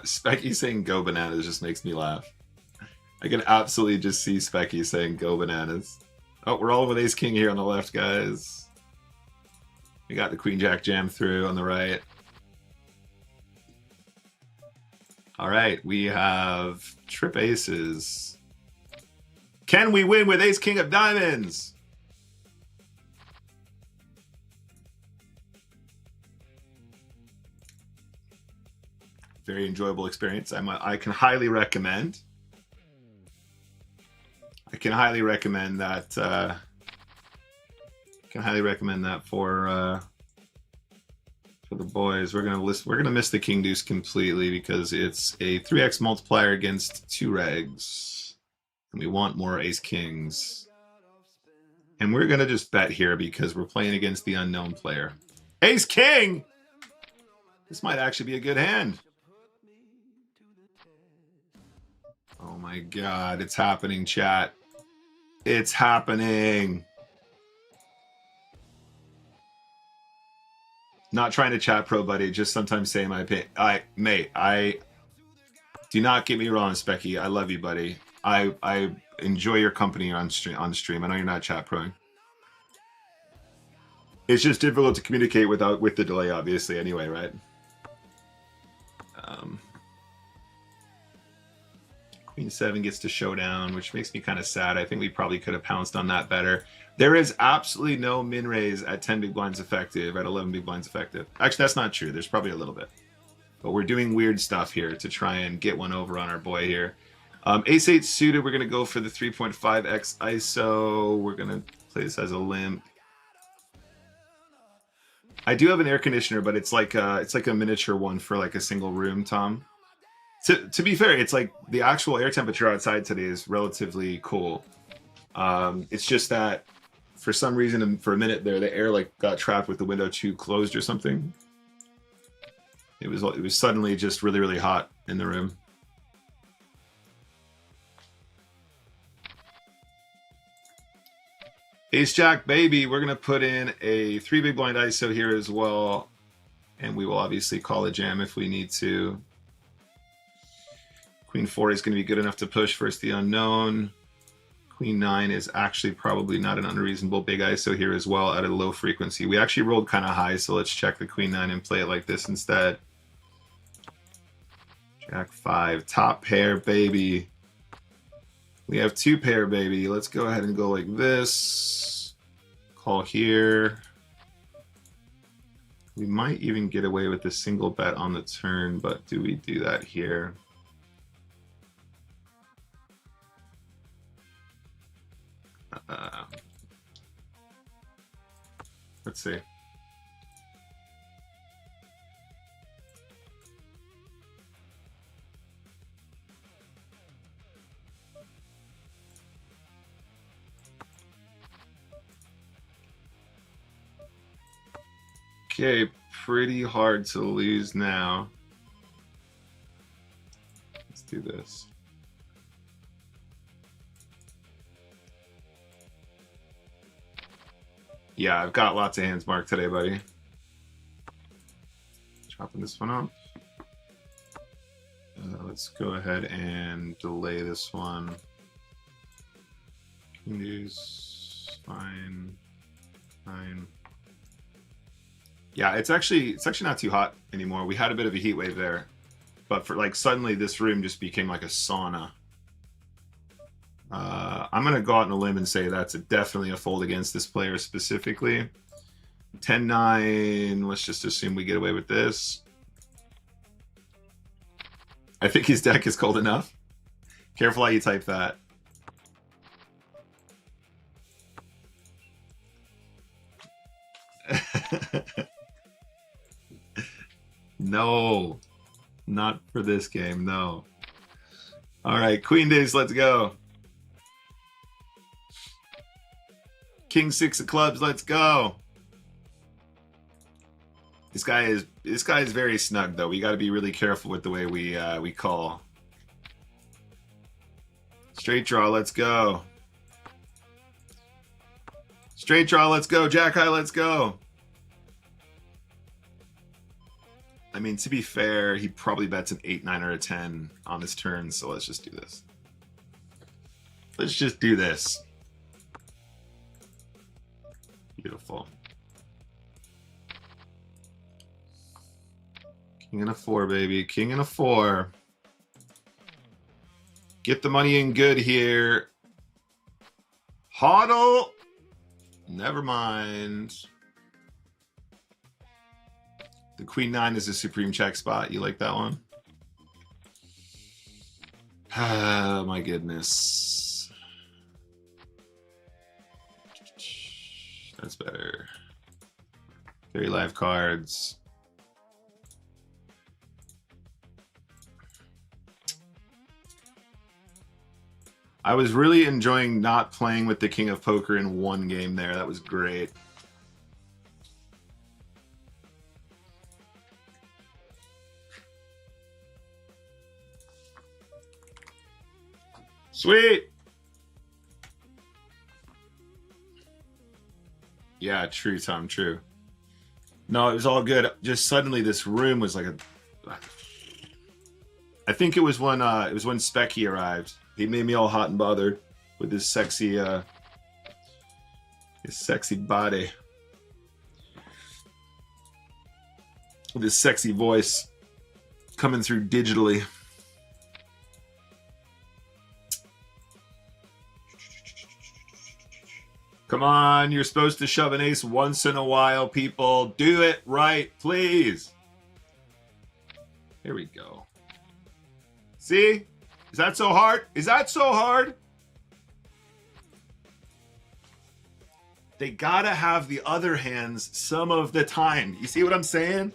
A: Specky saying go bananas just makes me laugh. I can absolutely just see Specky saying go bananas. Oh, we're all with ace king here on the left, guys. We got the queen jack jam through on the right. All right, we have trip aces. Can we win with ace king of diamonds? Very enjoyable experience. I can highly recommend. I can highly recommend that. For the boys. We're gonna miss the king deuce completely because it's a 3x multiplier against 2 regs, and we want more ace kings. And we're gonna just bet here because we're playing against the unknown player. Ace king. This might actually be a good hand. Oh my god, it's happening, chat. It's happening. Not trying to chat pro, buddy. Just sometimes saying my opinion. I do not get me wrong, Specky. I love you, buddy. I enjoy your company on stream. I know you're not chat proing. It's just difficult to communicate with the delay, obviously. Anyway, right? Queen 7 gets to showdown, which makes me kind of sad. I think we probably could have pounced on that better. There is absolutely no min raise at 10 big blinds effective, at 11 big blinds effective. Actually, that's not true. There's probably a little bit. But we're doing weird stuff here to try and get one over on our boy here. Ace 8 suited, we're going to go for the 3.5x ISO. We're going to play this as a limp. I do have an air conditioner, but it's like a miniature one for like a single room, Tom. To be fair, it's like the actual air temperature outside today is relatively cool. It's just that for some reason, for a minute there, the air like got trapped with the window too closed or something. It was suddenly just really, really hot in the room. Ace Jack, baby. We're gonna put in a 3 big blind ISO here as well, and we will obviously call a jam if we need to. Queen 4 is going to be good enough to push versus the unknown. Queen 9 is actually probably not an unreasonable big ISO here as well at a low frequency. We actually rolled kind of high, so let's check the Queen 9 and play it like this instead. Jack 5, top pair, baby. We have 2 pair, baby. Let's go ahead and go like this. Call here. We might even get away with a single bet on the turn, but do we do that here? Let's see. Okay, pretty hard to lose now. Let's do this. Yeah, I've got lots of hands marked today, buddy. Chopping this one off. Let's go ahead and delay this one. King deuce, fine, fine. Yeah, it's actually not too hot anymore. We had a bit of a heat wave there, but for like suddenly this room just became like a sauna. I'm going to go out on a limb and say that's definitely a fold against this player specifically. 10-9. Let's just assume we get away with this. I think his deck is cold enough. Careful how you type that. No. Not for this game, no. All right, Queen Days, let's go. King 6 of clubs, let's go. This guy is very snug though. We got to be really careful with the way we call. Straight draw, let's go. Straight draw, let's go. Jack high, let's go. I mean, to be fair, he probably bets an 8, 9, or a 10 on his turn, so let's just do this. Let's just do this. Beautiful. King and a 4, baby. King and a 4. Get the money in good here. Hodl. Never mind. The Queen 9 is a supreme check spot. You like that one? Oh my goodness. That's better. Very live cards. I was really enjoying not playing with the King of Poker in one game there. That was great. Sweet. Yeah, true, Tom, true. No, it was all good. Just suddenly this room was like a... I think it was when Specky arrived. He made me all hot and bothered with his sexy body. With his sexy voice coming through digitally. Come on, you're supposed to shove an ace once in a while, people. Do it right, please. Here we go. See? Is that so hard? Is that so hard? They gotta have the other hands some of the time. You see what I'm saying?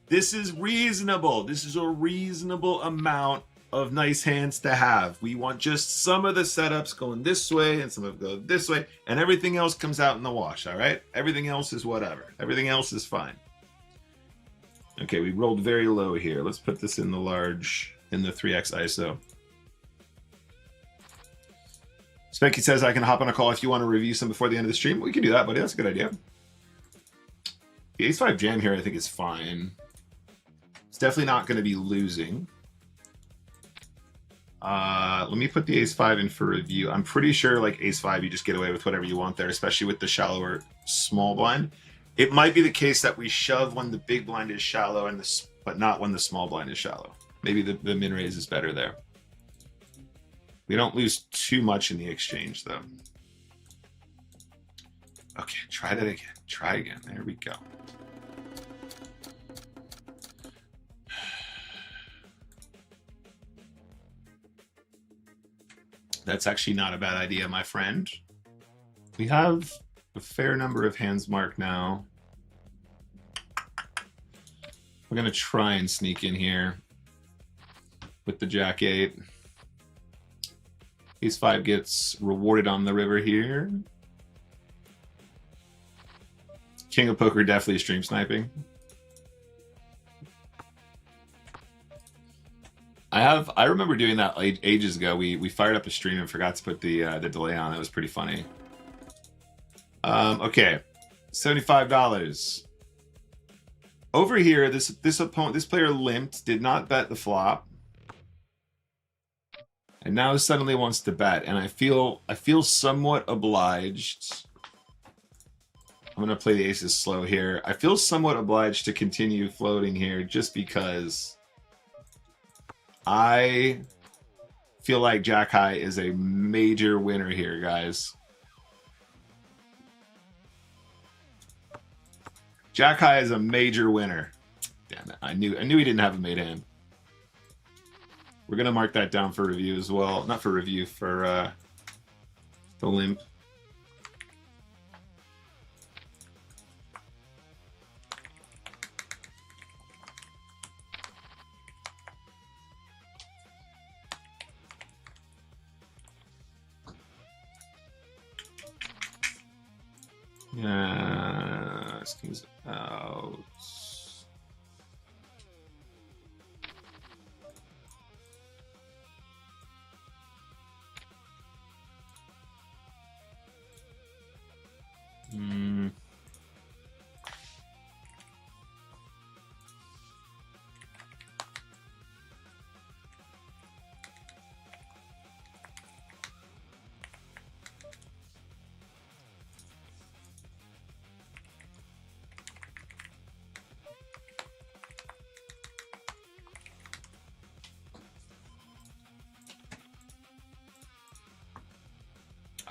A: This is reasonable. This is a reasonable amount of nice hands to have. We want just some of the setups going this way and some of them go this way, and everything else comes out in the wash, all right? Everything else is whatever. Everything else is fine. Okay, we rolled very low here. Let's put this in the large, in the 3x ISO. Specky says I can hop on a call if you want to review some before the end of the stream. We can do that, buddy. That's a good idea. The ace-5 jam here I think is fine. It's definitely not going to be losing. Let me put the ace-5 in for review. I'm pretty sure like ace-5 you just get away with whatever you want there, especially with the shallower small blind. It might be the case that we shove when the big blind is shallow and but not when the small blind is shallow. Maybe the min raise is better there. We don't lose too much in the exchange though. Okay, try that again. Try again. There we go. That's actually not a bad idea, my friend. We have a fair number of hands marked now. We're going to try and sneak in here with the Jack 8. Ace-5 gets rewarded on the river here. King of Poker definitely stream sniping. I remember doing that ages ago. We fired up a stream and forgot to put the delay on. It was pretty funny. Okay, $75. Over here, this player limped, did not bet the flop, and now suddenly wants to bet. And I feel somewhat obliged. I'm gonna play the aces slow here. I feel somewhat obliged to continue floating here, just because I feel like Jack High is a major winner here, guys. Jack High is a major winner. Damn it. I knew he didn't have a made hand. We're going to mark that down for review as well. Not for review, for the limp. Yeah, this king's out.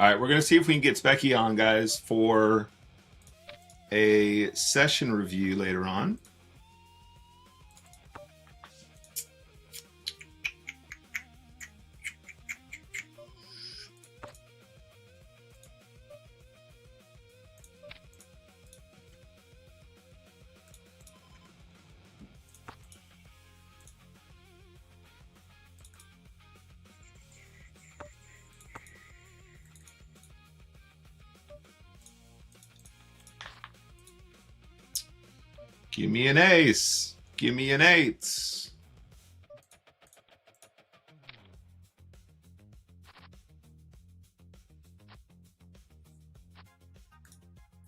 A: All right, we're going to see if we can get Specky on, guys, for a session review later on. Give me an ace. Give me an eight.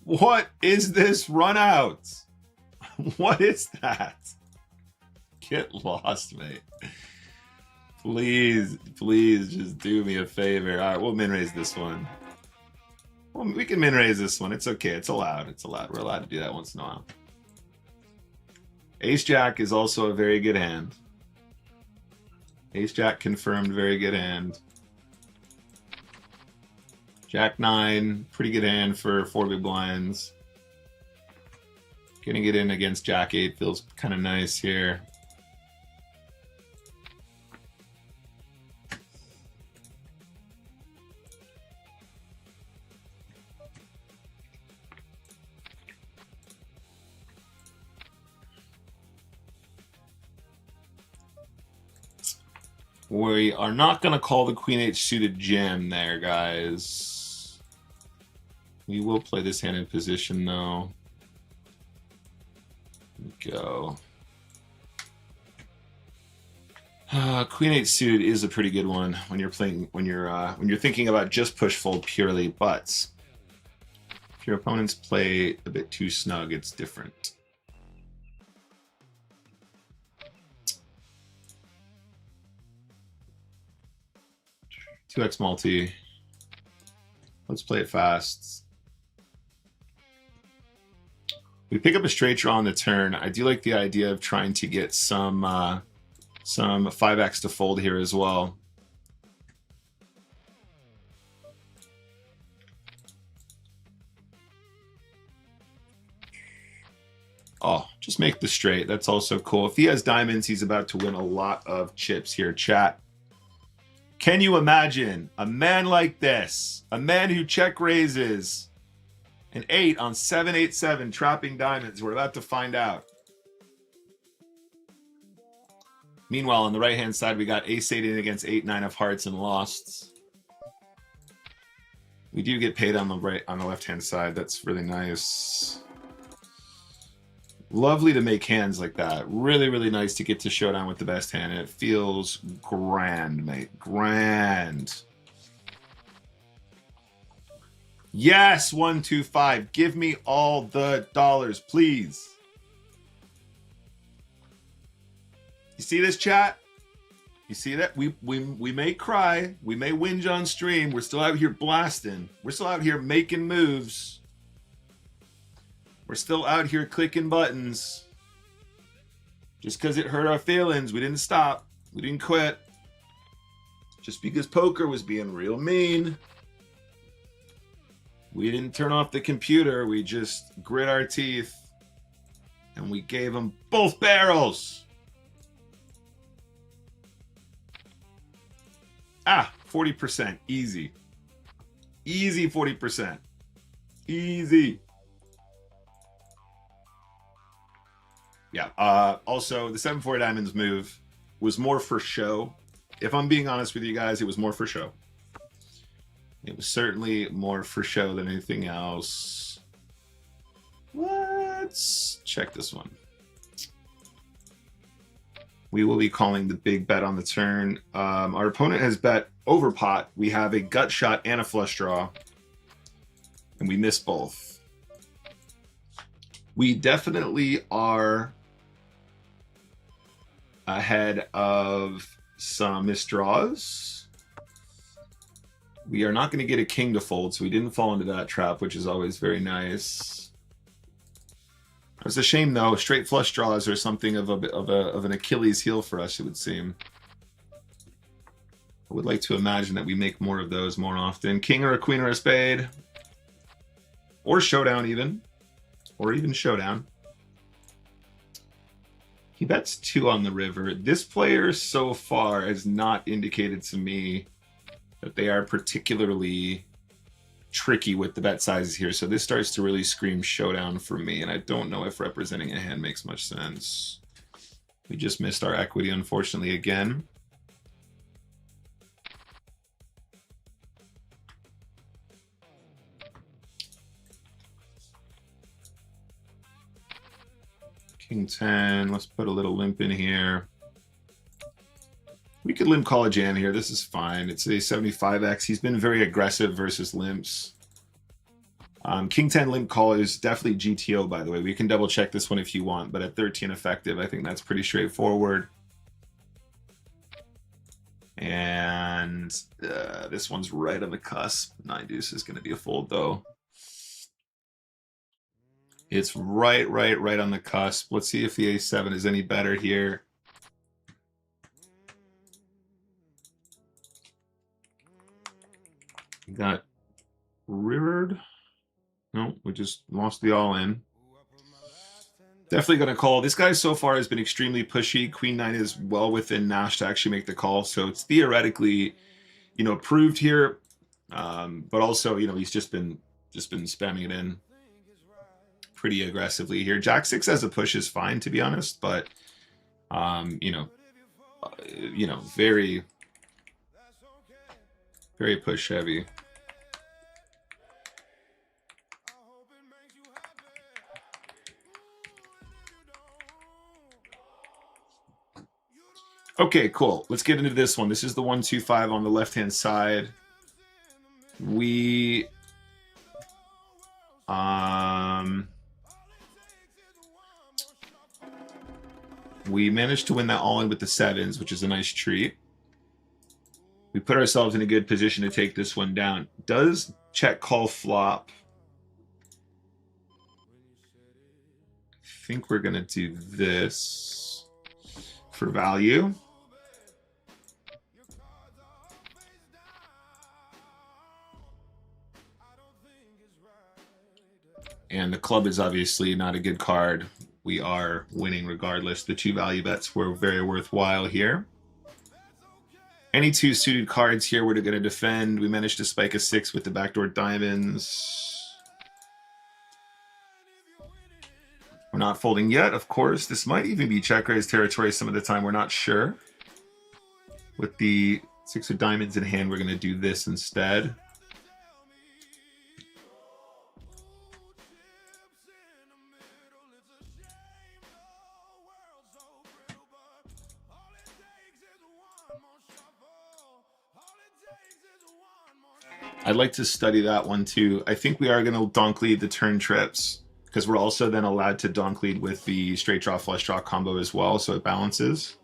A: What is this run out? What is that? Get lost, mate. Please, please just do me a favor. All right, we'll min raise this one. Well, we can min raise this one. It's okay. It's allowed. It's allowed. We're allowed to do that once in a while. Ace Jack is also a very good hand. Ace Jack confirmed, very good hand. Jack 9, pretty good hand for 4 big blinds. Getting it in against Jack 8 feels kind of nice here. We are not going to call the Queen 8 suited jam there, guys. We will play this hand in position, though. Go. Queen 8 suited is a pretty good one when you're playing, when you're thinking about just push fold purely, but if your opponents play a bit too snug, it's different. 2x multi. Let's play it fast. We pick up a straight draw on the turn. I do like the idea of trying to get some 5x to fold here as well. Oh, just make the straight. That's also cool. If he has diamonds, he's about to win a lot of chips here, chat. Can you imagine a man like this, a man who check raises an 8 on 7-8-7 trapping diamonds? We're about to find out. Meanwhile, on the right-hand side, we got ace-8 in against 8-9 of hearts and lost. We do get paid on the left-hand side. That's really nice. Lovely to make hands like that. Really, really nice to get to showdown with the best hand. And it feels grand, mate. Grand. Yes, 1, 2, 5. Give me all the dollars, please. You see this, chat? You see that? We may cry. We may whinge on stream. We're still out here blasting. We're still out here making moves. We're still out here clicking buttons. Just because it hurt our feelings, we didn't stop. We didn't quit. Just because poker was being real mean, we didn't turn off the computer. We just grit our teeth and we gave them both barrels. Ah, 40%. Easy. Easy 40%. Easy. Yeah. Also, the 7-4 diamonds move was more for show. If I'm being honest with you guys, it was more for show. It was certainly more for show than anything else. Let's check this one. We will be calling the big bet on the turn. Our opponent has bet over pot. We have a gut shot and a flush draw. And we miss both. We definitely are ahead of some misdraws. We are not going to get a king to fold, so we didn't fall into that trap, which is always very nice. It's a shame, though. Straight flush draws are something of an Achilles heel for us, it would seem. I would like to imagine that we make more of those more often. King or a queen or a spade. Or showdown even. Or even showdown. He bets 2 on the river. This player so far has not indicated to me that they are particularly tricky with the bet sizes here. So this starts to really scream showdown for me. And I don't know if representing a hand makes much sense. We just missed our equity, unfortunately, again. King 10, let's put a little limp in here. We could limp call a jam here. This is fine. It's a 75x. He's been very aggressive versus limps. King 10 limp call is definitely GTO, by the way. We can double check this one if you want, but at 13 effective, I think that's pretty straightforward. And this one's right on the cusp. 9 deuce is going to be a fold, though. It's right on the cusp. Let's see if the A7 is any better here. Got rivered. No, we just lost the all-in. Definitely going to call. This guy so far has been extremely pushy. Queen 9 is well within Nash to actually make the call. So it's theoretically, you know, approved here. But also, you know, he's just been spamming it in pretty aggressively here. Jack 6 as a push is fine, to be honest, but you know, very push heavy. Okay, cool. Let's get into this one. This is the 1-2-5 on the left-hand side. We managed to win that all-in with the 7s, which is a nice treat. We put ourselves in a good position to take this one down. Does check call flop? I think we're going to do this for value. And the club is obviously not a good card. We are winning regardless. The 2 value bets were very worthwhile here. Any 2 suited cards here we're going to defend. We managed to spike a 6 with the backdoor diamonds. We're not folding yet, of course. This might even be check raise territory some of the time. We're not sure. With the 6 of diamonds in hand, we're going to do this instead. I'd like to study that one too. I think we are going to donk lead the turn trips because we're also then allowed to donk lead with the straight draw flush draw combo as well, so it balances.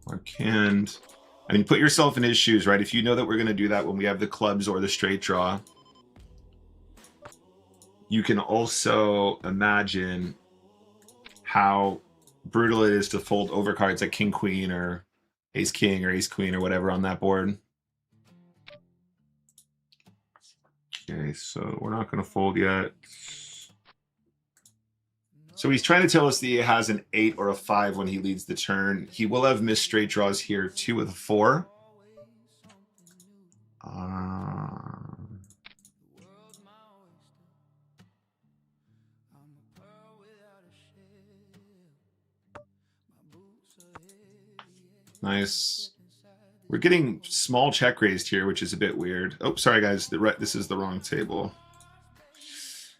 A: Or can't. I mean, put yourself in his shoes, right? If you know that we're going to do that when we have the clubs or the straight draw, you can also imagine how brutal it is to fold over cards like King Queen or ace king or ace queen or whatever on that board. Okay, so we're not going to fold yet. So he's trying to tell us that he has an 8 or a 5 when he leads the turn. He will have missed straight draws here, 2 with a 4. Nice. We're getting small check raised here, which is a bit weird. Oh, sorry, guys. This is the wrong table.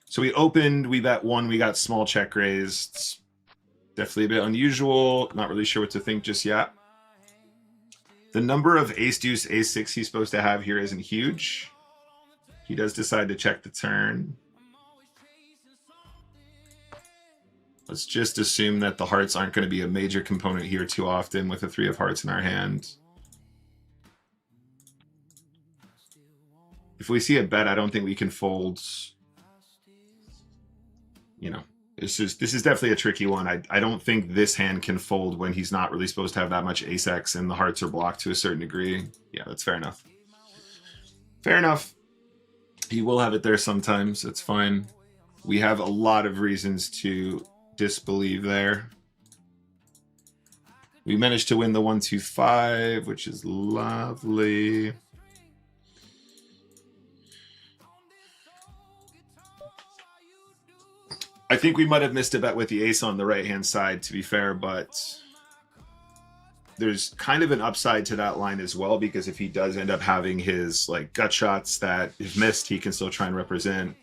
A: So we opened, we bet 1, we got small check raised. Definitely a bit unusual. Not really sure what to think just yet. The number of ace deuce, ace 6 he's supposed to have here isn't huge. He does decide to check the turn. Let's just assume that the hearts aren't going to be a major component here too often with a 3 of hearts in our hand. If we see a bet, I don't think we can fold. You know, this is definitely a tricky one. I don't think this hand can fold when he's not really supposed to have that much ace X and the hearts are blocked to a certain degree. Yeah, that's fair enough. Fair enough. He will have it there sometimes. It's fine. We have a lot of reasons to disbelieve there. We managed to win the 1-2-5, which is lovely. I think we might have missed a bet with the ace on the right-hand side, to be fair, but there's kind of an upside to that line as well, because if he does end up having his like gut shots that if missed, he can still try and represent.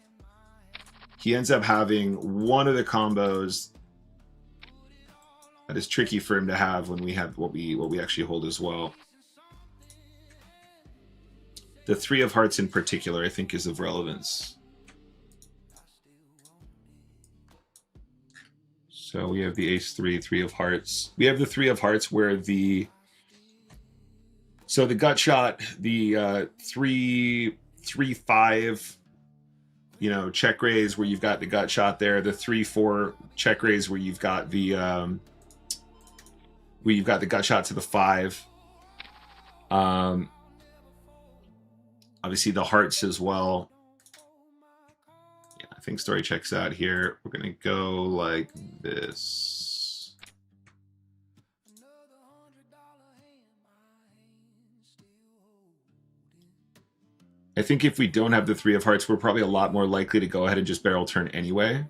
A: He ends up having one of the combos that is tricky for him to have when we have what we actually hold as well. The 3 of hearts in particular, I think, is of relevance. So we have the ace 3, 3 of hearts. We have the 3 of hearts where the gut shot, the 3-5, you know, check raise where you've got the gut shot there. The 3-4 check raise where you've got the gut shot to the 5. Obviously the hearts as well. I think story checks out here. We're gonna go like this. I think if we don't have the 3 of hearts, we're probably a lot more likely to go ahead and just barrel turn anyway.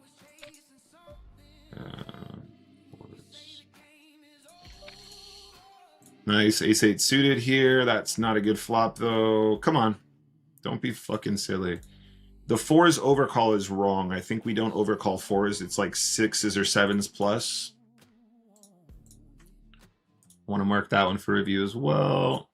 A: Nice ace 8 suited here. That's not a good flop though. Come on, don't be fucking silly. The 4's overcall is wrong. I think we don't overcall 4s. It's like 6s or 7s plus. I want to mark that one for review as well.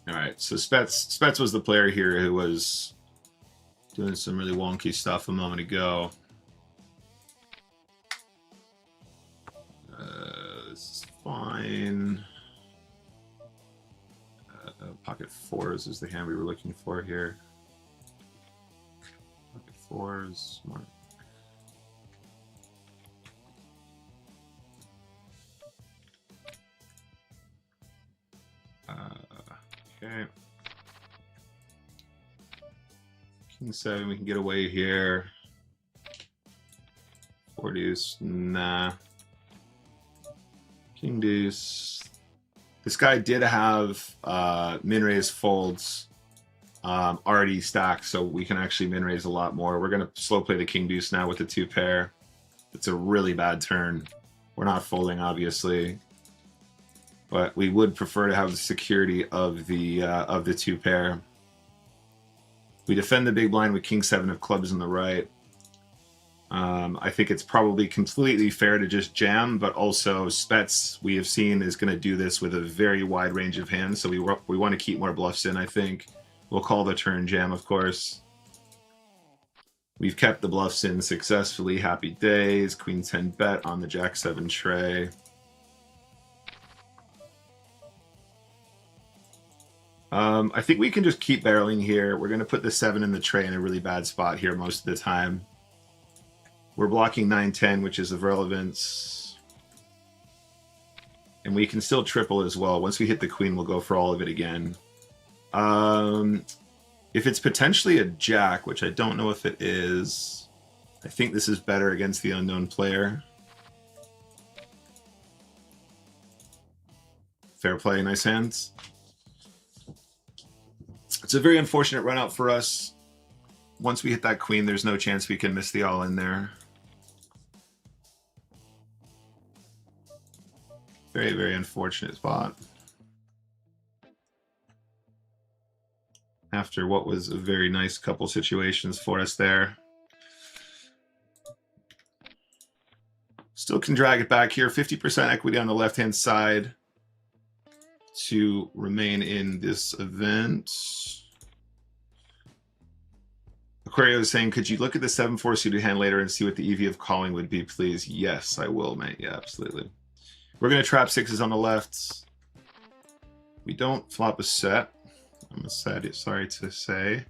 A: All right, so Spets was the player here who was doing some really wonky stuff a moment ago. This is fine. Pocket 4s is the hand we were looking for here. Pocket 4s, smart. Okay. King 7, we can get away here. 4 deuce, nah. King deuce. This guy did have min raise folds already stacked, so we can actually min raise a lot more. We're gonna slow play the king deuce now with the 2 pair. It's a really bad turn. We're not folding, obviously, but we would prefer to have the security of the 2 pair. We defend the big blind with king 7 of clubs on the right. I think it's probably completely fair to just jam, but also Spets, we have seen, is going to do this with a very wide range of hands, so we want to keep more bluffs in, I think. We'll call the turn jam, of course. We've kept the bluffs in successfully. Happy days. Queen 10 bet on the Jack 7 tray. I think we can just keep barreling here. We're going to put the 7 in the tray in a really bad spot here most of the time. We're blocking 9-10, which is of relevance. And we can still triple as well. Once we hit the queen, we'll go for all of it again. If it's potentially a jack, which I don't know if it is, I think this is better against the unknown player. Fair play, nice hands. It's a very unfortunate run out for us. Once we hit that queen, there's no chance we can miss the all in there. Very, very unfortunate spot. After what was a very nice couple situations for us there. Still can drag it back here. 50% equity on the left-hand side to remain in this event. Aquario is saying, could you look at the 7-4 suited hand later and see what the EV of calling would be, please? Yes, I will, mate. Yeah, absolutely. We're going to trap 6s on the left. We don't flop a set. I'm sorry to say.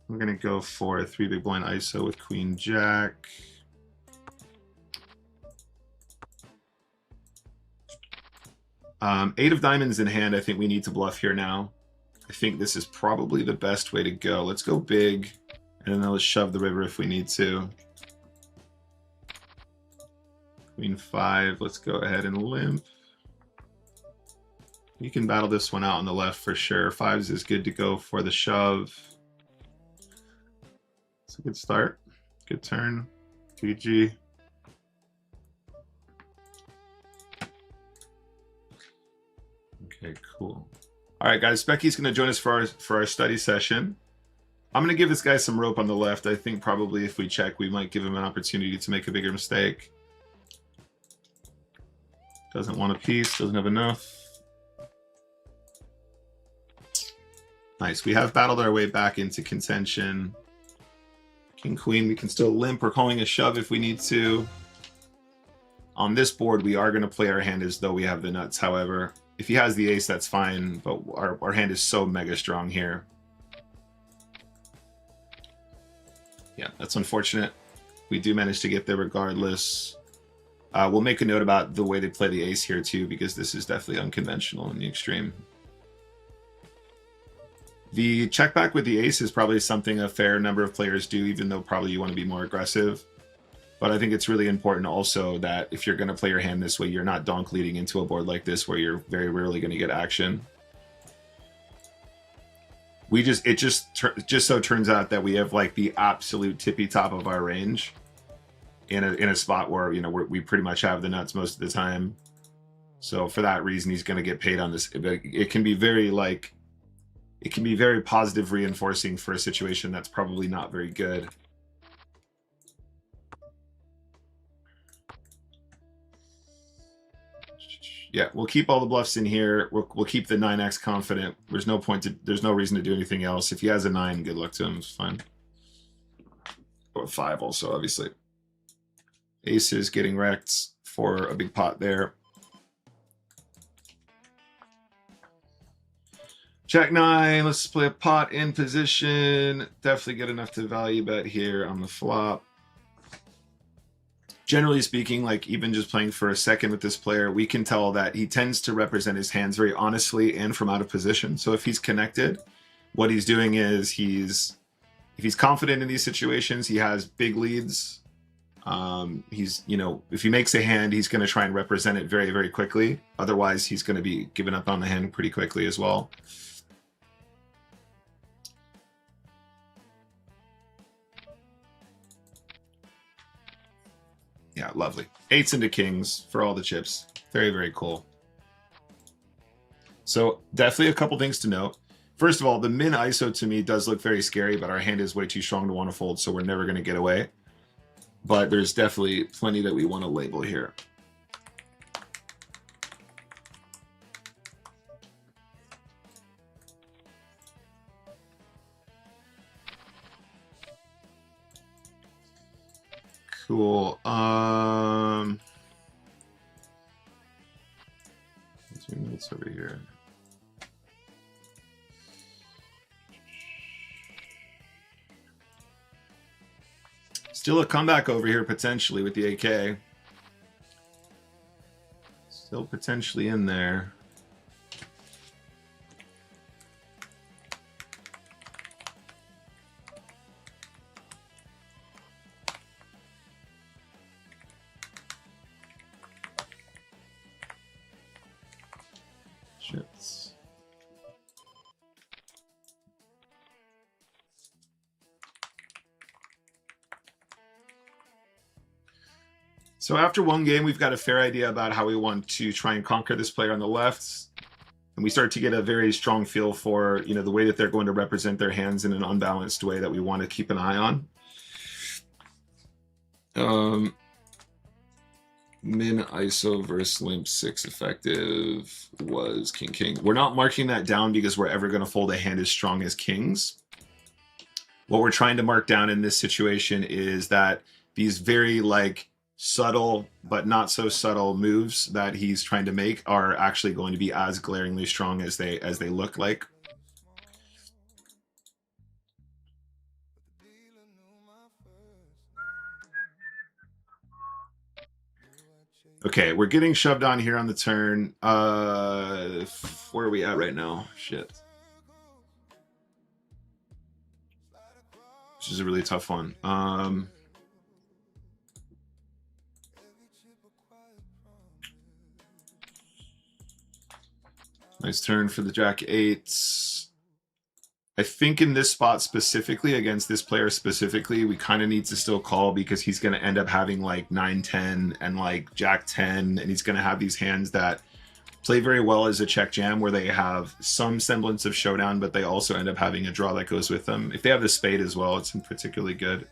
A: We're going to go for a 3 big blind ISO with Queen Jack. Eight of diamonds in hand. I think we need to bluff here now. I think this is probably the best way to go. Let's go big, and then let's shove the river if we need to. Queen 5. Let's go ahead and limp. You can battle this one out on the left for sure. 5s is good to go for the shove. It's a good start. Good turn. GG. Okay, cool. All right, guys. Becky's going to join us for our study session. I'm going to give this guy some rope on the left. I think probably if we check, we might give him an opportunity to make a bigger mistake. Doesn't want a piece. Doesn't have enough. Nice. We have battled our way back into contention. King, queen, we can still limp. We're calling a shove if we need to. On this board, we are going to play our hand as though we have the nuts. However, if he has the ace, that's fine. But our hand is so mega strong here. Yeah, that's unfortunate. We do manage to get there regardless. We'll make a note about the way they play the ace here too, because this is definitely unconventional in the extreme. The check back with the ace is probably something a fair number of players do, even though probably you want to be more aggressive. But I think it's really important also that if you're going to play your hand this way, you're not donk leading into a board like this where you're very rarely going to get action. It just so turns out that we have like the absolute tippy top of our range in a spot where, you know, we pretty much have the nuts most of the time. So for that reason, he's going to get paid on this. It can be very like, it can be very positive reinforcing for a situation that's probably not very good. Yeah, we'll keep all the bluffs in here. We'll keep the 9x confident. There's no reason to do anything else. If he has a 9, good luck to him. It's fine. Or 5 also, obviously. Ace is getting wrecked for a big pot there. Jack 9, let's play a pot in position. Definitely get enough to value bet here on the flop. Generally speaking, like even just playing for a second with this player, we can tell that he tends to represent his hands very honestly and from out of position. So if he's connected, what he's doing is if he's confident in these situations, he has big leads. He's, you know, if he makes a hand, he's going to try and represent it very, very quickly. Otherwise, he's going to be giving up on the hand pretty quickly as well. Yeah, lovely. 8s into kings for all the chips. Very, very cool. So definitely a couple things to note. First of all, the min ISO to me does look very scary, but our hand is way too strong to want to fold, so we're never going to get away. But there's definitely plenty that we want to label here. Cool. Let's see notes over here. Still a comeback over here potentially with the AK. Still potentially in there. Shits. So after one game, we've got a fair idea about how we want to try and conquer this player on the left. And we start to get a very strong feel for, you know, the way that they're going to represent their hands in an unbalanced way that we want to keep an eye on. Min ISO versus Limp 6 effective was King King. We're not marking that down because we're ever going to fold a hand as strong as Kings. What we're trying to mark down in this situation is that these very like subtle but not so subtle moves that he's trying to make are actually going to be as glaringly strong as they look like. Okay, we're getting shoved on here on the turn. Where are we at right now? Shit. This is a really tough one. Nice turn for the Jack 8s. I think in this spot specifically, against this player specifically, we kind of need to still call because he's going to end up having like 9-10 and like Jack 10, and he's going to have these hands that play very well as a check jam where they have some semblance of showdown, but they also end up having a draw that goes with them. If they have the spade as well, it's particularly good.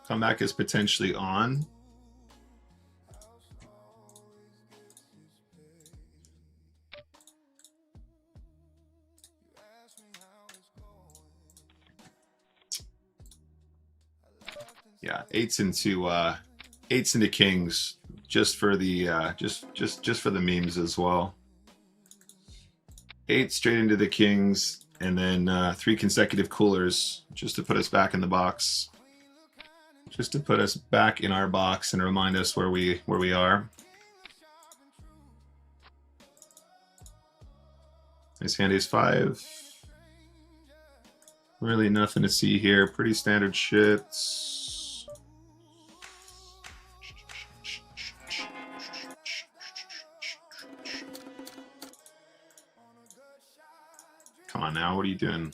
A: Comeback is potentially on. Yeah, eights into kings, just for the just for the memes as well. 8 straight into the kings, and then 3 consecutive coolers just to put us back in the box. Just to put us back in our box and remind us where we are. Nice hand ace 5. Really nothing to see here. Pretty standard shits. Come on now, what are you doing?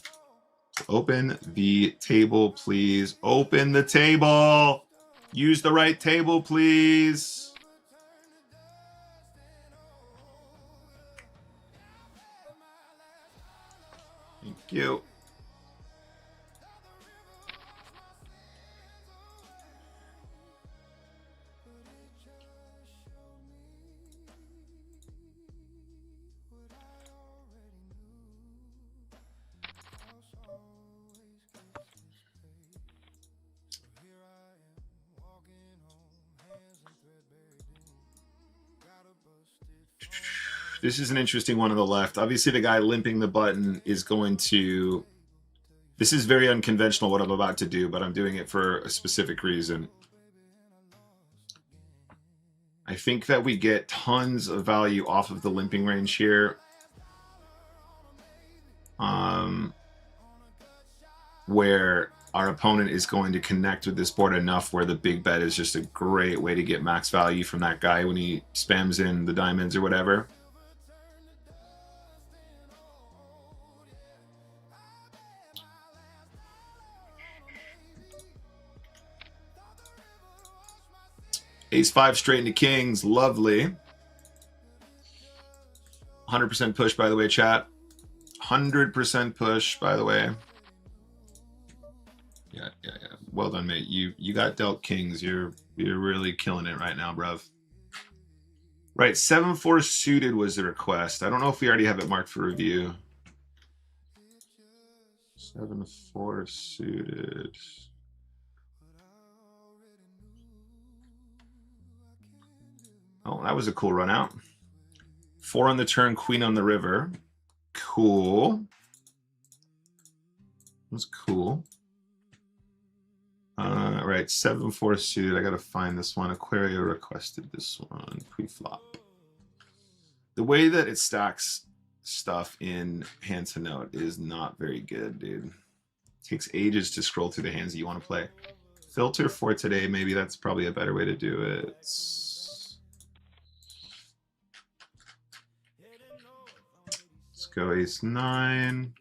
A: Open the table, please. Open the table. Use the right table, please. Thank you. This is an interesting one on the left. Obviously, the guy limping the button is going to... This is very unconventional what I'm about to do, but I'm doing it for a specific reason. I think that we get tons of value off of the limping range here. Where our opponent is going to connect with this board enough where the big bet is just a great way to get max value from that guy when he spams in the diamonds or whatever. Ace 5 straight into kings. Lovely. 100% push, by the way, chat. 100% push, by the way. Yeah. Well done, mate. You got dealt kings. You're really killing it right now, bruv. Right, 7-4 suited was the request. I don't know if we already have it marked for review. 7-4 suited. Oh, that was a cool run out. 4 on the turn, queen on the river. Cool. That's cool. Right, 7-4 suited. I gotta find this one. Aquaria requested this one pre-flop. The way that it stacks stuff in hand to note is not very good, dude. It takes ages to scroll through the hands that you want to play. Filter for today, maybe that's probably a better way to do it. Let's go ace-9.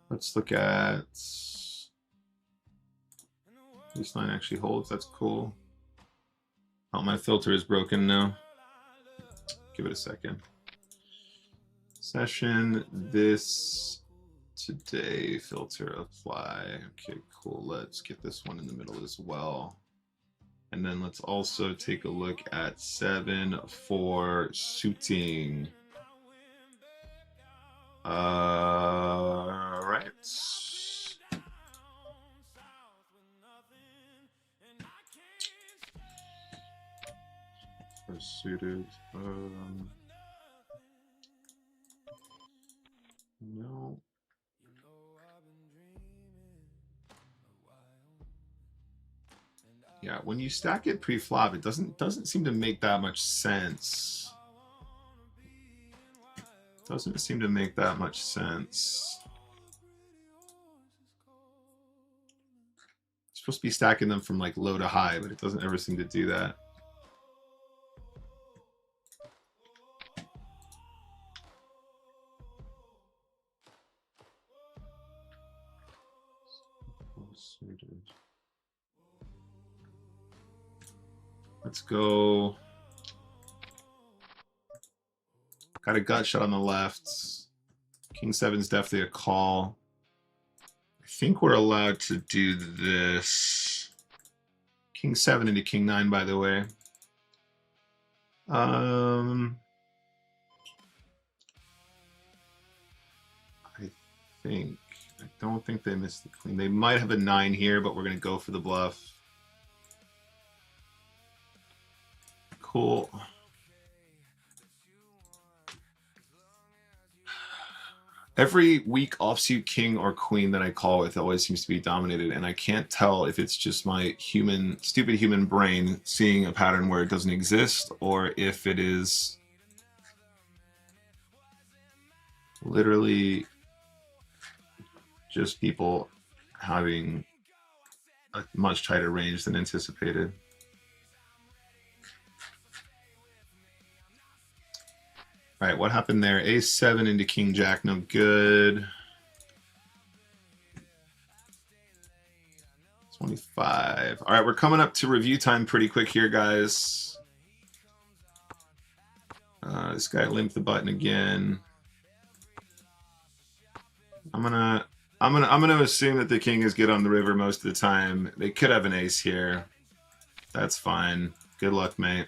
A: Let's look at ace-9 actually holds. That's cool. Oh, my filter is broken now. Give it a second. Session, this, today, filter, apply. Okay, cool. Let's get this one in the middle as well. And then let's also take a look at 7-4 suiting. Right. For suited. No. Yeah, when you stack it pre-flop, it doesn't seem to make that much sense. Doesn't seem to make that much sense. You're supposed to be stacking them from like low to high, but it doesn't ever seem to do that. Let's go. Got a gut shot on the left. King 7 is definitely a call. I think we're allowed to do this. King 7 into King 9, by the way. I think. I don't think they missed the queen. They might have a 9 here, but we're going to go for the bluff. Cool. Every weak offsuit king or queen that I call with always seems to be dominated, and I can't tell if it's just my stupid human brain seeing a pattern where it doesn't exist, or if it is literally just people having a much tighter range than anticipated. All right, what happened there? Ace 7 into King Jack, no good. 25. All right, we're coming up to review time pretty quick here, guys. This guy limped the button again. I'm gonna assume that the king is good on the river most of the time. They could have an ace here. That's fine. Good luck, mate.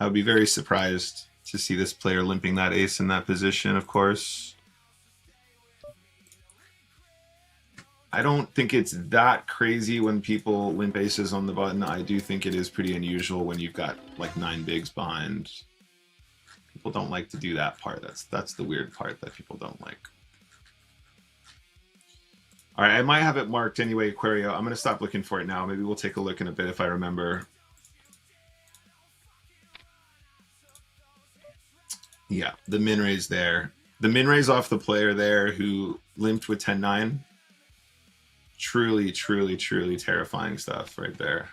A: I would be very surprised to see this player limping that ace in that position, of course. I don't think it's that crazy when people limp aces on the button. I do think it is pretty unusual when you've got like 9 bigs behind. People don't like to do that part. That's the weird part that people don't like. All right, I might have it marked anyway, Aquario. I'm going to stop looking for it now. Maybe we'll take a look in a bit if I remember. Yeah, the min raise there. The min raise off the player there who limped with 10-9. Truly, truly, truly terrifying stuff right there.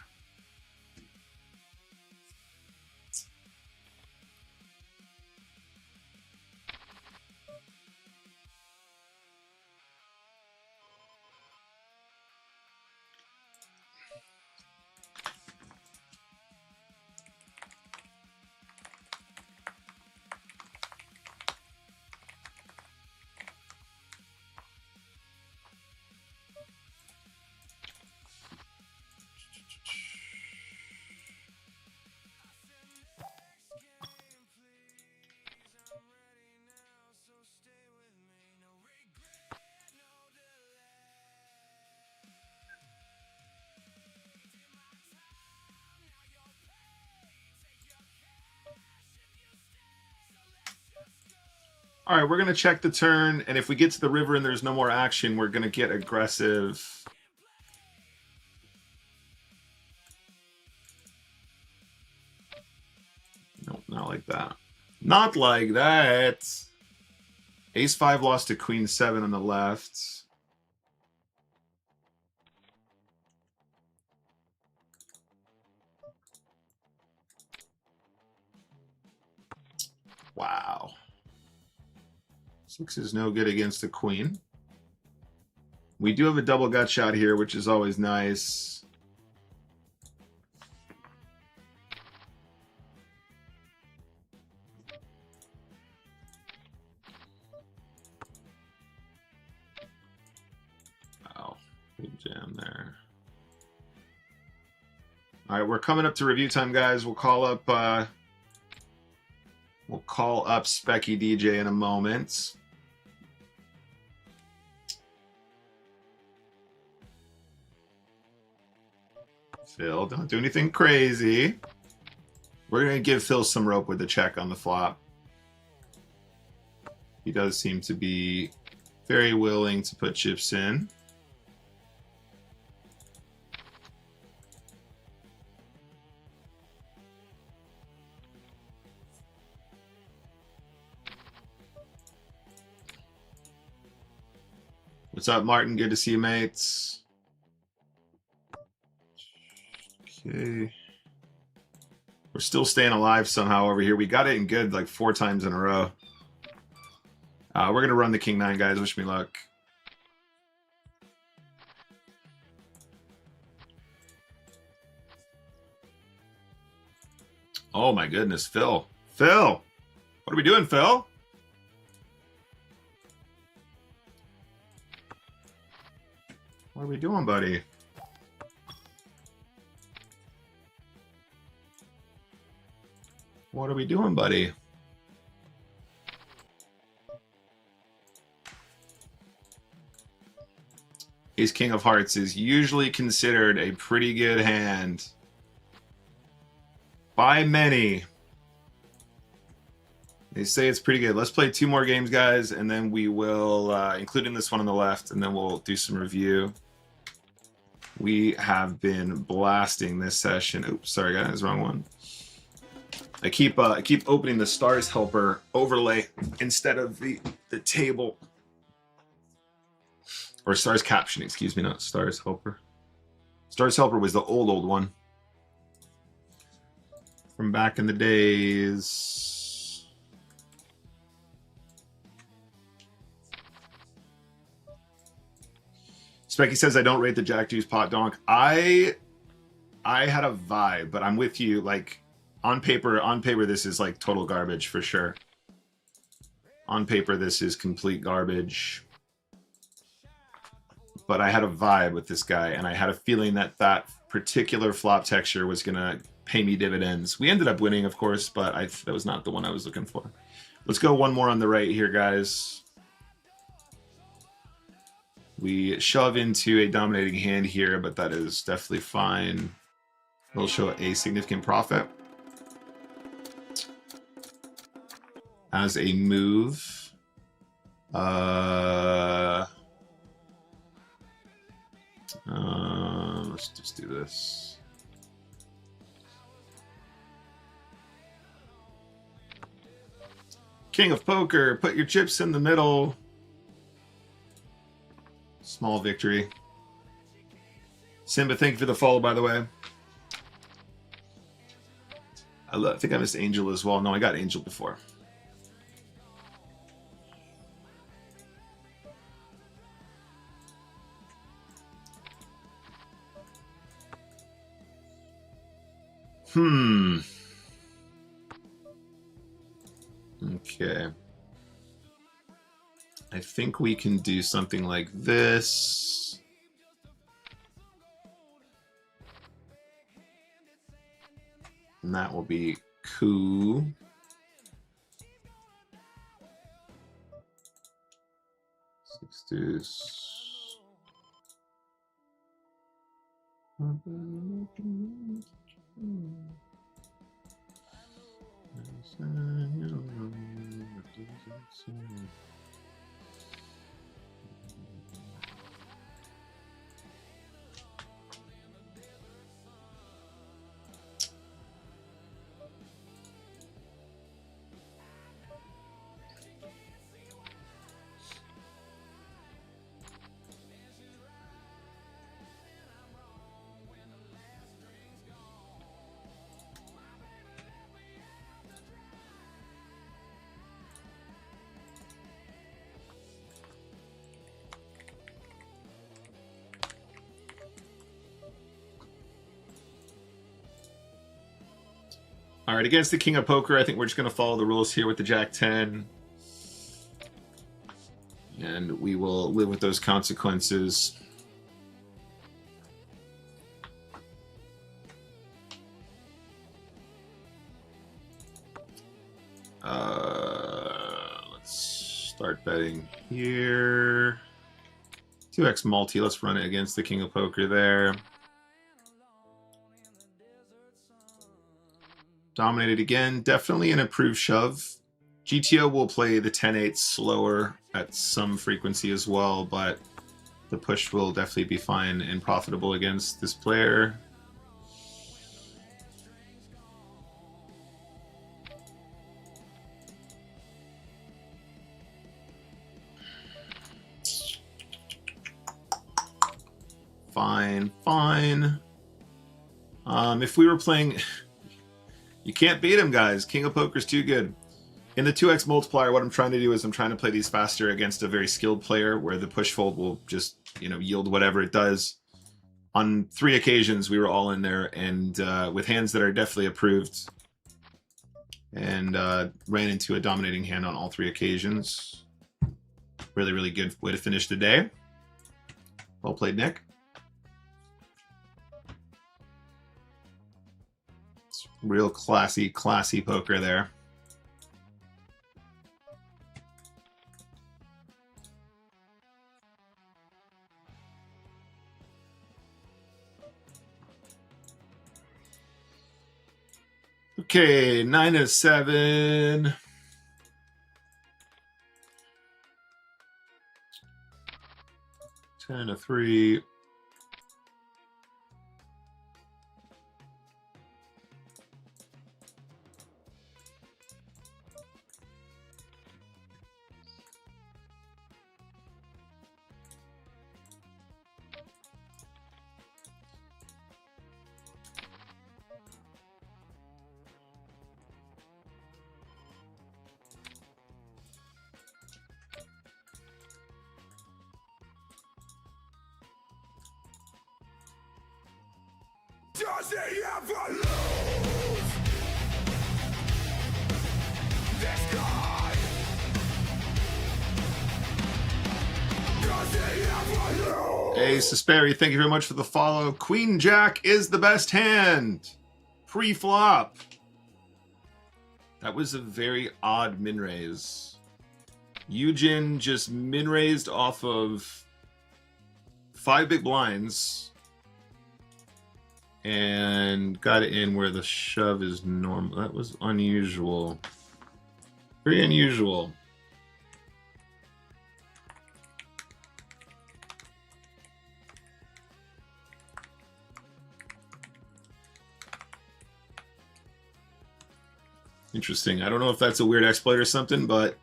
A: All right, we're going to check the turn, and if we get to the river and there's no more action, we're going to get aggressive. Nope, not like that. Not like that. Ace-5 lost to Queen-7 on the left. Wow. 6 is no good against the queen. We do have a double gut shot here, which is always nice. Wow, big jam there. All right, we're coming up to review time, guys. We'll call up Specky DJ in a moment. Phil, don't do anything crazy. We're going to give Phil some rope with the check on the flop. He does seem to be very willing to put chips in. What's up, Martin? Good to see you, mates. Okay. We're still staying alive somehow over here. We got it in good like 4 times in a row. We're going to run the King-9, guys. Wish me luck. Oh, my goodness. Phil. Phil! What are we doing, Phil? What are we doing, buddy? What are we doing, buddy? Ace King of Hearts is usually considered a pretty good hand by many. They say it's pretty good. Let's play 2 more games, guys, and then we will, including this one on the left, and then we'll do some review. We have been blasting this session. Oops, sorry, guys, wrong one. I keep opening the Stars Helper overlay instead of the table. Or Stars Caption, excuse me, not Stars Helper. Stars Helper was the old one. From back in the days. Specky says I don't rate the Jack Deuce pot donk. I had a vibe, but I'm with you. Like on paper, this is like total garbage for sure. On paper, this is complete garbage. But I had a vibe with this guy, and I had a feeling that that particular flop texture was going to pay me dividends. We ended up winning, of course, but that was not the one I was looking for. Let's go one more on the right here, guys. We shove into a dominating hand here, but that is definitely fine. We'll show a significant profit. As a move, let's just do this. King of Poker, put your chips in the middle. Small victory. Simba, thank you for the follow, by the way. I think I missed Angel as well. No, I got Angel before. Okay. I think we can do something like this. And that will be cool. Six deuce. All right, against the King of Poker, I think we're just going to follow the rules here with the Jack 10. And we will live with those consequences. Let's start betting here. 2x multi, let's run it against the King of Poker there. Dominated again, definitely an improved shove. GTO will play the 10-8 slower at some frequency as well, but the push will definitely be fine and profitable against this player. Fine, fine. If we were playing... You can't beat him, guys. King of Poker's too good. In the 2x multiplier, what I'm trying to do is I'm trying to play these faster against a very skilled player where the push fold will just, you know, yield whatever it does. On 3 occasions, we were all in there, and with hands that are definitely approved, and ran into a dominating hand on all 3 occasions. Really, really good way to finish the day. Well played, Nick. Real classy poker there. Okay, 9-7. 10-3.
B: Does he ever lose? This guy. Does he ever lose?
A: Hey, Susperi, thank you very much for the follow. Queen Jack is the best hand. Pre-flop. That was a very odd min raise. Eugen just min raised off of 5 big blinds and got it in where the shove is normal. That was unusual. Very unusual. Interesting. I don't know if that's a weird exploit or something, but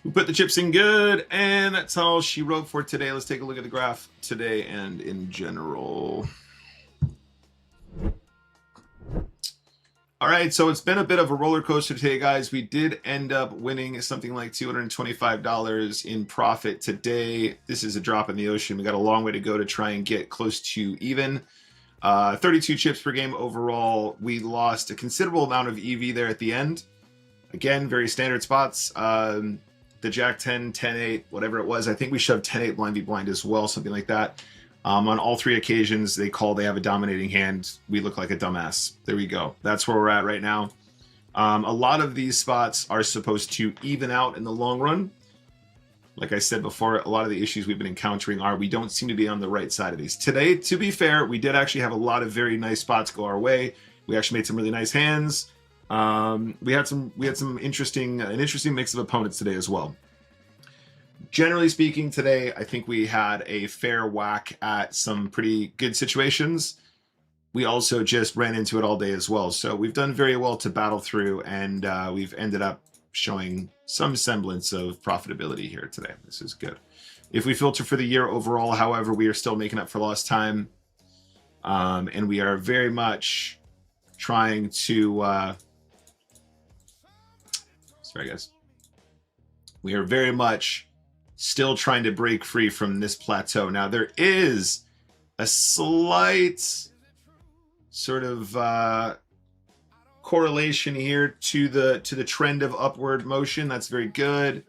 A: we put the chips in good, and that's all she wrote for today. Let's take a look at the graph today and in general. All right, so it's been a bit of a roller coaster today, guys. We did end up winning something like $225 in profit today. This is a drop in the ocean. We got a long way to go to try and get close to even. 32 chips per game overall. We lost a considerable amount of EV there at the end. Again, very standard spots. The Jack 10, 10-8, whatever it was. I think we shoved 10-8 blind v blind as well, something like that. On all 3 occasions, they have a dominating hand. We look like a dumbass. There we go. That's where we're at right now. A lot of these spots are supposed to even out in the long run. Like I said before, a lot of the issues we've been encountering are we don't seem to be on the right side of these. Today, to be fair, we did actually have a lot of very nice spots go our way. We actually made some really nice hands. We had some an interesting mix of opponents today as well. Generally speaking, today I think we had a fair whack at some pretty good situations. We also just ran into it all day as well. So we've done very well to battle through, and we've ended up showing some semblance of profitability here today. This is good. If we filter for the year overall, however, we are still making up for lost time. And we are very much trying to... sorry, guys. We are very much still trying to break free from this plateau. Now, there is a slight sort of correlation here to the trend of upward motion. That's very good.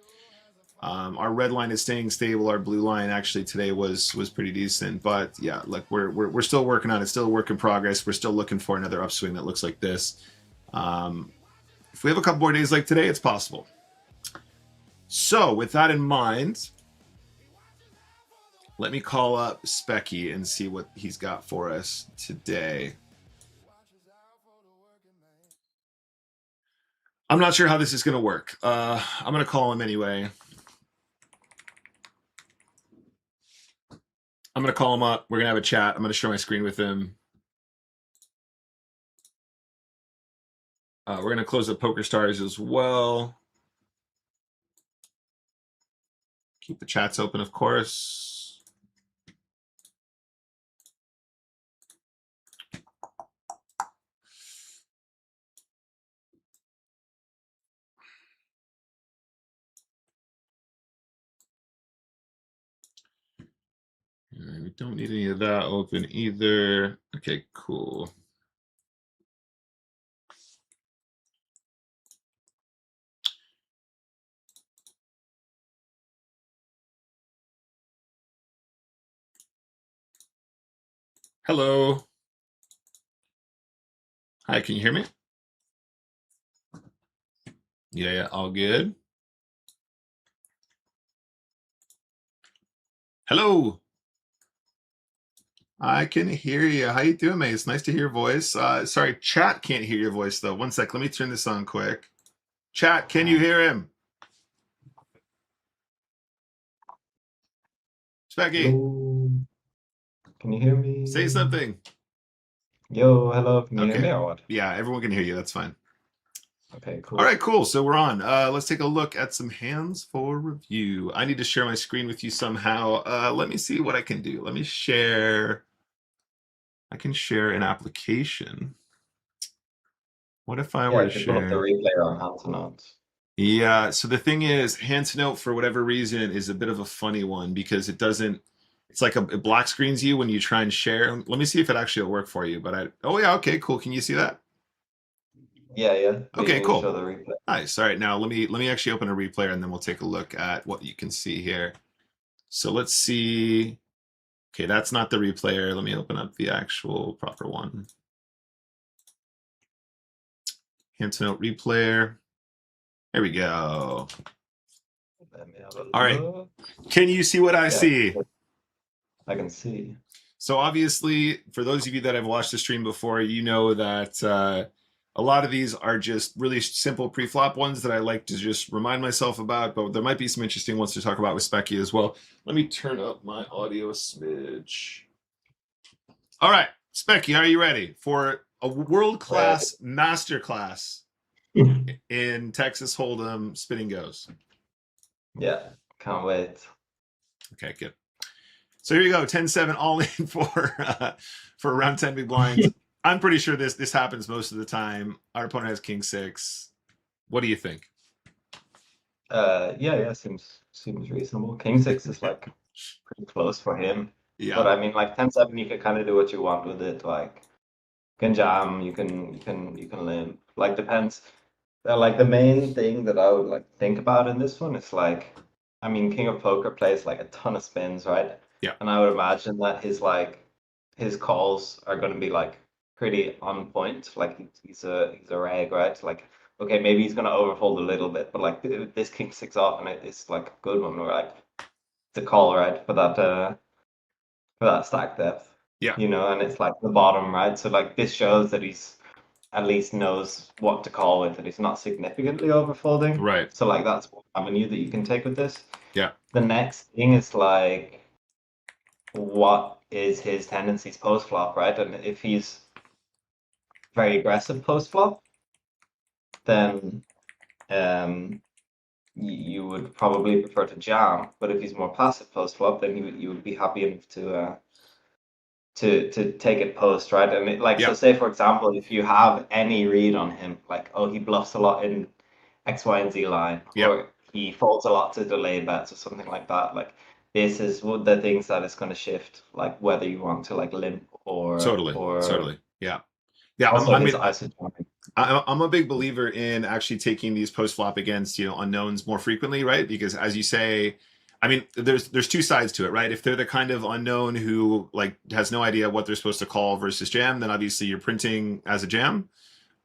A: Our red line is staying stable. Our blue line actually today was pretty decent, but yeah, like we're still working on it. Still a work in progress. We're still looking for another upswing that looks like this. If we have a couple more days like today, it's possible. So with that in mind, let me call up Specky and see what he's got for us today. I'm not sure how this is going to work. I'm going to call him anyway. I'm going to call him up. We're going to have a chat. I'm going to share my screen with him. We're going to close up Poker Stars as well. Keep the chats open, of course. We don't need any of that open either. Okay, cool. Hello. Hi, can you hear me? Yeah, all good. Hello. I can hear you. How you doing, mate? It's nice to hear your voice. Sorry, chat can't hear your voice, though. One sec. Let me turn this on quick. Chat, can you hear him? Specky.
C: Hello. Can you hear me?
A: Say something.
C: Yo, hello. Can you hear
A: Okay.
C: me or what?
A: Yeah, everyone can hear you. That's fine.
C: Okay, cool.
A: All right, cool. So we're on. Let's take a look at some hands for review. I need to share my screen with you somehow. Let me see what I can do. Let me share. I can share an application. What if I were to
C: just pull up the
A: share?
C: replay on hand to notes.
A: Yeah, so the thing is, hand to note for whatever reason is a bit of a funny one because it doesn't. It's like it black screens you when you try and share. Let me see if it actually will work for you. But oh yeah, okay, cool. Can you see that?
C: Yeah.
A: Okay, cool.
C: Show the replay.
A: Nice. All right, now let me actually open a replayer and then we'll take a look at what you can see here. So let's see. Okay, that's not the replayer. Let me open up the actual proper one. Hand to note replayer. There we go.
C: Let me have a
A: All right.
C: look.
A: Can you see what I see?
C: I can see.
A: So obviously, for those of you that have watched the stream before, you know that a lot of these are just really simple pre-flop ones that I like to just remind myself about, but there might be some interesting ones to talk about with Specky as well. Let me turn up my audio a smidge. All right, Specky, are you ready for a world-class masterclass in Texas Hold'em spinning goes?
C: Yeah, can't wait.
A: Okay, good. So here you go, 10-7 all in for around 10 big blinds. I'm pretty sure this happens most of the time. Our opponent has king 6. What do you think?
C: Yeah, seems reasonable. King 6 is like pretty close for him.
A: Yeah.
C: But I mean, like 10-7, you can kind of do what you want with it. Like, you can jam, you can limp. Like, depends. Like the main thing that I would like think about in this one is like, I mean, King of Poker plays like a ton of spins, right?
A: Yeah.
C: And I would imagine that his calls are going to be like pretty on point. Like he's a rag, right? Like, okay, maybe he's going to overfold a little bit, but like this King 6 off and it's like a good one, right? It's a call, right? For that stack depth.
A: Yeah.
C: You know, and it's like the bottom, right? So like this shows that he's at least knows what to call with it. He's not significantly overfolding.
A: Right.
C: So like that's one avenue that you can take with this.
A: Yeah.
C: The next thing is like, what is his tendencies post flop, right? And if he's very aggressive post flop, then you would probably prefer to jam. But if he's more passive post flop, then you would be happy enough to take it post, right? And like,
A: Yeah.
C: so say for example, if you have any read on him, like, oh, he bluffs a lot in X, Y, and Z line,
A: Yeah.
C: or he folds a lot to delay bets or something like that, like this is one of the things that is going to shift, like whether you want to like limp or
A: Totally. Yeah. Yeah.
C: also
A: I
C: his
A: mean,
C: ISO jamming.
A: I'm a big believer in actually taking these post flop against, you know, unknowns more frequently, right? Because as you say, I mean, there's two sides to it, right? If they're the kind of unknown who like has no idea what they're supposed to call versus jam, then obviously you're printing as a jam.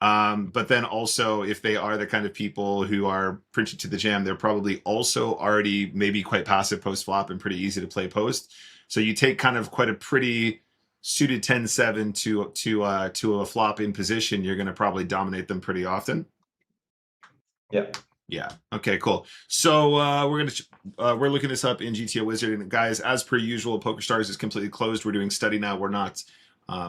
A: But then also if they are the kind of people who are printed to the jam, they're probably also already maybe quite passive post flop and pretty easy to play post. So you take kind of quite a pretty suited 10-7 to a flop in position, you're going to probably dominate them pretty often.
C: Yep.
A: Yeah. Okay, cool. So we're looking this up in GTO Wizard, and guys, as per usual, PokerStars is completely closed. We're doing study now. We're not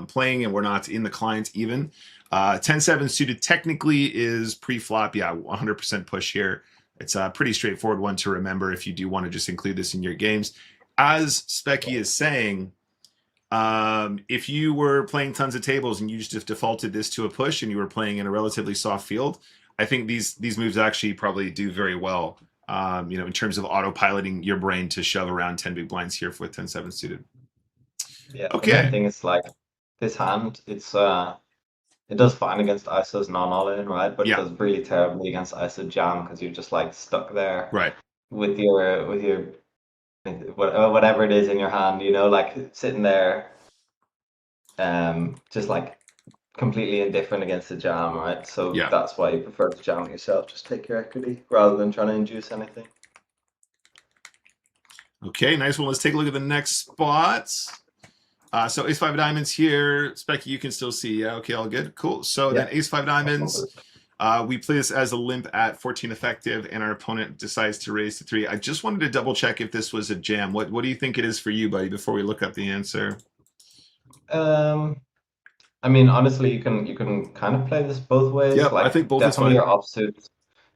A: playing, and we're not in the client even. 10-7 suited technically is pre-flop. Yeah, 100% push here. It's a pretty straightforward one to remember if you do want to just include this in your games. As Specky is saying, if you were playing tons of tables and you just defaulted this to a push and you were playing in a relatively soft field, I think these moves actually probably do very well, you know, in terms of autopiloting your brain to shove around 10 big blinds here with 10-7 suited.
C: Yeah.
A: Okay.
C: The main thing is like this hand, it does fine against ISO's non-all-in, right? But
A: Yeah.
C: it does really terribly against ISO jam because you're just like stuck there
A: Right.
C: with your whatever it is in your hand, you know, like sitting there, just like completely indifferent against the jam, right? So
A: Yeah.
C: that's why you prefer to jam it yourself. Just take your equity rather than trying to induce anything.
A: Okay, nice one. Let's take a look at the next spots. So ace five diamonds here. Specky, you can still see. Yeah, okay, all good. Cool. So then ace five diamonds. We play this as a limp at 14 effective, and our opponent decides to raise to 3. I just wanted to double check if this was a jam. What do you think it is for you, buddy, before we look up the answer?
C: I mean, honestly, you can kind of play this both ways.
A: Yep,
C: like
A: I think both
C: definitely
A: is fine.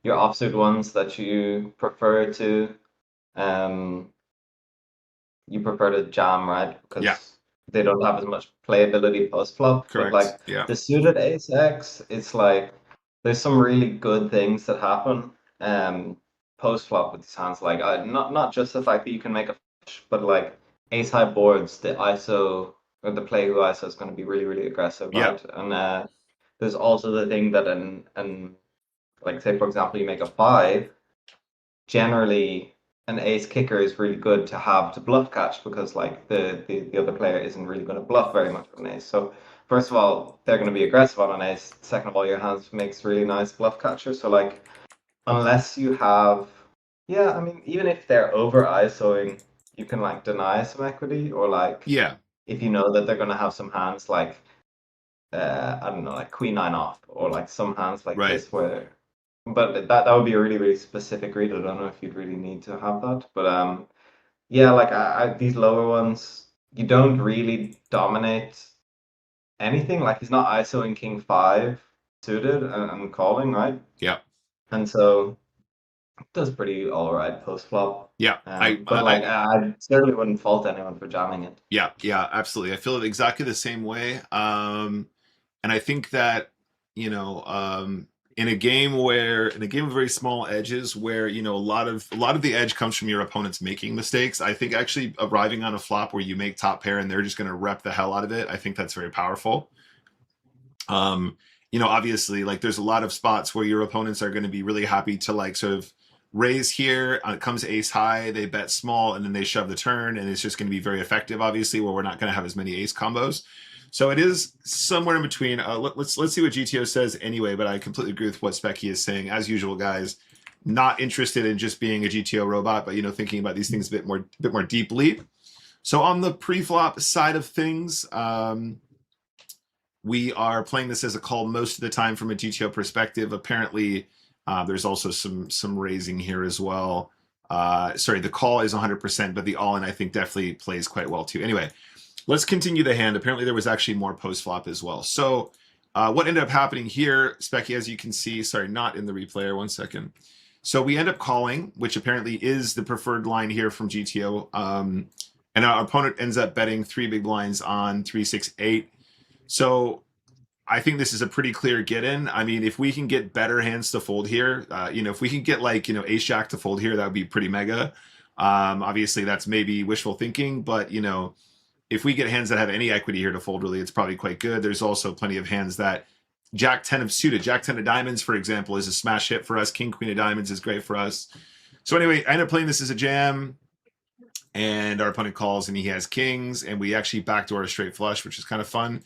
C: your offsuit ones that you prefer to jam, right? Because they don't have as much playability post flop.
A: Correct.
C: But like the suited ace X, it's like there's some really good things that happen post flop with these hands. Like not just the fact that you can make a flush, but like ace high boards, the ISO or the play who ISO is going to be really, really aggressive, right? And there's also the thing that and like say for example you make a 5, generally an ace kicker is really good to have to bluff catch because like the other player isn't really going to bluff very much with an ace. So first of all, they're going to be aggressive on an ace. Second of all, your hands makes really nice bluff catchers. So like unless you have, yeah, I mean even if they're over ISOing, you can like deny some equity or like if you know that they're going to have some hands like I don't know, like queen 9 off or like some hands like this where. But that would be a really, really specific read. I don't know if you'd really need to have that. But yeah, like these lower ones, you don't really dominate anything. Like he's not ISOing king 5 suited and calling, right?
A: Yeah.
C: And so it does pretty all right post flop.
A: Yeah.
C: I certainly wouldn't fault anyone for jamming it.
A: Yeah, absolutely. I feel it exactly the same way. And I think that, you know, in a game with very small edges where, you know, a lot of the edge comes from your opponents making mistakes, I think actually arriving on a flop where you make top pair and they're just going to rep the hell out of it, I think that's very powerful. You know, obviously, like there's a lot of spots where your opponents are going to be really happy to like sort of raise here. It comes ace high, they bet small, and then they shove the turn, and it's just going to be very effective, obviously, where we're not going to have as many ace combos. So it is somewhere in between. Let's see what GTO says anyway, but I completely agree with what Specky is saying. As usual, guys, not interested in just being a GTO robot, but, you know, thinking about these things a bit more deeply. So on the pre-flop side of things, We are playing this as a call most of the time from a GTO perspective. Apparently, there's also some raising here as well. Sorry, the call is 100%, but the all-in I think definitely plays quite well too. Anyway, let's continue the hand. Apparently, there was actually more post-flop as well. So what ended up happening here, Specky, as you can see, sorry, not in the replayer, 1 second. So we end up calling, which apparently is the preferred line here from GTO. And our opponent ends up betting 3 big blinds on 3, 6, 8. So I think this is a pretty clear get in. I mean, if we can get better hands to fold here, if we can get like, ace jack to fold here, that would be pretty mega. Obviously that's maybe wishful thinking, but if we get hands that have any equity here to fold, really, it's probably quite good. There's also plenty of hands that Jack 10 of suited, Jack 10 of diamonds, for example, is a smash hit for us. King Queen of diamonds is great for us. So anyway, I end up playing this as a jam, and our opponent calls and he has kings, and we actually backdoor a straight flush, which is kind of fun.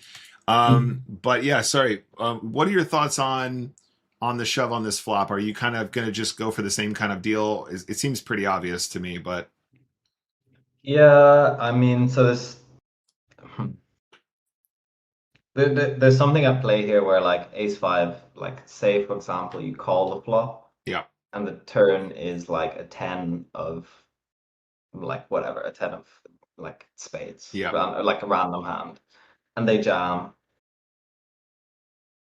A: But yeah, sorry. What are your thoughts on the shove on this flop? Are you kind of going to just go for the same kind of deal? It seems pretty obvious to me, but
C: Yeah, I mean, so there's something at play here where like ace five, like say for example, you call the flop,
A: yeah,
C: and the turn is like a 10 of like whatever, a 10 of like spades,
A: yeah,
C: like a random hand, and they jam.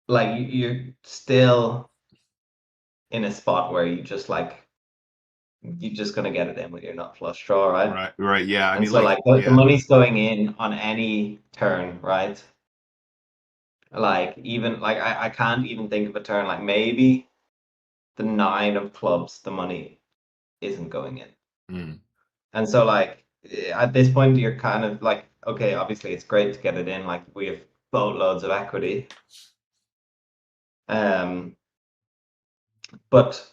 C: Like you're still in a spot where you're just gonna get it in with your nut flush draw, right?
A: right, yeah. I
C: And
A: mean,
C: so
A: like,
C: the
A: yeah,
C: money's going in on any turn, right? Like even like I can't even think of a turn like maybe the 9 of clubs, the money isn't going in. And so like at this point you're kind of like, okay, obviously it's great to get it in, like we have boatloads of equity. But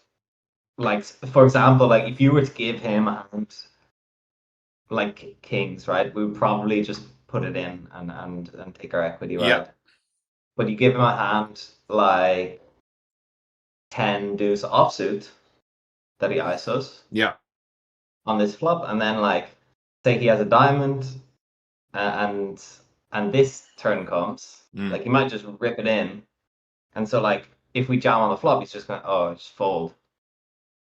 C: like for example, like if you were to give him a hand like kings, right, we would probably just put it in and take our equity, right?
A: yeah,
C: But you give him a hand like 10 deuce offsuit that he ISOs
A: yeah,
C: on this flop, and then like say he has a diamond, and this turn comes, like he might just rip it in, and so like if we jam on the flop, he's just gonna just fold,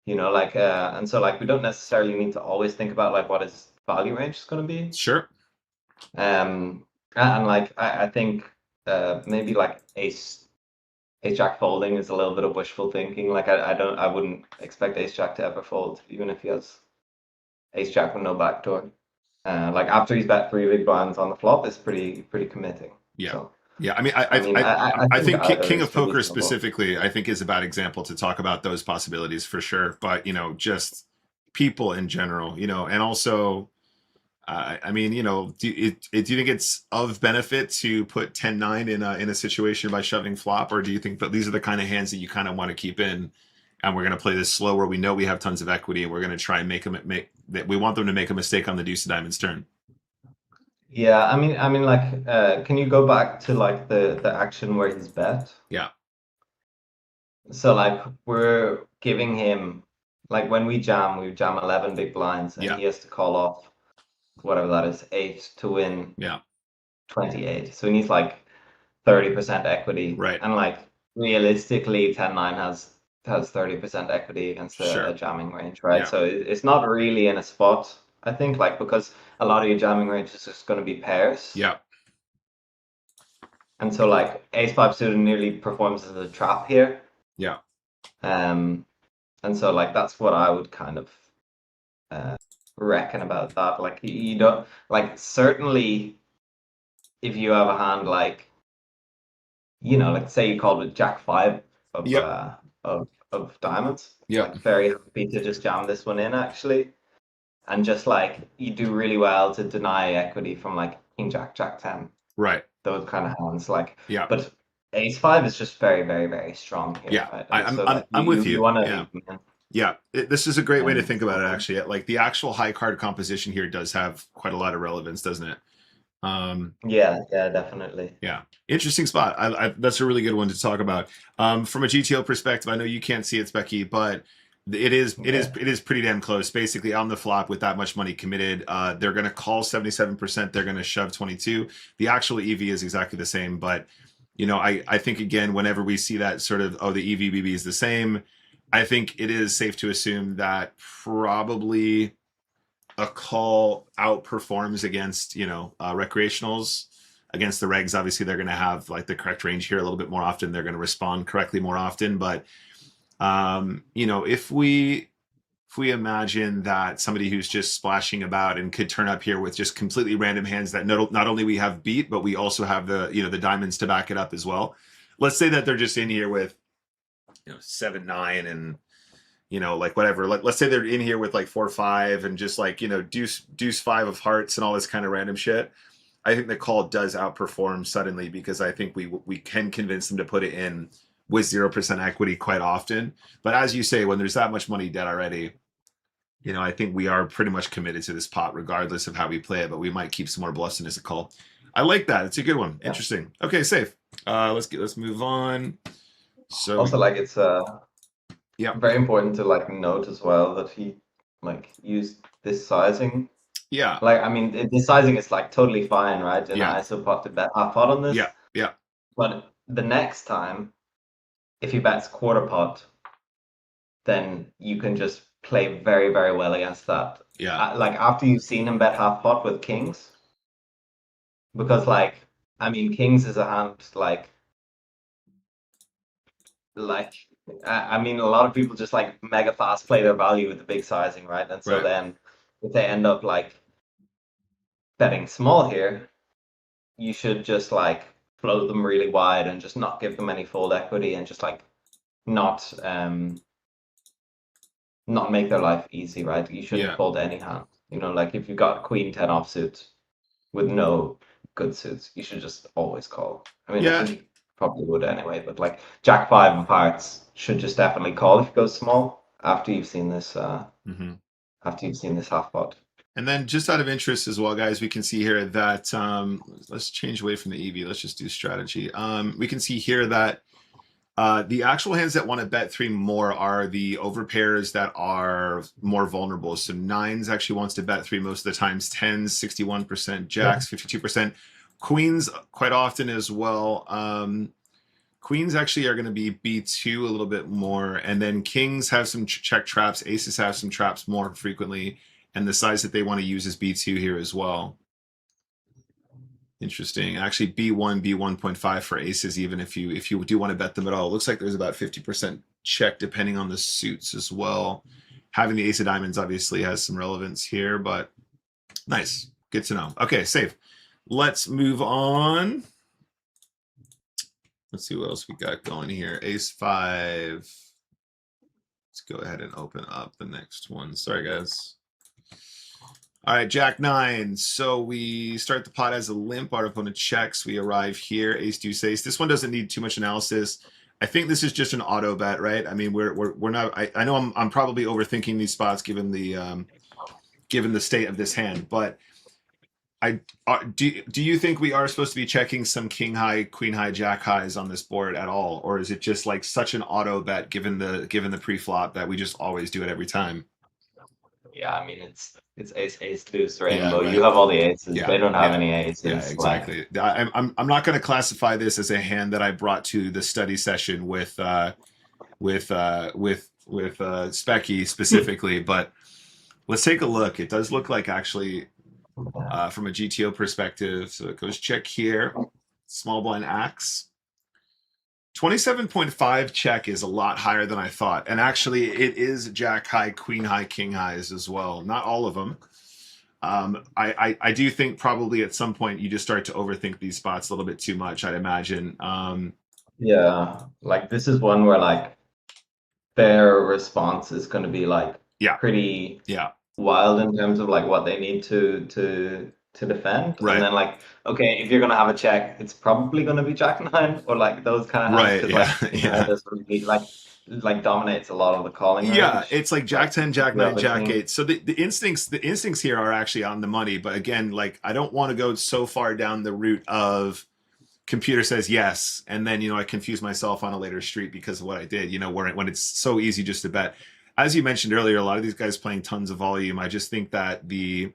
C: and so like we don't necessarily need to always think about like what his value range is going to be.
A: sure.
C: And like I think maybe like ace jack folding is a little bit of wishful thinking. Like I wouldn't expect ace jack to ever fold, even if he has ace jack with no backdoor. Like after he's bet 3 big blinds on the flop, it's pretty committing.
A: Yeah.
C: So,
A: Yeah, I mean,
C: I
A: I think
C: either
A: King
C: is
A: of Poker
C: reasonable.
A: specifically, I think is a bad example to talk about those possibilities for sure. But just people in general, and also, I mean, do you think it's of benefit to put 10-9 in a situation by shoving flop, or do you think that these are the kind of hands that you kind of want to keep in, and we're going to play this slow where we know we have tons of equity, and we're going to try and make that we want them to make a mistake on the deuce of diamonds turn.
C: Yeah, I mean, like, can you go back to like the action where he's bet?
A: Yeah.
C: So like we're giving him, like when we jam 11 big blinds, and
A: Yeah.
C: he has to call off whatever that is, 8 to win
A: Yeah.
C: 28. So he needs like 30% equity.
A: Right.
C: And like realistically, 10-9 has 30% equity against
A: Sure.
C: a jamming range, right?
A: Yeah.
C: So it's not really in a spot, I think, like because a lot of your jamming range is just going to be pairs.
A: Yeah.
C: And so like ace five suited nearly performs as a trap here.
A: Yeah.
C: And so like that's what I would kind of reckon about that. Like you don't, like certainly if you have a hand like, like say you called it Jack 5 of
A: Yep.
C: of diamonds.
A: Yeah.
C: Like very happy to just jam this one in actually. And just like you do really well to deny equity from like King Jack, Jack 10.
A: Right.
C: Those kind of hands. Like
A: Yeah.
C: but ace 5 is just very, very, very strong here.
A: Yeah.
C: Right?
A: I'm with you.
C: You want to
A: yeah. Yeah, this is a great way to
C: And
A: think about it, actually. Like the actual high card composition here does have quite a lot of relevance, doesn't it?
C: yeah, definitely.
A: Yeah, interesting spot. That's a really good one to talk about. From a GTO perspective, I know you can't see it, Specky, but it is pretty damn close. Basically, on the flop with that much money committed, they're going to call 77%. They're going to shove 22. The actual EV is exactly the same, but you know, I think again, whenever we see that sort of, oh, the EVBB is the same, I think it is safe to assume that probably a call outperforms against, you know, recreationals. Against the regs, obviously they're going to have like the correct range here a little bit more often. They're going to respond correctly more often. But you know, if we imagine that somebody who's just splashing about and could turn up here with just completely random hands that not only we have beat, but we also have the, you know, the diamonds to back it up as well. Let's say that they're just in here with, you know, 7-9 and, you know, like whatever. Let's say they're in here with like 4-5 and just like, you know, deuce 5 of hearts and all this kind of random shit. I think the call does outperform suddenly because I think we can convince them to put it in with 0% equity quite often. But as you say, when there's that much money dead already, you know, I think we are pretty much committed to this pot regardless of how we play it, but we might keep some more bluffs in as a call. I like that. It's a good one. Interesting. Okay, safe. Let's move on. So
C: Also, like, it's
A: yeah,
C: very important to like note as well that he like used this sizing.
A: yeah,
C: Like, I mean, this sizing is like totally fine, right? In
A: yeah,
C: ISO pot to bet half pot on this.
A: yeah, yeah.
C: But the next time, if he bets quarter pot, then you can just play very, very well against that.
A: Yeah.
C: Like after you've seen him bet half pot with kings, because like, I mean, kings is a hand like I mean, a lot of people just like mega fast play their value with the big sizing, right? And so
A: Right.
C: then if they end up like betting small here, you should just like float them really wide and just not give them any fold equity and just like not not make their life easy, right? You shouldn't
A: Yeah.
C: fold any hand. You know, like if you've got Queen 10 offsuit with no good suits, you should just always call. I mean,
A: Yeah.
C: I think you probably would anyway, but like Jack 5 of hearts should just definitely call if it goes small after you've seen this after you've seen this half pot.
A: And then just out of interest as well, guys, we can see here that let's change away from the EV. Let's just do strategy. We can see here that the actual hands that want to bet 3 more are the overpairs that are more vulnerable. So 9s actually wants to bet 3 most of the times, 10s 61%, jacks 52%, queens quite often as well. Queens actually are going to be B2 a little bit more, and then kings have some check traps, aces have some traps more frequently, and the size that they want to use is B2 here as well. Interesting. Actually, B1, B1.5 for aces, even if you do want to bet them at all. It looks like there's about 50% check depending on the suits as well. Having the ace of diamonds obviously has some relevance here, but nice. Good to know. Okay, safe. Let's move on. Let's see what else we got going here. Ace 5. Let's go ahead and open up the next one. Sorry, guys. All right, Jack 9. So we start the pot as a limp. Our opponent checks. We arrive here. Ace deuce ace. This one doesn't need too much analysis. I think this is just an auto bet, right? I mean, we're not. I know I'm probably overthinking these spots given the state of this hand, but do you think we are supposed to be checking some king high, queen high, jack highs on this board at all, or is it just like such an auto bet given the pre-flop that we just always do it every time?
C: Yeah, I mean it's ace deuce rainbow.
A: Yeah, right.
C: You have all the aces.
A: Yeah,
C: They don't have
A: yeah.
C: any aces.
A: Yeah, exactly. I'm not going to classify this as a hand that I brought to the study session with Specky specifically, but let's take a look. It does look like actually from a GTO perspective. So it goes check here, small blind axe. 27.5 check is a lot higher than I thought. And actually it is jack high, queen high, king highs as well. Not all of them. I do think probably at some point you just start to overthink these spots a little bit too much, I'd imagine.
C: Yeah, like this is one where like their response is going to be like pretty wild in terms of like what they need to defend.
A: Right.
C: And then like, okay, if you're gonna have a check, it's probably gonna be jack 9 or like those kind of hands.
A: Right.
C: This really, like dominates a lot of the calling range.
A: Yeah, it's like jack 10, jack 9, jack 8. So the instincts here are actually on the money, but again, like I don't want to go so far down the route of computer says yes, and then I confuse myself on a later street because of what I did, when it's so easy just to bet. As you mentioned earlier, a lot of these guys playing tons of volume. I just think that the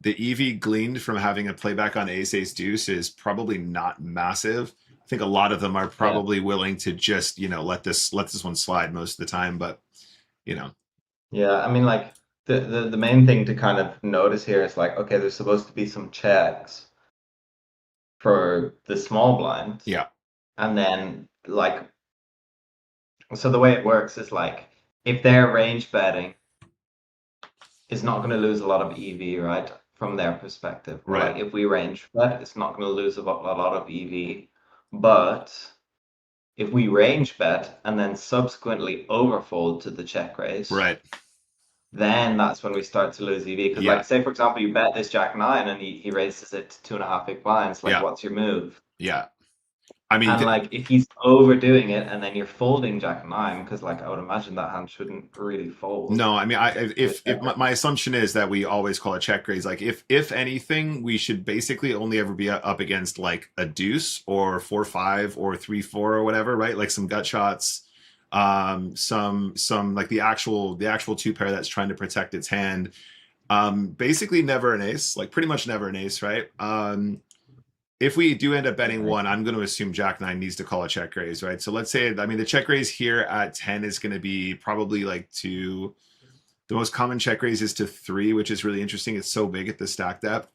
A: EV gleaned from having a playback on ace deuce is probably not massive. I think a lot of them are
C: Yeah.
A: probably willing to just, you know, let this one slide most of the time, but you know.
C: Yeah, I mean, like the main thing to kind of notice here is like, okay, there's supposed to be some checks for the small blind,
A: Yeah.
C: and then like, so the way it works is like, if they're range betting, it's not going to lose a lot of EV, right? From their perspective, or
A: Right.
C: like if we range bet, it's not going to lose a lot of EV, but if we range bet and then subsequently overfold to the check raise,
A: Right.
C: then that's when we start to lose EV. Because,
A: Yeah.
C: like, say for example, you bet this Jack Nine and he raises it to 2.5 big blinds. Like,
A: Yeah.
C: what's your move?
A: Yeah. I mean,
C: And like, if he's overdoing it and then you're folding Jack Nine, because like I would imagine that hand shouldn't really fold.
A: no, I mean,
C: To a
A: if
C: check
A: my assumption is that we always call a check raise, like if anything, we should basically only ever be up against like a deuce or 4-5 or 3-4 or whatever, right? Like some gut shots, some like the actual two pair that's trying to protect its hand. Basically never an ace, like pretty much never an ace, right? If we do end up betting
C: Right.
A: one, I'm going to assume Jack Nine needs to call a check raise, right? So let's say, I mean, the check raise here at 10 is going to be probably like two. The most common check raise is to 3, which is really interesting. It's so big at the stack depth,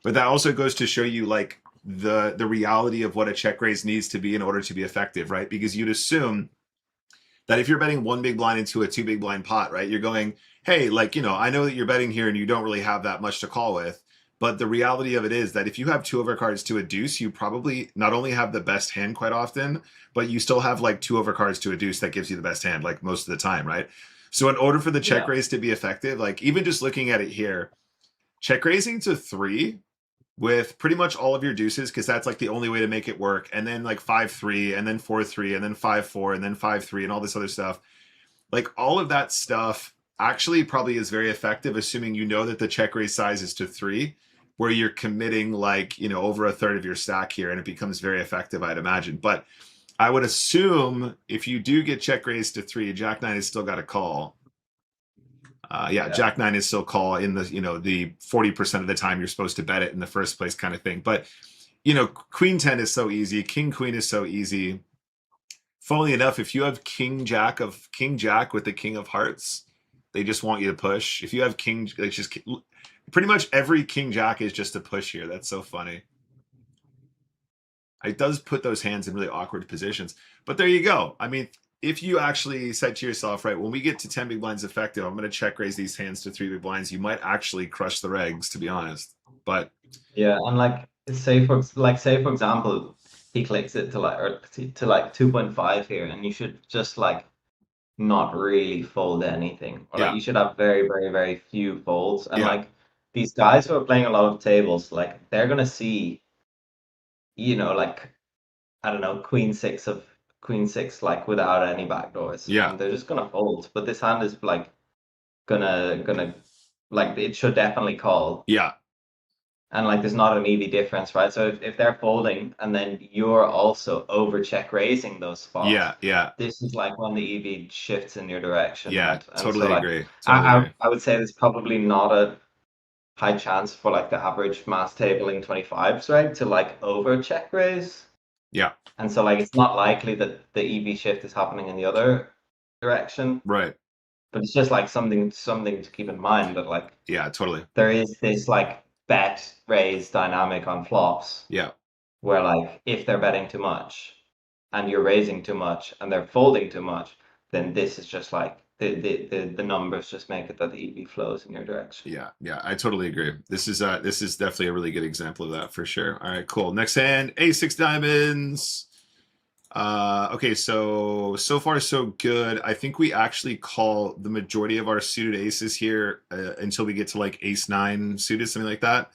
A: but that also goes to show you like the reality of what a check raise needs to be in order to be effective, right? Because you'd assume that if you're betting 1 big blind into a 2 big blind pot, right, you're going, hey, like, you know, I know that you're betting here and you don't really have that much to call with. But the reality of it is that if you have 2 overcards to a deuce, you probably not only have the best hand quite often, but you still have like 2 overcards to a deuce that gives you the best hand, like most of the time, right? So in order for the check
C: Yeah.
A: raise to be effective, like even just looking at it here, check raising to 3 with pretty much all of your deuces, because that's like the only way to make it work, and then like 5-3, and then 4-3, and then 5-4, and then 5-3, and all this other stuff. Like all of that stuff actually probably is very effective, assuming you know that the check raise size is to 3, where you're committing like, you know, over a third of your stack here, and it becomes very effective, I'd imagine. But I would assume if you do get check raised to 3, Jack Nine has still got a call. Yeah, Jack Nine is still call in the, you know, the 40% of the time you're supposed to bet it in the first place kind of thing. But, you know, Queen 10 is so easy. King Queen is so easy. Funnily enough, if you have King Jack with the King of Hearts, they just want you to push. If you have King, it's just pretty much every King Jack is just a push here. That's so funny. It does put those hands in really awkward positions. But there you go. I mean, if you actually said to yourself, right, when we get to 10 big blinds effective, I'm going to check raise these hands to 3 big blinds, you might actually crush the regs, to be honest. But
C: Yeah, and like say for example, he clicks it to like or to like 2.5 here, and you should just like not really fold anything, or like
A: yeah,
C: you should have very few folds. And
A: yeah,
C: like these guys who are playing a lot of tables, like they're gonna see, like I don't know, queen six like without any backdoors,
A: yeah,
C: and they're just gonna fold. But this hand is like gonna like it should definitely call.
A: yeah,
C: And like there's not an EV difference, right? So if they're folding and then you're also over check raising those spots,
A: yeah, yeah,
C: this is like when the EV shifts in your direction,
A: yeah,
C: right? And so
A: totally
C: like
A: agree. Totally
C: I
A: agree.
C: I, I would say there's probably not a high chance for like the average mass tabling 25s, right? To like over check raise.
A: Yeah,
C: And so like it's not likely that the EV shift is happening in the other direction.
A: right.
C: But it's just like something to keep in mind that like
A: Yeah, totally.
C: there is this like bet raise dynamic on flops
A: Yeah,
C: where like if they're betting too much and you're raising too much and they're folding too much, then this is just like the numbers just make it that the EV flows in your direction.
A: yeah, yeah. I totally agree. This is definitely a really good example of that for sure. All right, cool. Next hand, A6 diamonds. Okay, so far so good. I think we actually call the majority of our suited aces here until we get to like ace 9 suited, something like that.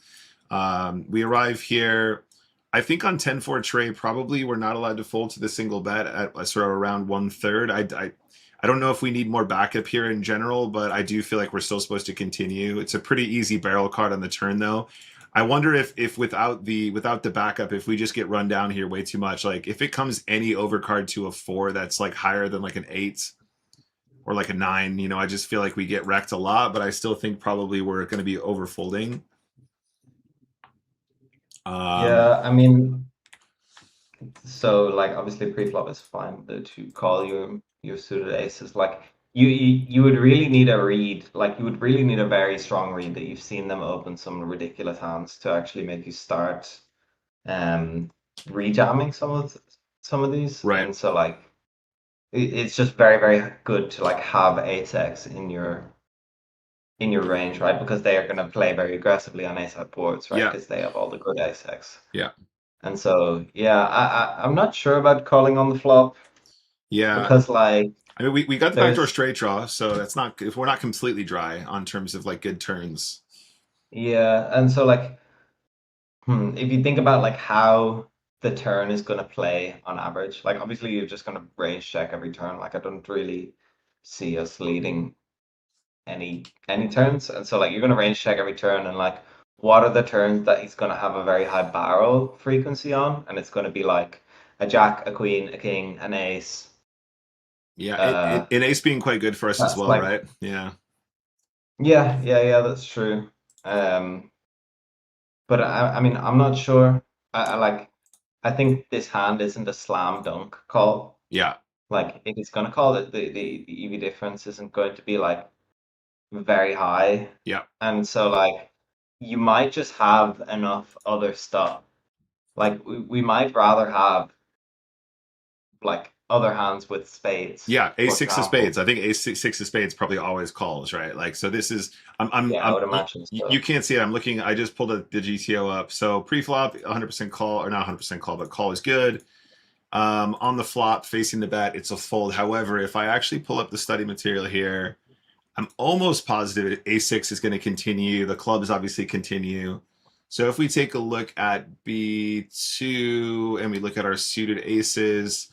A: We arrive here. I think on 10-4 tray, probably we're not allowed to fold to the single bet at sort of around 1/3. I don't know if we need more backup here in general, but I do feel like we're still supposed to continue. It's a pretty easy barrel card on the turn, though. I wonder if without the backup, if we just get run down here way too much, like if it comes any overcard to a 4 that's like higher than like an 8 or like a 9, you know, I just feel like we get wrecked a lot, but I still think probably we're going to be overfolding.
C: Yeah, I mean, So like obviously pre-flop is fine to call your suited aces. Like you would really need a read. Like you would really need a very strong read that you've seen them open some ridiculous hands to actually make you start um rejamming some of these.
A: Right.
C: And so like it's just very, very good to like have ace X in your range, right? Because they are gonna play very aggressively on ace high boards, right?
A: Yeah.
C: Because they have all the good ace X.
A: Yeah.
C: And so yeah, I'm not sure about calling on the flop
A: Yeah.
C: because like
A: I mean, we got the backdoor
C: there's
A: straight draw, so that's not if we're not completely dry on terms of like good turns.
C: yeah, and so like if you think about like how the turn is gonna play on average, like obviously you're just gonna range check every turn. Like I don't really see us leading any turns, and so like you're gonna range check every turn, and like what are the turns that he's gonna have a very high barrel frequency on, and it's gonna be like a jack, a queen, a king, an ace.
A: Yeah,
C: Uh,
A: an ace being quite good for us as
C: that's
A: well,
C: like
A: right? Yeah.
C: yeah, that's true. But I mean, I'm not sure. I like, I think this hand isn't a slam dunk call.
A: Yeah.
C: Like, if it's gonna call it, the EV difference isn't going to be like very high,
A: Yeah.
C: and so like, you might just have enough other stuff. Like, we might rather have like other hands with spades,
A: Yeah,
C: for
A: ace six of
C: example.
A: spades. I think ace six of spades probably always calls, right? Like, so this is
C: Yeah, I would imagine
A: you
C: so.
A: can't see it. I'm looking. I just pulled the GTO up. So pre-flop, 100% call, or not 100% call, but call is good. On the flop, facing the bet, it's a fold. However, if I actually pull up the study material here, I'm almost positive a6 is going to continue. The clubs obviously continue. So if we take a look at B2 and we look at our suited aces,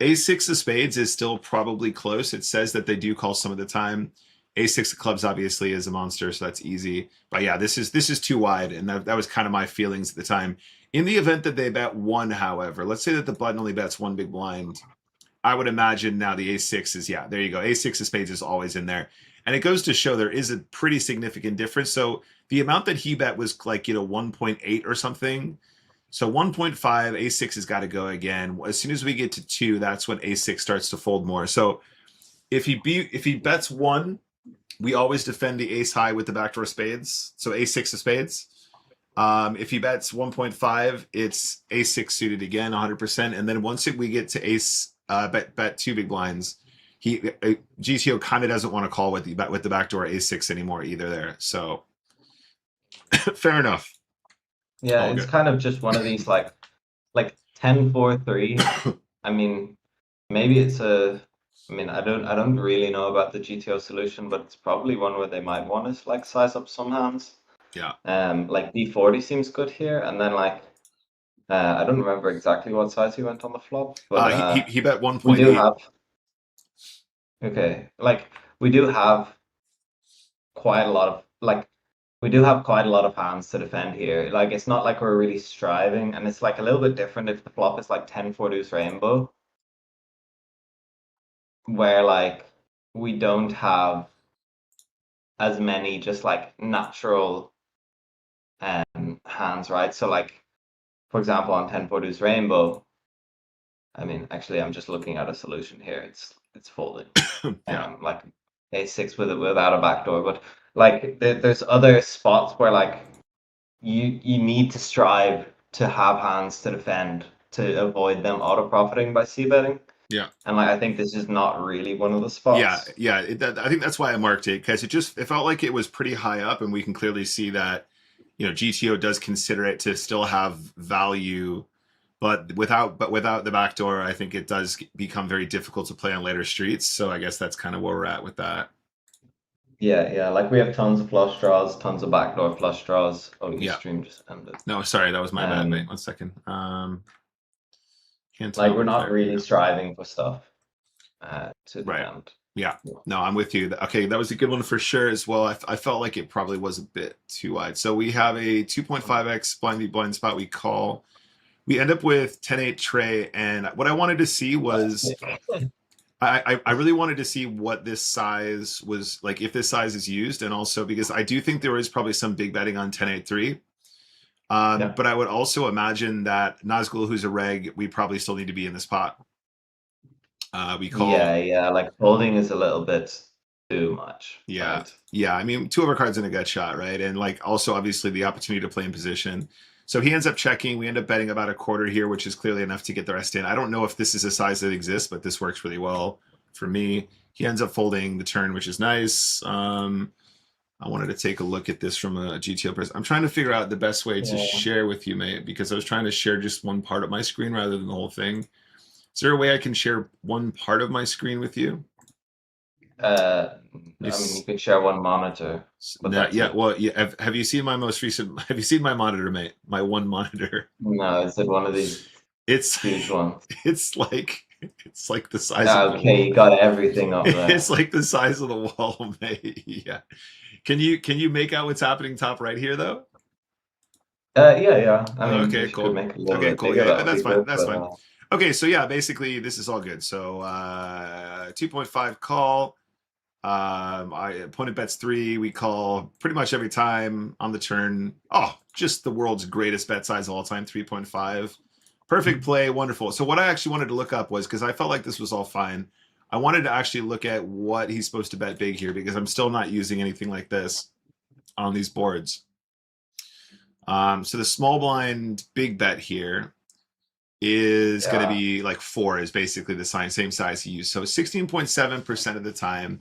A: a6 of spades is still probably close. It says that they do call some of the time. A6 of clubs obviously is a monster, so that's easy. But yeah, this is too wide, and that was kind of my feelings at the time. In the event that they bet one, however, let's say that the button only bets one big blind. I would imagine now the A6 is, yeah, there you go. A6 of spades is always in there. And it goes to show there is a pretty significant difference. So the amount that he bet was like, 1.8 or something. So 1.5, A6 has got to go again. As soon as we get to 2, that's when A6 starts to fold more. So if he bets 1, we always defend the ace high with the backdoor spades. So A6 of spades. If he bets 1.5, it's ace-6 suited again, 100%. And then once we get to ace, bet two big blinds, GTO kind of doesn't want to call with the backdoor ace-6 anymore either there. So fair enough.
C: Yeah,
A: All
C: it's
A: good.
C: kind of just one of these like 10-4-3. I mean, maybe it's a. I mean, I don't really know about the GTO solution, but it's probably one where they might want to like size up some hands.
A: Yeah.
C: Like D40 seems good here, and then like I don't remember exactly what size he went on the flop, but
A: He bet
C: we do
A: 1.8.
C: have okay, like we do have quite a lot of like we do have quite a lot of hands to defend here. Like it's not like we're really striving, and it's like a little bit different if the flop is like 10-4 deuce rainbow, where like we don't have as many just like natural hands, right? So like for example on 10-4 deuce rainbow, I mean actually I'm just looking at a solution here. It's folding.
A: Yeah.
C: Like a6 without a backdoor, but like there's other spots where like you need to strive to have hands to defend to avoid them auto profiting by c betting.
A: Yeah.
C: And like I think this is not really one of the
A: Yeah.
C: spots.
A: Yeah. I think that's why I marked it, because it felt like it was pretty high up, and we can clearly see that, GTO does consider it to still have value. But without the backdoor, I think it does become very difficult to play on later streets. So I guess that's kind of where we're at with that.
C: Yeah, like we have tons of flush draws, tons of backdoor flush draws. Oh, your
A: Yeah.
C: stream just ended.
A: No, sorry, that was my bad. Wait,
C: Um,
A: 1 second. Can't
C: like
A: tell
C: we're
A: if
C: not
A: there.
C: really
A: Yeah.
C: striving for stuff to
A: Right.
C: defend.
A: Yeah. No, I'm with you. Okay, that was a good one for sure as well. I felt like it probably was a bit too wide. So we have a 2.5x blind v blind spot we call. We end up with 10-8 tray, and what I wanted to see was I really wanted to see what this size was like, if this size is used, and also because I do think there is probably some big betting on 10-8-3.
C: Yeah.
A: But I would also imagine that Nazgul, who's a reg, we probably still need to be in this pot. We call,
C: Yeah. Like folding is a little bit too much,
A: yeah,
C: right?
A: yeah. I mean, two of our cards in a gut shot, right? And like also obviously the opportunity to play in position. So he ends up checking. We end up betting about a quarter here, which is clearly enough to get the rest in. I don't know if this is a size that exists, but this works really well for me. He ends up folding the turn, which is nice. I wanted to take a look at this from a GTO person. I'm trying to figure out the best way to
C: Yeah.
A: share with you, mate, because I was trying to share just one part of my screen rather than the whole thing. Is there a way I can share one part of my screen with you?
C: I mean, you could share one monitor, but
A: No,
C: that's
A: yeah,
C: it.
A: well, yeah. Have you seen my most recent? Have you seen my monitor, mate? My one monitor.
C: No, it's like one of these
A: It's
C: huge ones.
A: it's like the size of the
C: Okay, you got everything up
A: it's
C: there.
A: like the size of the wall, mate. Yeah. Can you make out what's happening top right here though?
C: Yeah. I
A: Oh,
C: mean,
A: okay,
C: if you could
A: cool.
C: make it a little
A: Okay,
C: bit
A: cool.
C: bigger,
A: Yeah,
C: that would
A: that's
C: be
A: fine.
C: good.
A: That's
C: But
A: fine. Okay, so yeah, basically this is all good. So 2.5 call. I opponent bets 3. We call pretty much every time on the turn. Oh, just the world's greatest bet size of all time, 3.5. Perfect play, wonderful. So what I actually wanted to look up was because I felt like this was all fine. I wanted to actually look at what he's supposed to bet big here because I'm still not using anything like this on these boards. So the small blind big bet here is going to
C: yeah,
A: be like 4 is basically the same size he used. So 16.7% of the time,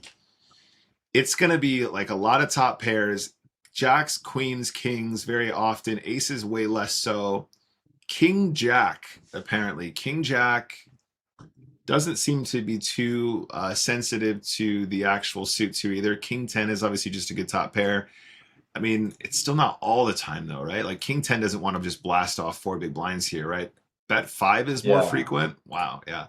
A: it's going to be like a lot of top pairs, jacks, queens, kings very often, aces way less so. King Jack, apparently. King Jack doesn't seem to be too sensitive to the actual suits here either. King 10 is obviously just a good top pair. I mean, it's still not all the time though, right? Like King 10 doesn't want to just blast off 4 big blinds here, right? Bet 5 is more
C: yeah.
A: frequent. Wow, yeah.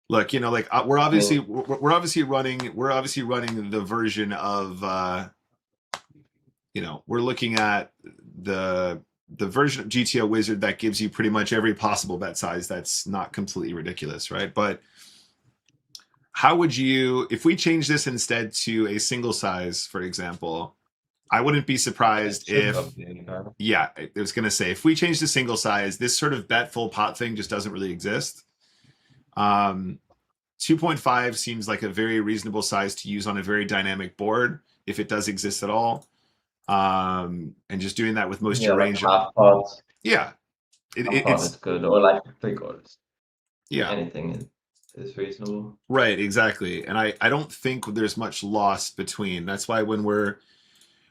A: Look, like
C: I mean,
A: we're obviously running the version of we're looking at the version of GTO Wizard that gives you pretty much every possible bet size that's not completely ridiculous, right? But how would you, if we change this instead to a single size, for example, I wouldn't be
C: it
A: surprised
C: should
A: if,
C: look big, huh?
A: yeah, I was going to say, if we change to single size, this sort of bet full pot thing just doesn't really exist. 2.5 seems like a very reasonable size to use on a very dynamic board, if it does exist at all. And just doing that with most of
C: Yeah,
A: your
C: like
A: range.
C: half pot.
A: Yeah,
C: Half pot is
A: it's
C: good, or like three quarters.
A: yeah,
C: Anything is reasonable.
A: right, exactly. And I don't think there's much loss between. That's why when we're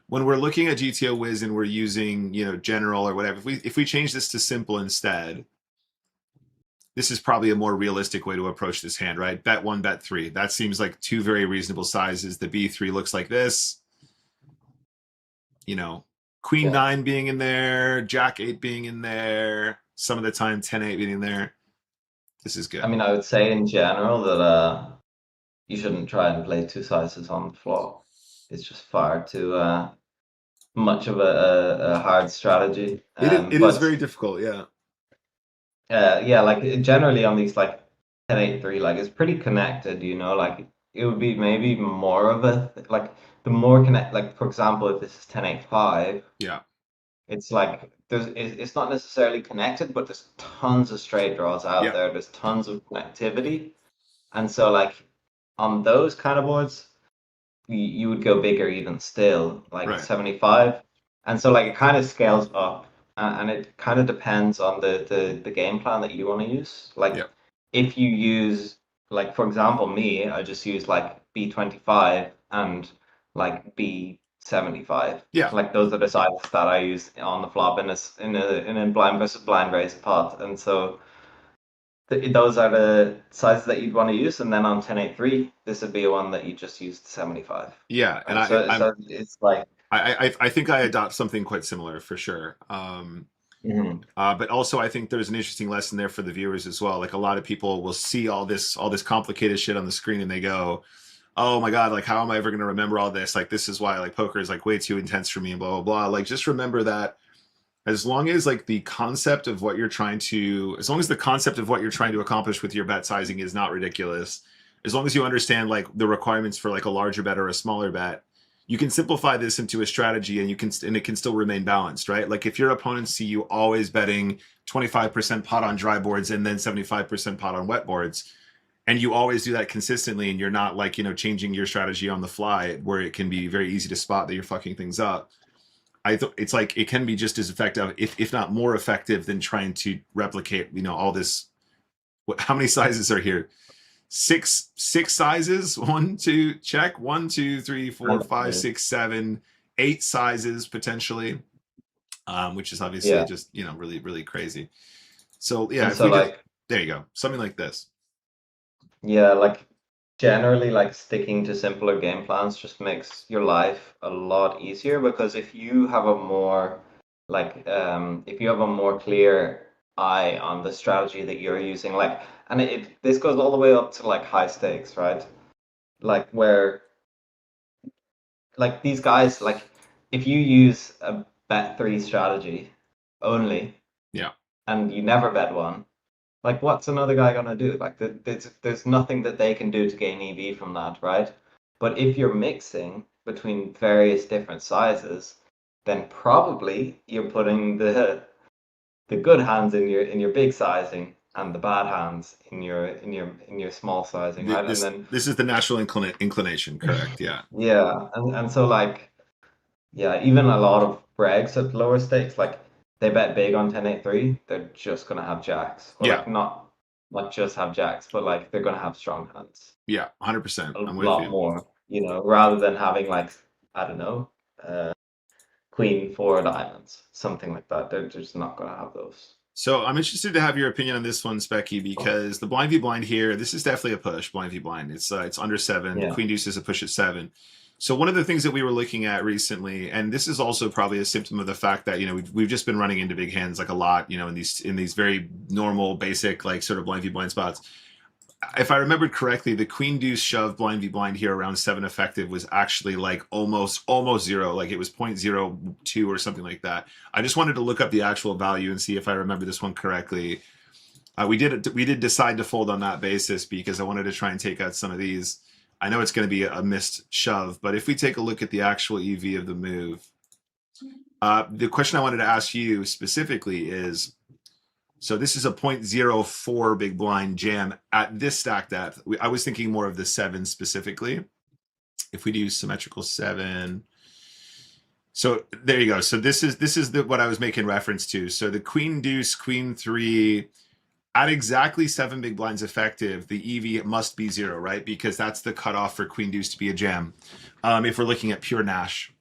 A: looking at GTO Wiz and we're using general or whatever, if we change this to simple instead, this is probably a more realistic way to approach this hand, right? Bet 1, bet 3. That seems like 2 very reasonable sizes. The B3 looks like this. Queen
C: Yeah.
A: 9 being in there, Jack 8 being in there, some of the time 10-8 being in there. This is good.
C: I mean, I would say in general that you shouldn't try and play two sizes on the flop. It's just far too much of a hard strategy.
A: It is very difficult, yeah.
C: Yeah, like generally on these like 10-8-3, like it's pretty connected, like it would be maybe more of a like the more connect, like for example, if this is 10-8-5,
A: Yeah.
C: it's like it's not necessarily connected, but there's tons of straight draws out
A: Yeah.
C: there. There's tons of connectivity, and so like on those kind of boards, you would go bigger even still, like
A: Right.
C: 75. And so like it kind of scales up, and it kind of depends on the game plan that you want to use. Like
A: Yeah.
C: if you use, like for example, me, I just use like B25 and like B75.
A: Yeah.
C: Like those are the sizes that I use on the flop in a blind versus blind raise pot. And so those are the sizes that you'd want to use, and then on 10-8-3, this would be a one that you just used 75.
A: Yeah. And
C: And so it's like,
A: I think I adopt something quite similar for sure. But also I think there's an interesting lesson there for the viewers as well. Like a lot of people will see all this complicated shit on the screen and they go, oh my God, like how am I ever going to remember all this? Like this is why like poker is like way too intense for me and blah, blah, blah. Like just remember that as long as like the concept of what you're trying to, as long as the concept of what you're trying to accomplish with your bet sizing is not ridiculous, as long as you understand like the requirements for like a larger bet or a smaller bet, you can simplify this into a strategy, and it can still remain balanced, right? Like if your opponents see you always betting 25% pot on dry boards and then 75% pot on wet boards, and you always do that consistently, and you're not like, changing your strategy on the fly, where it can be very easy to spot that you're fucking things up. It's like it can be just as effective, if not more effective, than trying to replicate, all this. How many sizes are here? Six sizes. One, two, check. 1, 2, 3, 4, 5,
C: And
A: 6, 7, 8 sizes potentially, which is obviously
C: yeah,
A: just really really crazy. So yeah,
C: and
A: if
C: so
A: we just
C: like
A: there you go, something like this.
C: yeah, like generally like sticking to simpler game plans just makes your life a lot easier because if you have a more clear eye on the strategy that you're using, like, and this goes all the way up to like high stakes, right? Like where like these guys, like if you use a bet three strategy only
A: Yeah,
C: and you never bet one, like what's another guy gonna do? Like there's nothing that they can do to gain EV from that, right? But if you're mixing between various different sizes, then probably you're putting the good hands in your big sizing and the bad hands in your small sizing, right? And then
A: this is the natural inclination, correct? Yeah,
C: yeah, and so like yeah, even a lot of breaks at lower stakes, like they bet big on 10-8-3, they're just gonna have jacks. Or
A: yeah,
C: like not just have jacks, but like they're gonna have strong hands.
A: yeah, 100%.
C: A
A: I'm with
C: lot
A: you.
C: more, rather than having like, I don't know, queen four diamonds, something like that. They're just not gonna have those.
A: So I'm interested to have your opinion on this one, Specky, because the blind v blind here, this is definitely a push. Blind v blind, it's under 7.
C: Yeah.
A: Queen deuce is a push at 7. So one of the things that we were looking at recently, and this is also probably a symptom of the fact that we've just been running into big hands like a lot, in these very normal, basic, like sort of blind v blind spots. If I remembered correctly, the queen deuce shove blind v blind here around 7 effective was actually like almost zero, like it was 0.02 or something like that. I just wanted to look up the actual value and see if I remember this one correctly. We did decide to fold on that basis because I wanted to try and take out some of these. I know it's going to be a missed shove, but if we take a look at the actual EV of the move, the question I wanted to ask you specifically is, so this is a 0.04 big blind jam at this stack depth. I was thinking more of the 7 specifically. If we do symmetrical 7, so there you go. So this is what I was making reference to. So the queen deuce, queen 3 at exactly 7 big blinds effective, the EV must be 0, right? Because that's the cutoff for queen deuce to be a jam. If we're looking at pure Nash.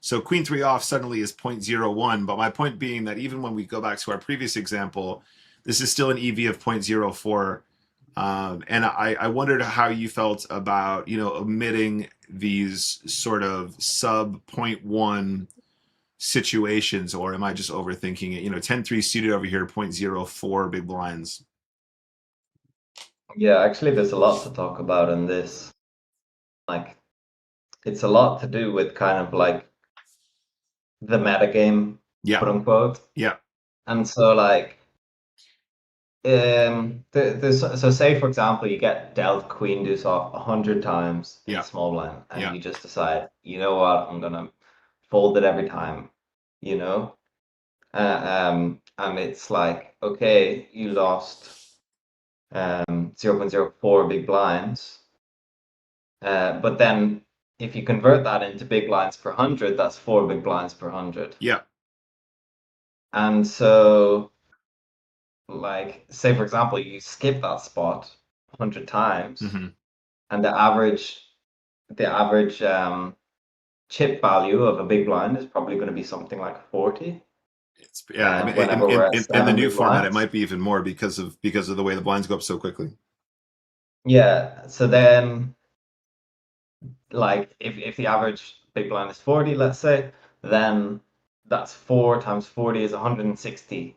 A: So queen 3 off suddenly is 0.01, but my point being that even when we go back to our previous example, this is still an EV of 0.04. And I wondered how you felt about, omitting these sort of sub 0.1 situations, or am I just overthinking it? 10-3 suited over here, 0.04 big blinds.
C: Yeah, actually there's a lot to talk about in this. Like it's a lot to do with kind of like the metagame,
A: Yeah,
C: quote unquote.
A: yeah,
C: And so like so say for example you get dealt queen deuce off 100 times in
A: yeah,
C: small blind and
A: yeah,
C: you just decide, you know what, I'm gonna fold it every time, you know? And it's like, okay, you lost 0.04 big blinds. But then if you convert that into big blinds per 100, that's 4 big blinds per 100.
A: yeah,
C: And so like say for example you skip that spot 100 times
A: mm-hmm.
C: and the average chip value of a big blind is probably going to be something like 40
A: Yeah. I mean,
C: whenever we're at
A: in the
C: 7
A: new
C: big
A: format, it
C: blinds.
A: might be even more because of the way the blinds go up so quickly.
C: Yeah, so then like if the average big blind is 40, let's say, then that's 4 times 40 is 160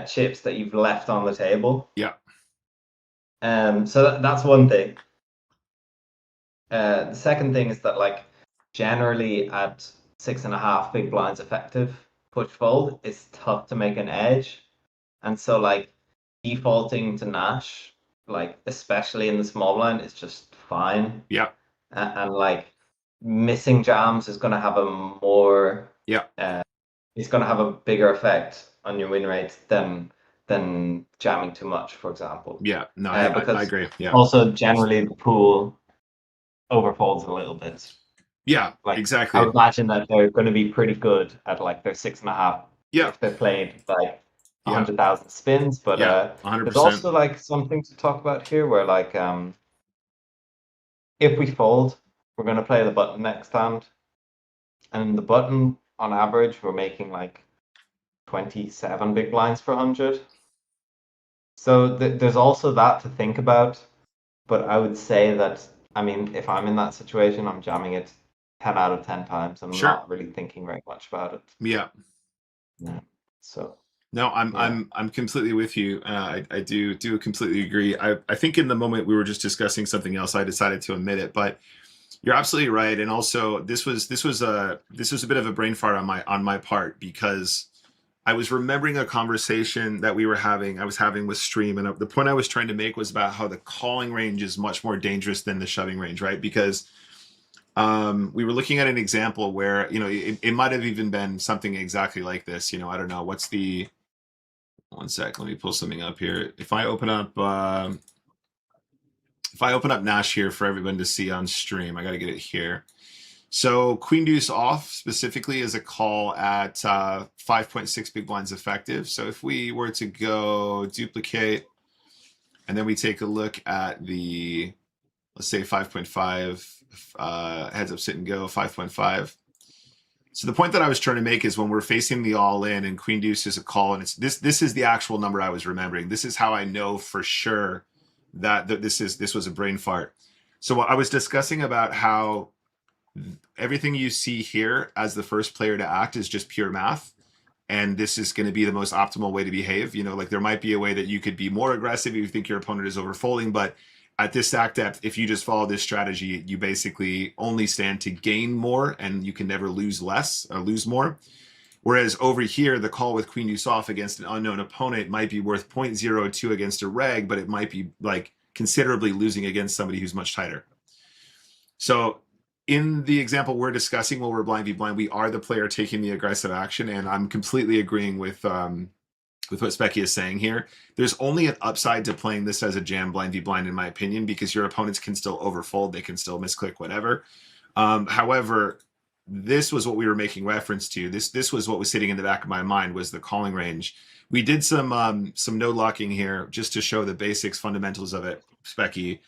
C: chips that you've left on the table.
A: Yeah,
C: So that's one thing. The second thing is that like generally at 6.5 big blinds effective push fold, it's tough to make an edge. And so like defaulting to Nash, like especially in the small blind, is just fine.
A: yeah,
C: And like missing jams is going to have a more
A: Yeah.
C: it's going to have a bigger effect on your win rate than jamming too much, for example.
A: Yeah. No, I
C: Because
A: agree. Yeah.
C: also generally the pool overfolds a little bit.
A: Yeah.
C: Like I
A: Exactly.
C: would imagine that they're going to be pretty good at like their 6.5
A: Yeah.
C: if they played like
A: Yeah.
C: 100,000 spins. But
A: Yeah.
C: there's
A: 100%.
C: also like something to talk about here where like if we fold, we're going to play the button next hand, and the button on average we're making like 27 big blinds per 100. So there's also that to think about. But I would say that, I mean, if I'm in that situation, I'm jamming it 10 out of 10 times. I'm
A: Sure.
C: not really thinking very much about it.
A: Yeah.
C: Yeah. So,
A: No,
C: yeah.
A: I'm completely with you. I do completely agree. I think in the moment we were just discussing something else, I decided to omit it, but you're absolutely right. And also this was a bit of a brain fart on my part because I was remembering a conversation that I was having with Stream, and the point I was trying to make was about how the calling range is much more dangerous than the shoving range, right? Because we were looking at an example where it might have even been something exactly like this. I don't know what's the one sec. Let me pull something up here. If I open up Nash here for everyone to see on stream, I got to get it here. So Queen Deuce off specifically is a call at 5.6 big blinds effective. So if we were to go duplicate, and then we take a look at the, let's say 5.5 heads up sit and go 5.5. So the point that I was trying to make is when we're facing the all in and Queen Deuce is a call, and it's this is the actual number I was remembering. This is how I know for sure that this was a brain fart. So I was discussing about how everything you see here as the first player to act is just pure math, and this is going to be the most optimal way to behave. Like there might be a way that you could be more aggressive if you think your opponent is overfolding, but at this stack depth, if you just follow this strategy, you basically only stand to gain more, and you can never lose less or lose more. Whereas over here, the call with Queen Deuce off against an unknown opponent might be worth 0.02 against a reg, but it might be like considerably losing against somebody who's much tighter. So in the example we're discussing, while we're blind v blind, we are the player taking the aggressive action, and I'm completely agreeing with what Specky is saying here. There's only an upside to playing this as a jam blind v blind, in my opinion, because your opponents can still overfold, they can still misclick, whatever. However, this was what we were making reference to. This was what was sitting in the back of my mind, was the calling range. We did some node locking here just to show the basics, fundamentals of it, Specky.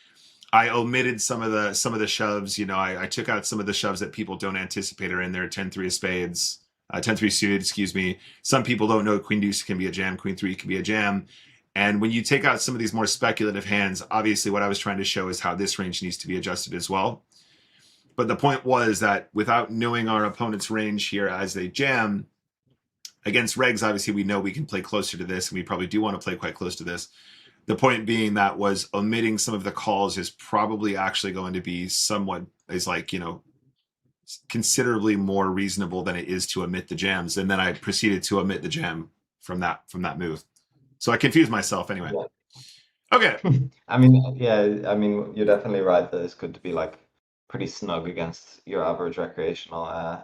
A: I omitted some of the shoves. I took out some of the shoves that people don't anticipate are in there. 10-3 of spades, 10-3 suited, excuse me. Some people don't know Queen Deuce can be a jam, Queen 3 can be a jam. And when you take out some of these more speculative hands, obviously what I was trying to show is how this range needs to be adjusted as well. But the point was that without knowing our opponent's range here as they jam, against regs, obviously we know we can play closer to this, and we probably do want to play quite close to this. The point being that was omitting some of the calls is probably actually going to be considerably more reasonable than it is to omit the jams. And then I proceeded to omit the jam from that move. So I confused myself anyway.
C: Yeah.
A: Okay.
C: I mean, yeah, I mean, you're definitely right that it's good to be like pretty snug against your average recreational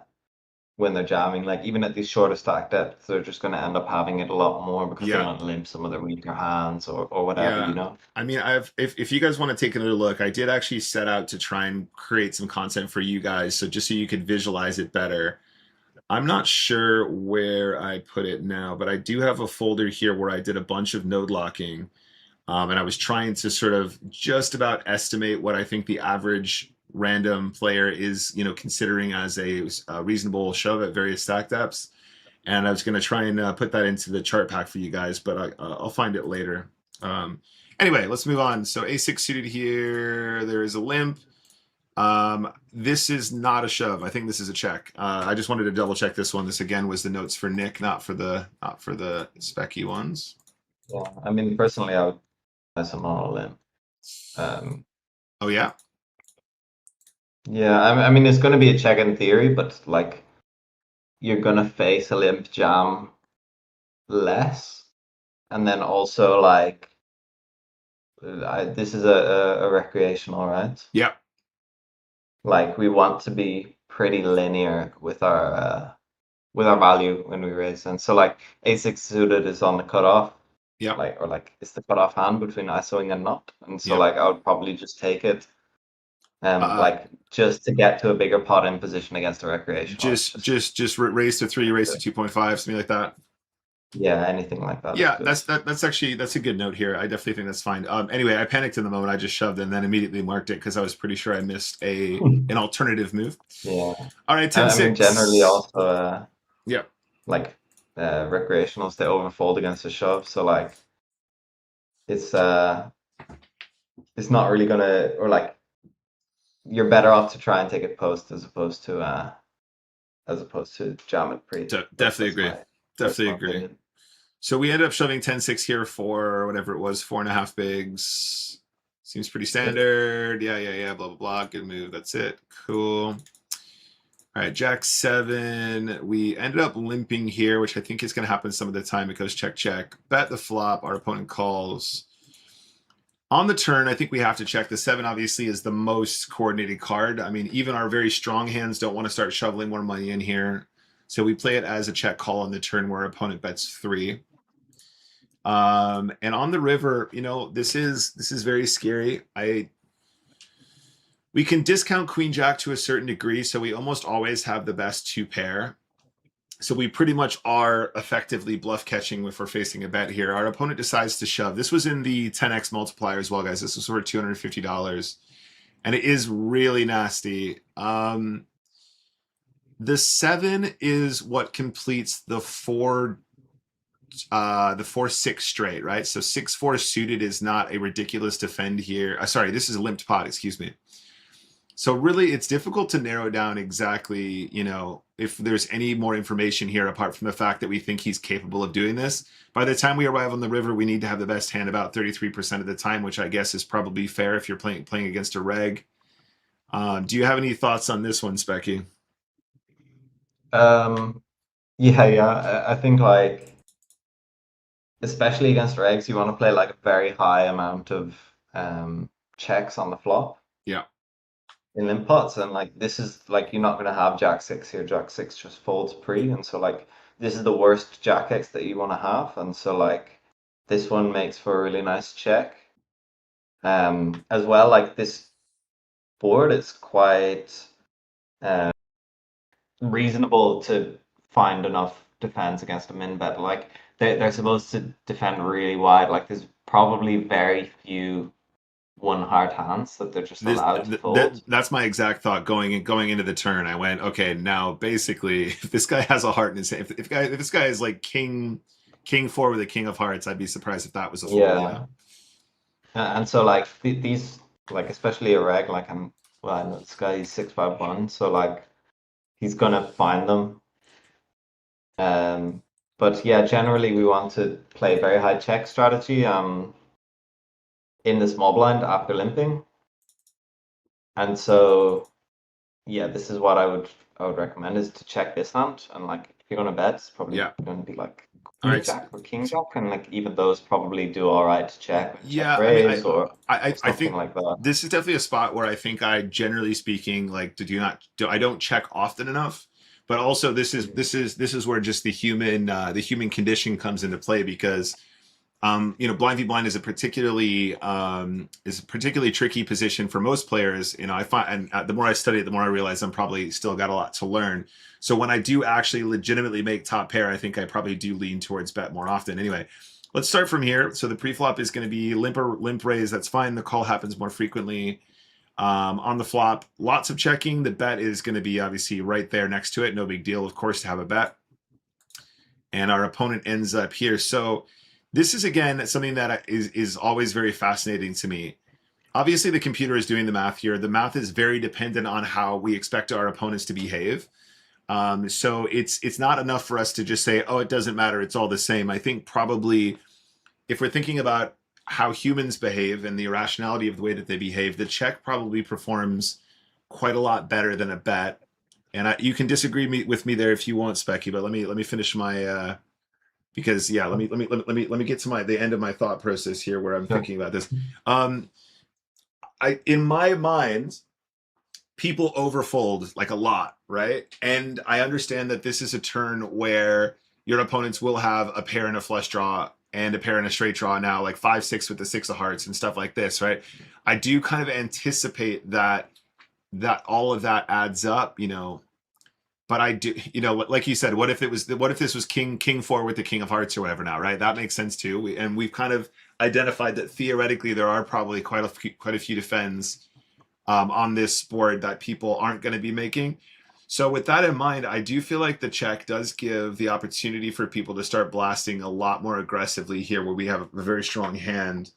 C: when they're jamming. Like even at these shorter stack depths, they're just going to end up having it a lot more because they
A: Yeah.
C: want to limp some of their weaker hands or whatever,
A: Yeah. I mean, if you guys want to take another look, I did actually set out to try and create some content for you guys, so just so you could visualize it better. I'm not sure where I put it now, but I do have a folder here where I did a bunch of node locking, and I was trying to sort of just about estimate what I think the average random player is, considering as a reasonable shove at various stack depths. And I was going to try and put that into the chart pack for you guys, but I'll find it later. Anyway, let's move on. So A6 suited here. There is a limp. This is not a shove. I think this is a check. I just wanted to double check this one. This again was the notes for Nick, not for the specky ones.
C: Yeah, I mean, personally, I would play some all in.
A: Oh yeah.
C: Yeah, I mean, it's going to be a check in theory, but like you're going to face a limp jam less, and then also like this is a recreational, right?
A: Yeah.
C: like we want to be pretty linear with our value when we raise. And so like a6 suited is on the cutoff,
A: Yep.
C: like or like it's the cutoff hand between ISOing and not. And so
A: Yep.
C: like I would probably just take it,
A: Uh,
C: like just to get to a bigger pot in position against a recreational. It's
A: just raise to 3, raise to 2.5, something like that.
C: yeah, anything like that is
A: Yeah,
C: good.
A: that's actually that's a good note here. I definitely think that's fine. Anyway, I panicked in the moment. I just shoved and then immediately marked it because I was pretty sure I missed an alternative move.
C: Yeah.
A: All right,
C: I mean, generally
A: 10-6.
C: also,
A: Yeah,
C: like recreationals, they overfold against a shove, so like it's uh it's not really gonna, or like you're better off to try and take it post as opposed to jam it pre.
A: definitely
C: That's
A: agree.
C: my
A: Definitely
C: personal
A: agree.
C: opinion.
A: So we ended up shoving 10-6 here for whatever it was, 4.5 bigs. Seems pretty standard. Yeah, yeah, yeah. Blah blah blah. Good move. That's it. Cool. All right, Jack 7. We ended up limping here, which I think is going to happen some of the time. It goes check, check. Bet the flop. Our opponent calls. On the turn, I think we have to check. The 7 obviously is the most coordinated card. I mean, even our very strong hands don't want to start shoveling more money in here. So we play it as a check call on the turn where our opponent bets 3. And on the river, you know, this is very scary. We can discount Queen Jack to a certain degree, so we almost always have the best 2 pair. So we pretty much are effectively bluff catching if we're facing a bet here. Our opponent decides to shove. This was in the 10x multiplier as well, guys. This was worth $250, and it is really nasty. The 7 is what completes the 4-6 straight, right? So 6-4 suited is not a ridiculous defend here. Sorry, this is a limped pot, excuse me. So really, it's difficult to narrow down exactly, you know, if there's any more information here apart from the fact that we think he's capable of doing this. By the time we arrive on the river, we need to have the best hand about 33% of the time, which I guess is probably fair if you're playing against a reg. Do you have any thoughts on this one, Specky?
C: Yeah, I think like especially against regs, you want to play like a very high amount of checks on the flop
A: Yeah.
C: in limp pots, and like this is like you're not gonna have Jack 6 here. Jack 6 just folds pre, and so like this is the worst Jack X that you want to have, and so like this one makes for a really nice check. As well, like this board is quite reasonable to find enough defense against a min bet. Like they're supposed to defend really wide. Like there's probably very few one heart hands that they're just allowed to fold.
A: That's my exact thought going into the turn. I went, okay, now basically, if this guy has a heart in his hand, if this guy is like king 4 with a king of hearts, I'd be surprised if that was a fold.
C: Yeah. And so like these, like especially a reg, like I know this guy is 651, so like he's gonna find them. But yeah, generally we want to play very high check strategy in the small blind after limping. And so yeah, this is what I would recommend is to check this hand, and like if you're gonna bet, it's probably gonna be like Queen Jack or King Jack, and like even those probably do all right to check,
A: Yeah,
C: check raise or
A: I
C: something
A: think
C: like that.
A: this is definitely a spot where I think I, generally speaking, like I don't check often enough. But also this is where just the human condition comes into play because you know, blind v blind is a particularly tricky position for most players. You know, I find, and the more I study it, the more I realize I'm probably still got a lot to learn. So when I do actually legitimately make top pair, I think I probably do lean towards bet more often. Anyway, let's start from here. So the pre-flop is going to be limp raise. That's fine. The call happens more frequently. On the flop, lots of checking. The bet is going to be obviously right there next to it. No big deal, of course, to have a bet. And our opponent ends up here. So this is, again, something that is always very fascinating to me. Obviously, the computer is doing the math here. The math is very dependent on how we expect our opponents to behave. So it's not enough for us to just say, oh, it doesn't matter, it's all the same. I think probably if we're thinking about how humans behave and the irrationality of the way that they behave, the check probably performs quite a lot better than a bet. And you can disagree with me there if you want, Specky, but let me finish my because yeah, let me get to the end of my thought process here where I'm thinking about this. In my mind, people overfold like a lot, right? And I understand that this is a turn where your opponents will have a pair and a flush draw and a pair and a straight draw now, like 5-6 with the 6 of hearts and stuff like this, right? I do kind of anticipate that all of that adds up, you know. But I do, you know, like you said, what if this was King 4 with the King of Hearts or whatever now, right? That makes sense too. And we've kind of identified that theoretically there are probably quite a few defends on this board that people aren't going to be making. So with that in mind, I do feel like the check does give the opportunity for people to start blasting a lot more aggressively here, where we have a very strong hand.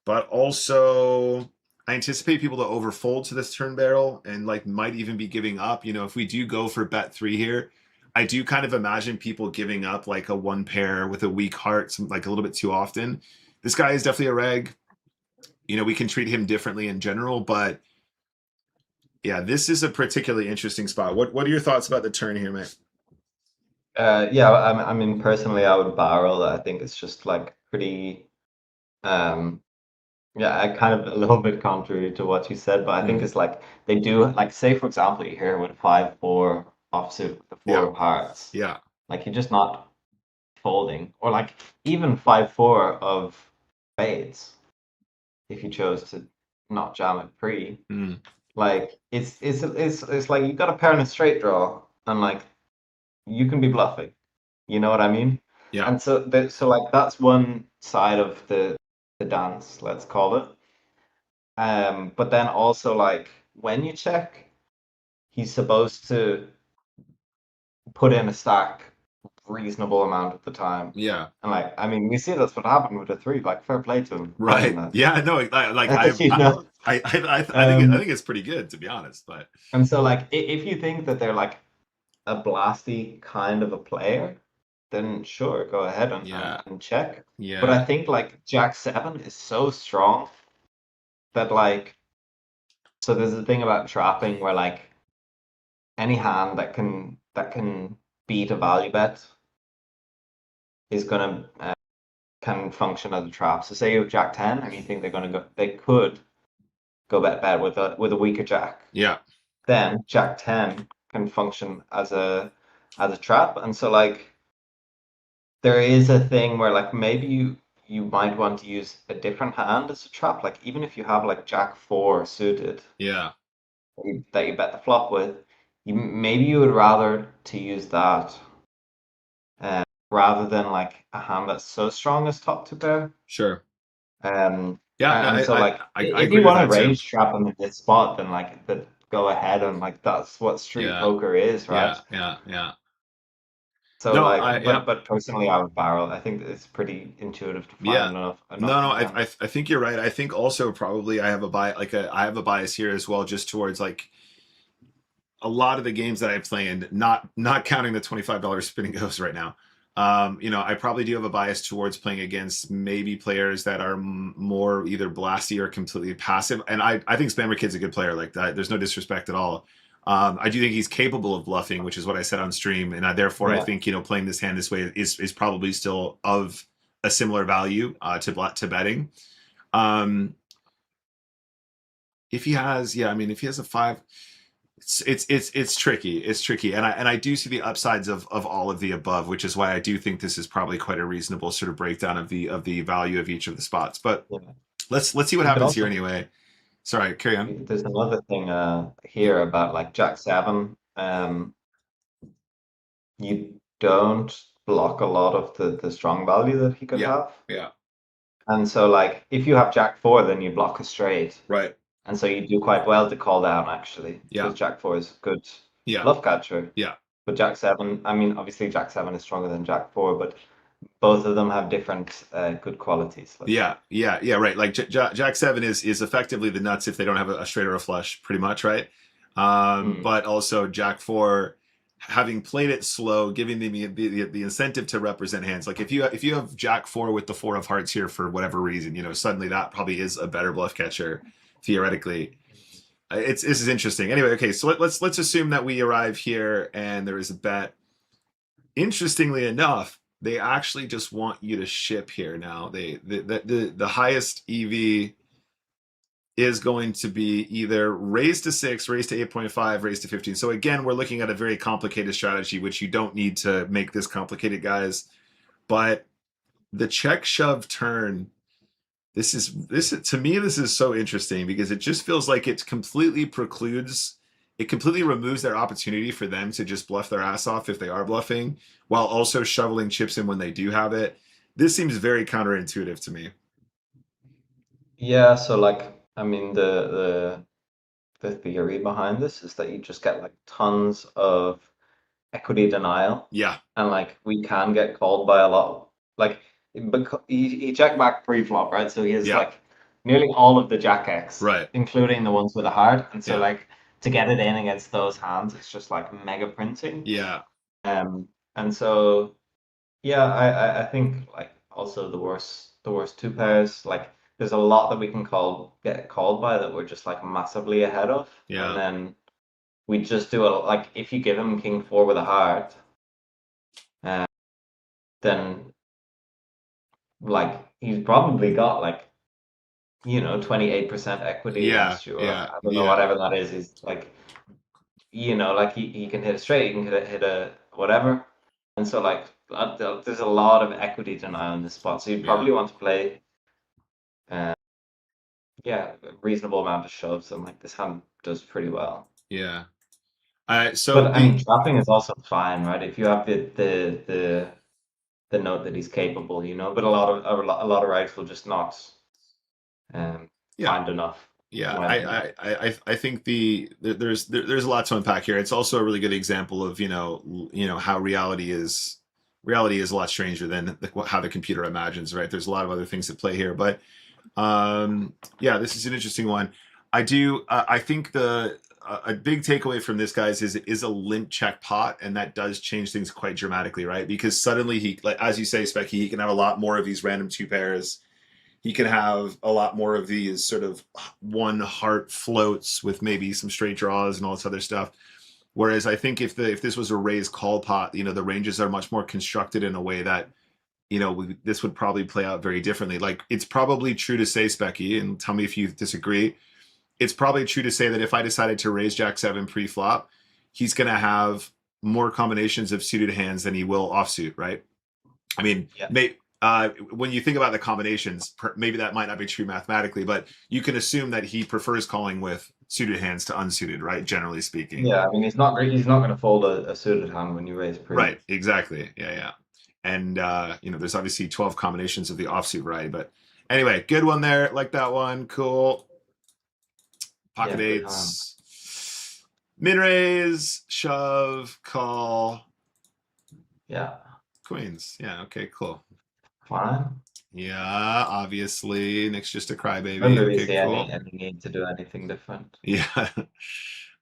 A: But also, I anticipate people to overfold to this turn barrel and like might even be giving up. You know, if we do go for bet 3 here, I do kind of imagine people giving up like a 1 pair with a weak heart, some, like a little bit too often. This guy is definitely a reg. You know, we can treat him differently in general, but yeah, this is a particularly interesting spot. What are your thoughts about the turn here, mate?
C: Yeah, I mean, personally, I would barrel. I think it's just like pretty, um, yeah, I kind of a little bit contrary to what you said, but I think
A: Mm.
C: it's like they do, like, say, for example, you hear with 5-4 offsuit with the 4
A: Yeah,
C: of hearts,
A: yeah,
C: like you're just not folding, or like even 5-4 of spades, if you chose to not jam it pre.
A: mm.
C: Like it's like you got a pair in a straight draw, and like you can be bluffing. You know what I mean?
A: Yeah,
C: And so like that's one side of the dance, let's call it. But then also like when you check, he's supposed to put in a stack reasonable amount of the time.
A: yeah.
C: And like I mean, we see that's what happened with the 3. Like fair play to him finding
A: Right.
C: that.
A: Yeah. No. Like
C: You know?
A: I
C: Um,
A: think it's pretty good, to be honest. But
C: and so like if you think that they're like a blasty kind of a player, then sure, go ahead
A: yeah,
C: and check. But I
A: yeah,
C: think like Jack 7 is so strong that like so there's a thing about trapping where like any hand that can beat a value bet is gonna can function as a trap. So say you have Jack 10 and you think they could go bet with a weaker Jack.
A: yeah.
C: Then Jack 10 can function as a trap. And so like there is a thing where like maybe you might want to use a different hand as a trap. Like even if you have like Jack 4 suited
A: Yeah,
C: that you bet the flop with, maybe you would rather to use that rather than like a hand that's so strong as top to pair.
A: sure.
C: Um,
A: Yeah, no,
C: and so like
A: I
C: if you
A: agree with
C: want to
A: that too.
C: range trap him in this spot, then like go ahead and like that's what street
A: Yeah,
C: poker is, right?
A: yeah, yeah, yeah.
C: So
A: No, I
C: like,
A: yeah,
C: but personally, I would barrel. I think it's pretty intuitive to find
A: yeah.
C: enough
A: No, no,
C: good hands.
A: I think you're right. I think also probably I have a bias here as well, just towards like a lot of the games that I play in, not counting the $25 spinning goes right now. You know, I probably do have a bias towards playing against maybe players that are more either blasty or completely passive. And I think Spammer Kid's a good player like that. There's no disrespect at all. I do think he's capable of bluffing, which is what I said on stream, and therefore I
C: Yeah.
A: think, you know, playing this hand this way is probably still of a similar value to betting. Um, if he has, yeah, I mean, if he has a 5, it's tricky. It's tricky, and I do see the upsides of all of the above, which is why I do think this is probably quite a reasonable sort of breakdown of the value of each of the spots. But
C: Yeah.
A: let's see what
C: You could
A: happens here
C: also
A: anyway. Sorry, carry on.
C: there's another thing here about like Jack 7. You don't block a lot of the strong value that he could
A: Yeah,
C: have.
A: yeah,
C: And so like if you have Jack 4, then you block a straight.
A: right.
C: And so you do quite well to call down actually,
A: Yeah,
C: because Jack 4 is a good
A: yeah,
C: bluff catcher.
A: yeah.
C: But Jack 7, I mean, obviously Jack 7 is stronger than Jack 4, but both of them have different good qualities, let's say.
A: Yeah, yeah, yeah, right. Like Jack 7 is effectively the nuts if they don't have a straight or a flush, pretty much, right?
C: Hmm.
A: But also Jack 4, having played it slow, giving the incentive to represent hands. Like if you have Jack 4 with the 4 of hearts here for whatever reason, you know, suddenly that probably is a better bluff catcher theoretically. It's This is interesting. Anyway, okay, so let's assume that we arrive here and there is a bet. Interestingly enough, they actually just want you to ship here now. The highest EV is going to be either raise to 6, raise to 8.5, raise to 15. So again, we're looking at a very complicated strategy, which you don't need to make this complicated, guys. But the check shove turn, this to me, this is so interesting because it just feels like it completely removes their opportunity for them to just bluff their ass off if they are bluffing, while also shoveling chips in when they do have it. This seems very counterintuitive to me.
C: Yeah, so like I mean the theory behind this is that you just get like tons of equity denial,
A: Yeah,
C: and like we can get called by a lot. Like because he checked back pre-flop, right? So he has
A: yeah,
C: like nearly all of the jack X,
A: right.
C: including the ones with a heart, and so
A: Yeah,
C: like to get it in against those hands, it's just like mega printing.
A: yeah,
C: And so yeah, I think like also the worst two pairs, like there's a lot that we can get called by that we're just like massively ahead of. And
A: yeah,
C: then we just do it like if you give him king four with a heart, uh, then like he's probably got like 28% equity
A: yeah,
C: against you, or
A: yeah,
C: I don't know,
A: yeah,
C: whatever that is. He's like like he can hit a straight, he can hit a whatever. And so like there's a lot of equity denial in this spot. So you
A: yeah,
C: probably want to play uh, yeah, a reasonable amount of shoves, and like this hand does pretty well.
A: yeah. So
C: But I
A: the
C: mean, trapping is also fine, right? If you have the note that he's capable, But a lot of rights will just not
A: yeah,
C: find enough, in
A: yeah.
C: my opinion.
A: I think there's a lot to unpack here. It's also a really good example of how reality is a lot stranger than how the computer imagines, right? There's a lot of other things at play here, but yeah, this is an interesting one. I think a big takeaway from this, guys, is a limp check pot, and that does change things quite dramatically, right? Because suddenly he, like as you say, Specky, he can have a lot more of these random two pairs. He can have a lot more of these sort of one heart floats with maybe some straight draws and all this other stuff. Whereas I think if this was a raised call pot, the ranges are much more constructed in a way that this would probably play out very differently. Like it's probably true to say, Specky, and tell me if you disagree. It's probably true to say that if I decided to raise Jack 7 pre-flop, he's going to have more combinations of suited hands than he will offsuit, right? I mean,
C: Yeah.
A: when you think about the combinations, maybe that might not be true mathematically, but you can assume that he prefers calling with suited hands to unsuited, right? Generally speaking.
C: Yeah, I mean, he's not going to fold a suited hand when you raise pre.
A: Right, exactly. Yeah, yeah. And there's obviously 12 combinations of the offsuit variety, but anyway, good one there. Like that one. Cool. Pocket
C: Yeah, good hand.
A: eights. Min raise, shove, call,
C: Yeah,
A: queens. Yeah, okay, cool.
C: fine.
A: Yeah, obviously. Nick's just a crybaby.
C: Remember, we
A: Okay,
C: see any
A: cool.
C: any need to do anything different.
A: Yeah. All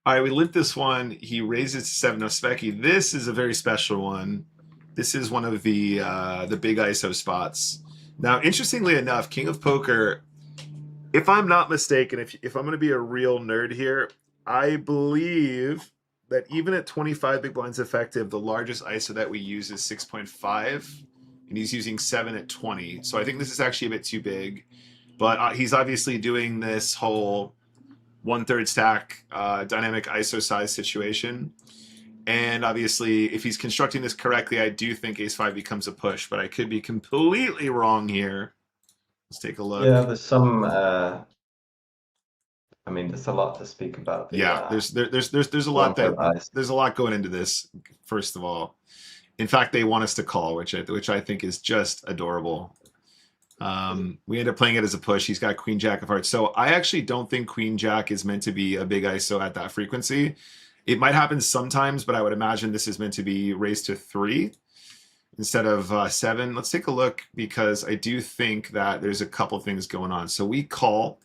A: right, we limp this one. He raises to 7. No, Specky. This is a very special one. This is one of the big ISO spots. Now, interestingly enough, King of Poker, if I'm not mistaken, if I'm going to be a real nerd here, I believe that even at 25 big blinds effective, the largest ISO that we use is 6.5, and he's using 7 at 20. So I think this is actually a bit too big. But he's obviously doing this whole 1/3 stack dynamic ISO size situation. And obviously, if he's constructing this correctly, I do think Ace 5 becomes a push, but I could be completely wrong here. Let's take a look.
C: Yeah, there's some. I mean, there's a lot to speak about the
A: Yeah, there's a lot
C: one-third ice.
A: there's a lot going into this. First of all, in fact, they want us to call, which I think is just adorable. We end up playing it as a push. He's got Queen Jack of Hearts, so I actually don't think Queen Jack is meant to be a big ISO at that frequency. It might happen sometimes, but I would imagine this is meant to be raised to 3 instead of 7. Let's take a look because I do think that there's a couple things going on. So we call.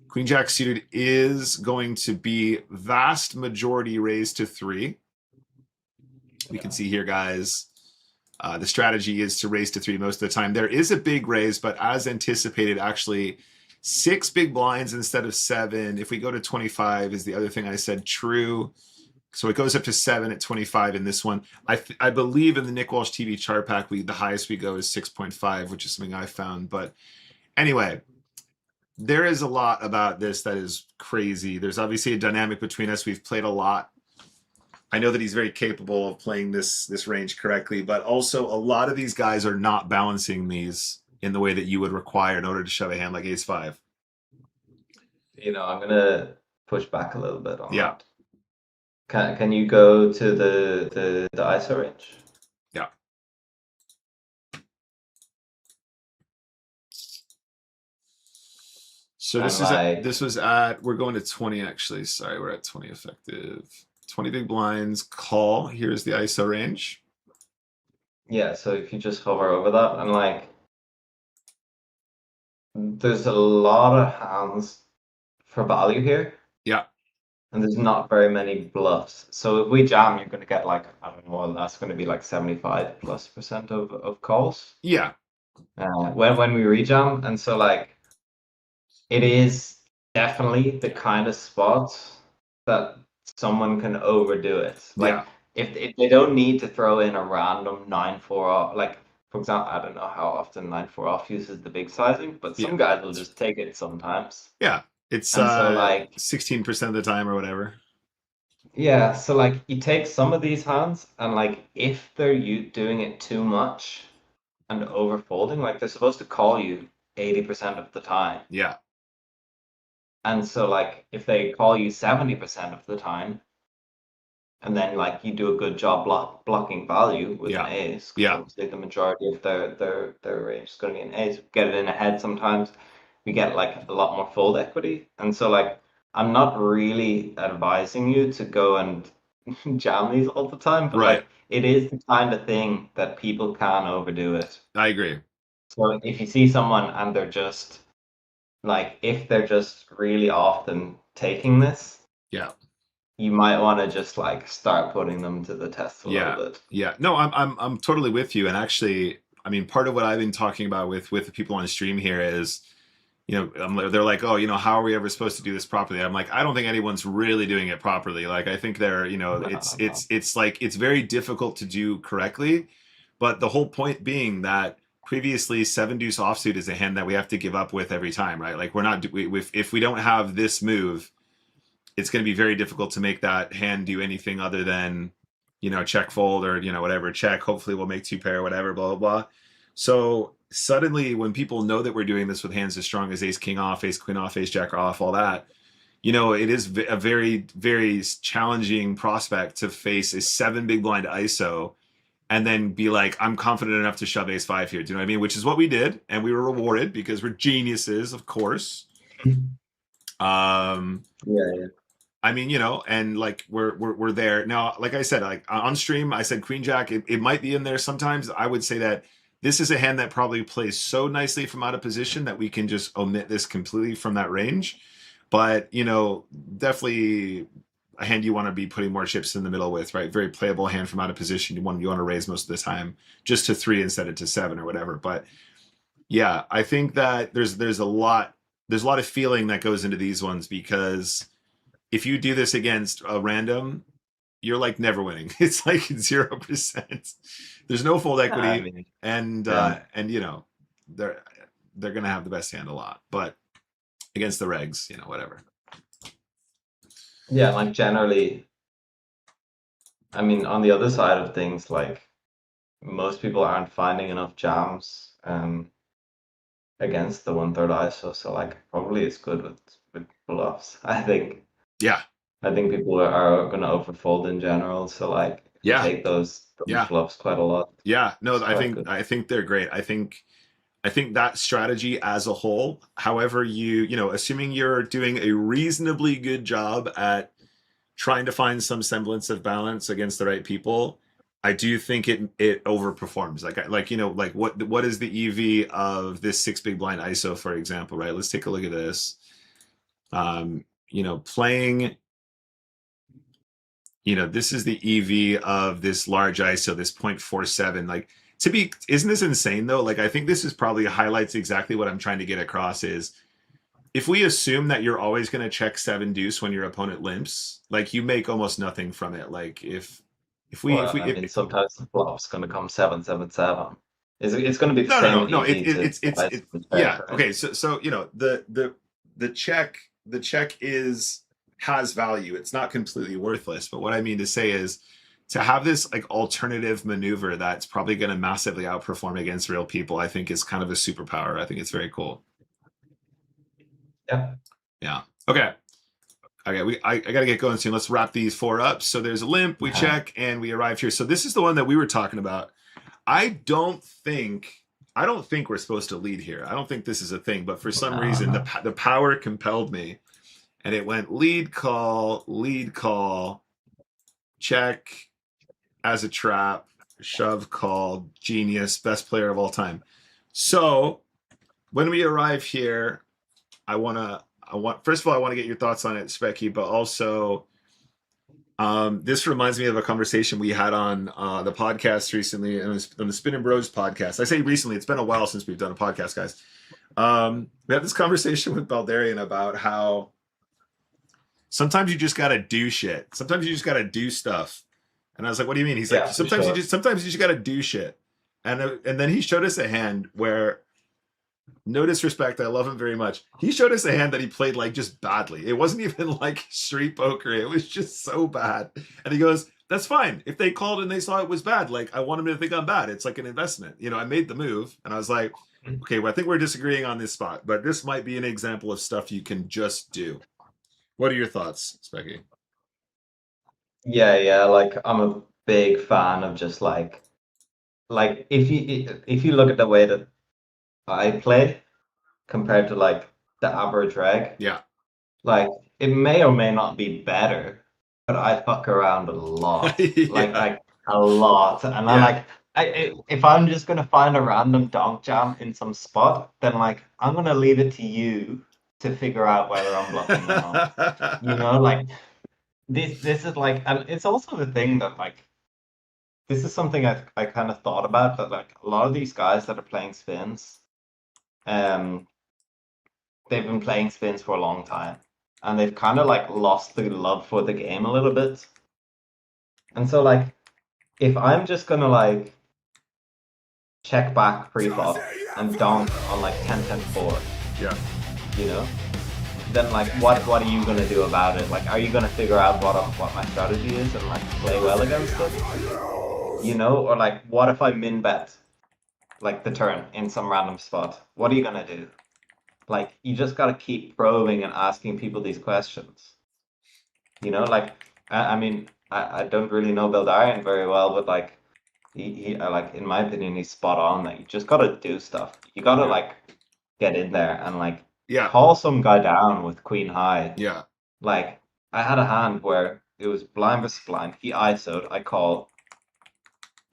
A: Queen Jack suited is going to be vast majority raised to 3. We can see here, guys, the strategy is to raise to 3 most of the time. There is a big raise, but as anticipated, actually 6 big blinds instead of 7. If we go to 25 is the other thing I said true. So it goes up to 7 at 25 in this one. I believe in the NickWalshTV chart pack, the highest we go is 6.5, which is something I found. But anyway, there is a lot about this that is crazy. There's obviously a dynamic between us. We've played a lot. I know that he's very capable of playing this range correctly, but also a lot of these guys are not balancing these in the way that you would require in order to shove a hand like ace five.
C: I'm gonna push back a little bit on
A: Yeah.
C: that. Can you go to the ISO range?
A: Yeah. So
C: And
A: this is this was at, we're going to 20 actually. Sorry, we're at 20 effective. 20 big blinds, call. Here's the ISO range.
C: Yeah, so if you just hover over that and like there's a lot of hands for value here.
A: Yeah.
C: And there's not very many bluffs. So if we jam, you're gonna get like, I don't know, that's gonna be like 75+% of calls.
A: Yeah.
C: When we rejam. And so like it is definitely the kind of spot that someone can overdo it. Like
A: Yeah.
C: if they don't need to throw in a random 9-4 off, like for example, I don't know how often 9-4 off uses the big sizing, but some guys will just take it sometimes.
A: Yeah. It's
C: And so like
A: 16% of the time or whatever.
C: yeah, so like you take some of these hands and like if they're you doing it too much and overfolding, like they're supposed to call you 80% of the time.
A: Yeah.
C: And so like if they call you 70% of the time, and then like you do a good job blocking value with an ace, because obviously the majority of their range is going to be an ace. Get it in a head sometimes, we get like a lot more fold equity. And so like I'm not really advising you to go and jam these all the time, but like it is the kind of thing that people can overdo it.
A: I agree.
C: So if you see someone and they're just like, if they're just really often taking this,
A: yeah,
C: you might want to just like start putting them to the test a little bit.
A: Yeah. No, I'm totally with you. And actually, I mean, part of what I've been talking about with the people on stream here is, they're like, oh, how are we ever supposed to do this properly? I'm like, I don't think anyone's really doing it properly. Like, I think they're, it's like, it's very difficult to do correctly. But the whole point being that previously 7 deuce offsuit is a hand that we have to give up with every time, right? Like if we don't have this move, it's going to be very difficult to make that hand do anything other than, check fold or, whatever, check. Hopefully we'll make 2 pair, whatever, blah, blah, blah. So suddenly when people know that we're doing this with hands as strong as ace king off, ace queen off, ace jack off, all that, it is a very, very challenging prospect to face a 7 big blind ISO and then be like, I'm confident enough to shove ace 5 here. Do you know what I mean? Which is what we did. And we were rewarded because we're geniuses, of course.
C: Yeah.
A: I mean, and like we're there now. Like I said, like on stream, I said queen jack. It might be in there sometimes. I would say that this is a hand that probably plays so nicely from out of position that we can just omit this completely from that range. But definitely a hand you want to be putting more chips in the middle with, right? Very playable hand from out of position. You want to raise most of the time, just to 3 instead of to 7 or whatever. But yeah, I think that there's a lot of feeling that goes into these ones, because if you do this against a random, you're like never winning. It's like 0%. There's no fold equity, and they're gonna have the best hand a lot, but against the regs, whatever.
C: Yeah, like generally, I mean, on the other side of things, like most people aren't finding enough jams against the 1/3 ISO, so like probably it's good with bluffs, I think.
A: Yeah.
C: I think people are going to overfold in general, so like take those bluffs quite a lot.
A: Yeah, no, I think they're great. I think that strategy as a whole, however assuming you're doing a reasonably good job at trying to find some semblance of balance against the right people, I do think it overperforms. Like what is the EV of this 6 big blind ISO, for example, right? Let's take a look at this. Playing, this is the EV of this large ISO, this 0.47. Like, isn't this insane though? Like, I think this is probably highlights exactly what I'm trying to get across is, if we assume that you're always going to check 7 deuce when your opponent limps, like you make almost nothing from it. Like if
C: sometimes the bluff's going to come 7-7-7. It's going to be the same.
A: No. Yeah. Okay. So the check has value. It's not completely worthless. But what I mean to say is to have this like alternative maneuver that's probably going to massively outperform against real people, I think is kind of a superpower. I think it's very cool.
C: Yeah.
A: Yeah. Okay. Okay, I got to get going soon. Let's wrap these 4 up. So there's a limp, we check, and we arrive here. So this is the one that we were talking about. I don't think we're supposed to lead here. I don't think this is a thing, but for some reason the power compelled me, and it went lead call, check as a trap, shove call, genius, best player of all time. So when we arrive here, first of all, I want to get your thoughts on it, Specky, but also this reminds me of a conversation we had on the podcast recently, on the Spin and Bros podcast. I say recently, it's been a while since we've done a podcast, guys. We had this conversation with Baldarian about how sometimes you just got to do shit. Sometimes you just got to do stuff. And I was like, what do you mean? He's like, sometimes you just got to do shit. And then he showed us a hand where, no disrespect, I love him very much, he showed us a hand that he played like just badly. It wasn't even like street poker. It was just so bad. And he goes, that's fine. If they called and they saw it was bad, like I want them to think I'm bad. It's like an investment. You know, I made the move. And I was like, okay, well, I think we're disagreeing on this spot, but this might be an example of stuff you can just do. What are your thoughts, Specky?
C: Yeah, like I'm a big fan of just like if you look at the way that I play compared to like the average reg,
A: Yeah.
C: like it may or may not be better, but I fuck around a lot, like a lot, and I like if I'm just gonna find a random donk jam in some spot, then like I'm gonna leave it to you to figure out whether I'm bluffing or not. You know, like this is like, and it's also the thing that like this is something I kind of thought about, that like a lot of these guys that are playing spins, they've been playing spins for a long time, and they've kind of like lost the love for the game a little bit. And so like if I'm just gonna like check back pre-flop and donk on like 10-10-4,
A: yeah,
C: you know, then like what are you gonna do about it? Like, are you gonna figure out what my strategy is and like play well against it? You know, or like what if I min bet like the turn in some random spot? What are you gonna do? Like, you just gotta keep probing and asking people these questions. You know, like I mean I don't really know Bildarian very well, but like he like, in my opinion, he's spot on. Like, you just gotta do stuff. You gotta like get in there and like call some guy down with queen high.
A: Yeah.
C: Like, I had a hand where it was blind versus blind. He ISO'd, I call.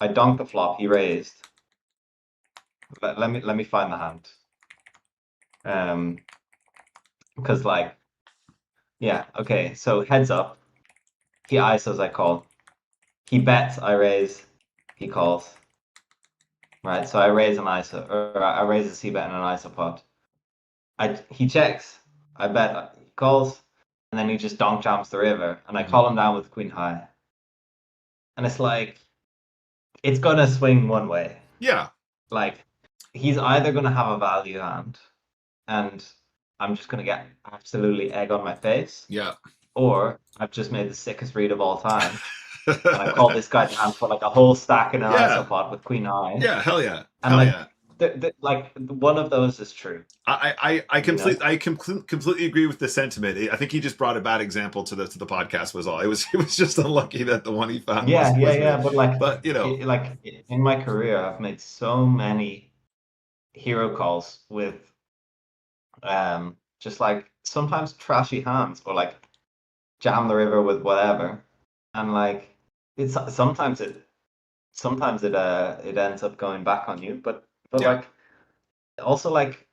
C: I donked the flop, he raised. Let me find the hand. Because like, yeah, okay, so heads up. He ISOs, I call. He bets, I raise. He calls. Right, so I raise an ISO, or I raise a C bet in an ISO pot. He checks. I bet, he calls, and then he just donk jams the river, and I call him down with queen high. And it's like, it's gonna swing one way.
A: Yeah.
C: Like, he's either gonna have a value hand, and I'm just gonna get absolutely egg on my face.
A: Yeah.
C: Or I've just made the sickest read of all time. And I call this guy down for like a whole stack in an ISO pot with queen high.
A: Yeah, hell yeah.
C: And
A: hell
C: like,
A: yeah.
C: Like one of those is true.
A: I completely agree with the sentiment. I think he just brought a bad example to the podcast. Was all. It was just unlucky that the one he found.
C: Yeah.
A: But you know,
C: like in my career, I've made so many hero calls with, just like sometimes trashy hands, or like jam the river with whatever, and like it's sometimes it ends up going back on you, but like also like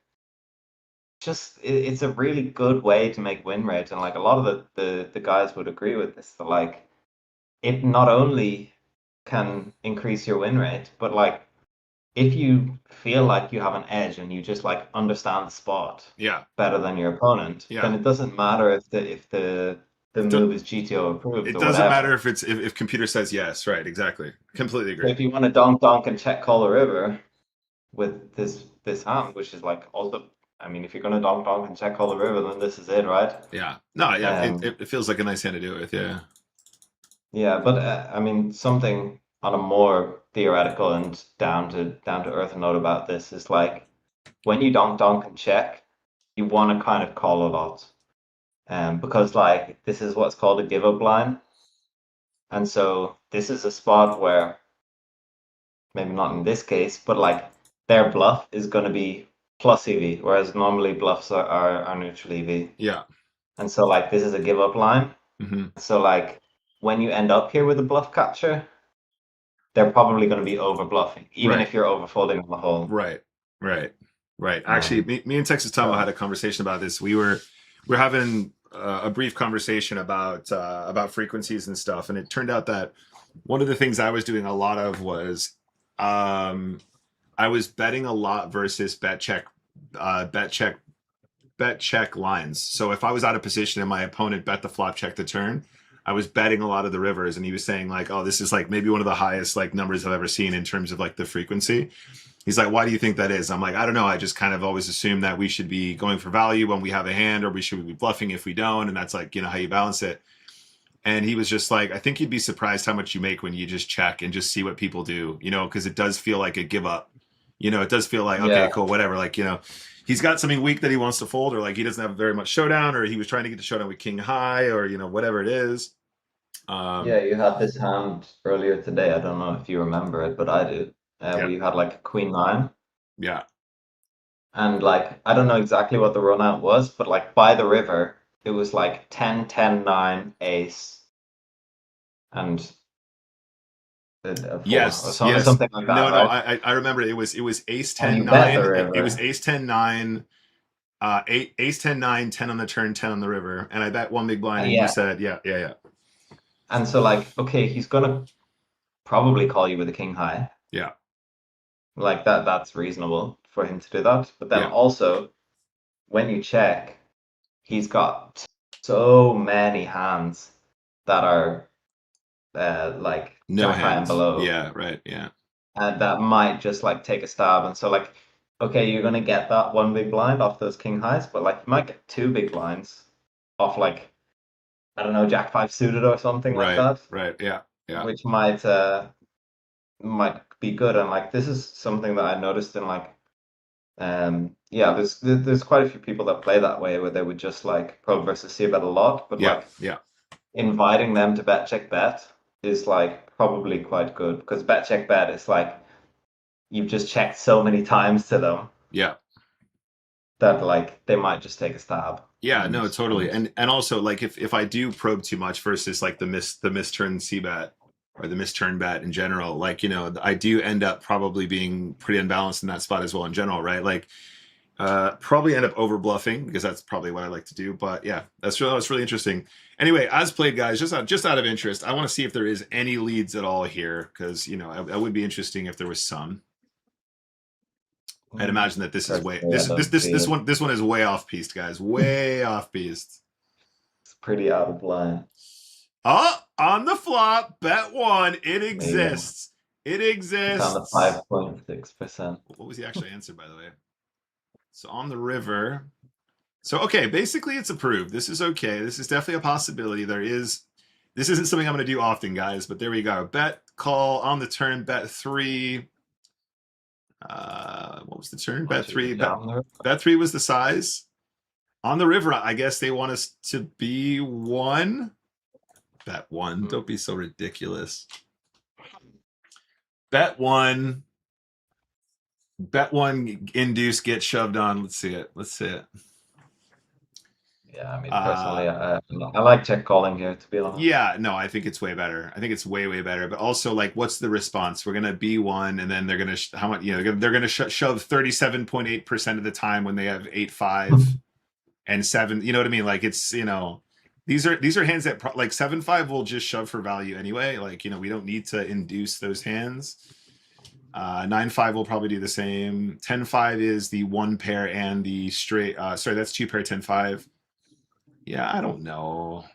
C: just it's a really good way to make win rate, and like a lot of the guys would agree with this, that like it not only can increase your win rate, but like if you feel like you have an edge and you just like understand the spot better than your opponent, then it doesn't matter if the move is GTO approved.
A: It doesn't matter if computer says yes, right? Exactly. Completely agree.
C: So if you want to donk and check call the river with this hand, which is like also I mean, if you're gonna donk donk and check call the river, then this is it, right?
A: Yeah. No, yeah,
C: Um,
A: it feels like a nice hand to do it with, yeah.
C: yeah, but I mean, something on a more theoretical and down to earth note about this is like when you donk donk and check, you want to kind of call a lot, because like this is what's called a give up line, and so this is a spot where maybe not in this case, but like their bluff is going to be plus EV, whereas normally bluffs are neutral EV.
A: Yeah.
C: And so like this is a give up line.
A: Hmm.
C: So like when you end up here with a bluff catcher, they're probably going to be over bluffing, even
A: Right.
C: if you're over folding on the hole.
A: Right. Right. Right. Actually,
C: Um,
A: me and Texas Tomo had
C: so
A: a conversation about this. We're having a brief conversation about frequencies and stuff, and it turned out that one of the things I was doing a lot of was um I was betting a lot versus bet check bet check lines. So if I was out of position and my opponent bet the flop check the turn, I was betting a lot of the rivers, and he was saying like, "Oh, this is like maybe one of the highest like numbers I've ever seen in terms of like the frequency." He's like, "Why do you think that is?" I'm like, "I don't know. I just kind of always assume that we should be going for value when we have a hand, or we should be bluffing if we don't, and that's like how you balance it." And he was just like, "I think you'd be surprised how much you make when you just check and just see what people do, because it does feel like a give up. It does feel like, okay,
C: yeah,
A: cool, whatever. Like, he's got something weak that he wants to fold, or like he doesn't have very much showdown, or he was trying to get the showdown with king high, or whatever it is.
C: yeah,
A: Um,
C: you had this hand earlier today. I don't know if you remember it, but I do.
A: yeah,
C: Where you had like a queen nine,
A: yeah,
C: and like I don't know exactly what the run out was, but like by the river, it was like 10, 10, 9, ace, and a four or
A: yes, yes.
C: something like
A: No,
C: that,
A: no,
C: right?
A: I remember it was ace
C: And
A: 10
C: you bet the
A: 9. It was
C: river.
A: ace 10 9, ace 10 9, 10 on the turn, 10 on the river, and I bet one big blind, and you
C: Yeah.
A: said, yeah, yeah, yeah,
C: And so like, okay, he's gonna probably call you with a king high.
A: yeah,
C: Like that's reasonable for him to do that. But then
A: yeah.
C: also when you check, he's got so many hands that are like
A: No
C: jack high and
A: hands.
C: below.
A: Yeah, right, yeah,
C: And that might just like take a stab. And so like, okay, you're gonna get that one big blind off those king highs, but like you might get two big blinds off like, I don't know, jack five suited or something like
A: right,
C: that,
A: right, yeah, yeah,
C: which might be good. And like this is something that I noticed in like yeah, there's quite a few people that play that way where they would just like pro versus c bet a lot, but
A: yeah,
C: like
A: yeah,
C: inviting them to bet check bet is like probably quite good because bet check bet is like you've just checked so many times to them
A: yeah.
C: that like they might just take a stab
A: Yeah,
C: and
A: no, totally.
C: and
A: And also like if I do probe too much versus like the misturn C bet or the misturn bet in general, like, I do end up probably being pretty unbalanced in that spot as well in general, right? Like probably end up over bluffing because that's probably what I like to do. But yeah, that's really interesting. Anyway, as played guys, just out of interest, I want to see if there is any leads at all here because I would be interesting if there was some. I'd imagine that this is way
C: personally I don't see
A: this
C: it.
A: one is way off piste, guys. Way off piste.
C: It's pretty out of line.
A: Oh, on the flop, bet one. It
C: Yeah,
A: exists. It
C: it's on the
A: exists.
C: 5.6%.
A: What was the actual answer, by the way? So on the river. So okay, basically it's approved. This is okay. This is definitely a possibility. This isn't something I'm going to do often, guys, but there we go. Bet call on the turn. Bet three. What was the turn?
C: What
A: Bet
C: should we
A: three.
C: jam there?
A: Bet three was the size. On the river, I guess they want us to be one. Bet one. Don't be so ridiculous. Bet one. Bet one. Induce. Get shoved on. Let's see it. Let's see it.
C: Yeah, I mean,
A: Uh,
C: personally, I like check calling here, to be honest.
A: yeah. No, I think it's way better. I think it's way way better. But also, like, what's the response? We're gonna be one, and then they're gonna how much? They're gonna shove 37.8% of the time when they have 8-5 and 7. You know what I mean? Like it's these are hands that like 7-5 will just shove for value anyway. Like we don't need to induce those hands. 9-5 will probably do the same. 10-5 is the one pair and the straight. Sorry, that's two pair 10-5. Yeah, I don't know.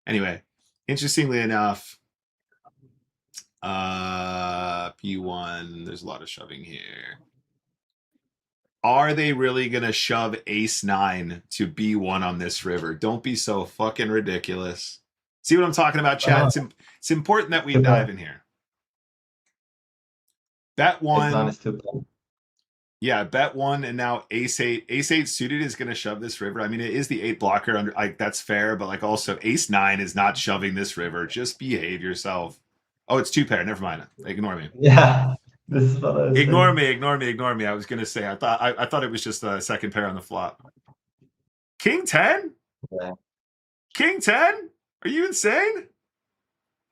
A: Anyway, interestingly enough, P1. There's a lot of shoving here. Are they really gonna shove ace 9 to b1 on this river? Don't be so fucking ridiculous. See what I'm talking about, chat?
C: Oh,
A: It's important that we
C: good
A: dive
C: point.
A: in here. Bet
C: Ace nine
A: one.
C: is too big.
A: Yeah, bet one, and now ace eight. Ace eight suited is going to shove this river. I mean, it is the eight blocker under. Like that's fair, but like also ace nine is not shoving this river. Just behave yourself. Oh, it's two pair. Never mind. Ignore me.
C: Yeah, this is what I was
A: Ignore
C: thinking.
A: me. Ignore me. Ignore me. I was going to say. I thought it was just a second pair on the flop. King 10.
C: Yeah.
A: King 10. Are you insane?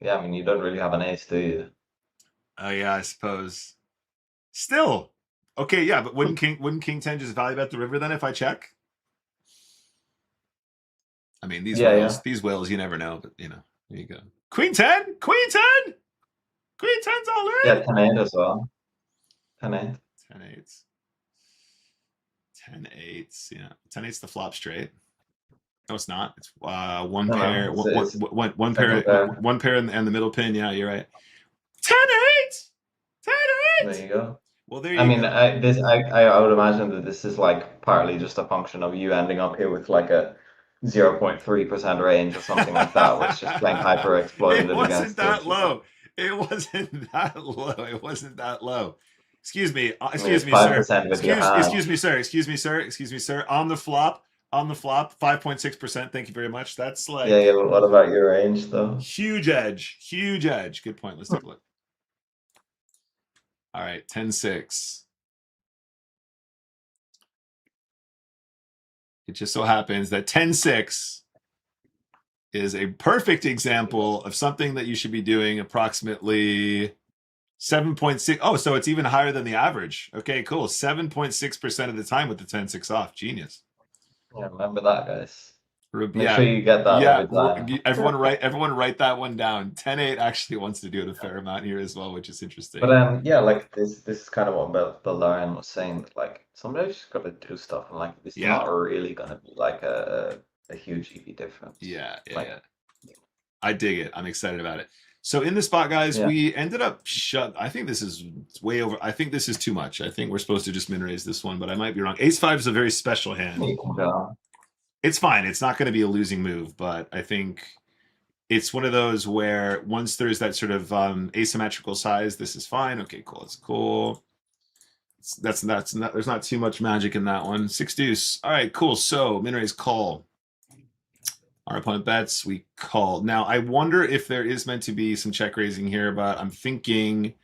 C: Yeah, I mean, you don't really have an ace, do you?
A: Oh yeah, I suppose. Still. Okay, yeah, but wouldn't King 10 just value bet the river then if I check? I mean,
C: Yeah.
A: these whales, you never know, but you know, there you go. Queen 10, Queen 10, Queen 10's all
C: Yeah,
A: in.
C: 10-8 as well. 10-8.
A: 10 eights, 10 eights, yeah, 10 eights the flop straight. No, it's not. It's one
C: No,
A: pair,
C: it's
A: one
C: second
A: pair,
C: pair.
A: one pair, and the middle pin. Yeah, you're right. 10 eight, 10
C: There
A: 8.
C: you go.
A: Well, there
C: I
A: you
C: mean,
A: go.
C: I would imagine that this is like partly just a function of you ending up here with like a 0.3% range or something like that, where it's just playing hyper
A: It
C: exploited
A: wasn't
C: against it,
A: that
C: you know.
A: low. It wasn't that low. It wasn't that low. Excuse me.
C: I mean,
A: Excuse
C: it's
A: me, sir.
C: 5% with your hand.
A: Excuse me, sir. Excuse me, sir. Excuse me, sir. On the flop, 5.6%. Thank you very much. That's like
C: Yeah, but what about your range though?
A: huge edge. Huge edge. Good point. Let's take a look. All right, 10-6. It just so happens that 10-6 is a perfect example of something that you should be doing approximately 7.6. Oh, so it's even higher than the average. Okay, cool. 7.6% of the time with the 10-6 off. Genius.
C: Yeah, remember that, guys. Make
A: Yeah.
C: sure you get that
A: Yeah.
C: every time.
A: Everyone write that one down. 10-8 actually wants to do it a fair amount here as well, which is interesting.
C: But yeah, like this is kind of what Bellarian was saying, that like sometimes you just gotta do stuff and like it's
A: Yeah.
C: not really gonna be like a huge EV difference.
A: Yeah.
C: Like,
A: I dig it. I'm excited about it. So in the spot, guys,
C: Yeah.
A: we ended up I think this is way over. I think this is too much. I think we're supposed to just min raise this one, but I might be wrong. Ace 5 is a very special hand.
C: you can go.
A: It's fine. It's not going to be a losing move, but I think it's one of those where once there's that sort of asymmetrical size, this is fine. Okay, cool. It's cool. That's not. There's not too much magic in that one. 6 deuce. All right, cool. So min raise call. Our opponent bets. We call. Now I wonder if there is meant to be some check raising here, but I'm thinking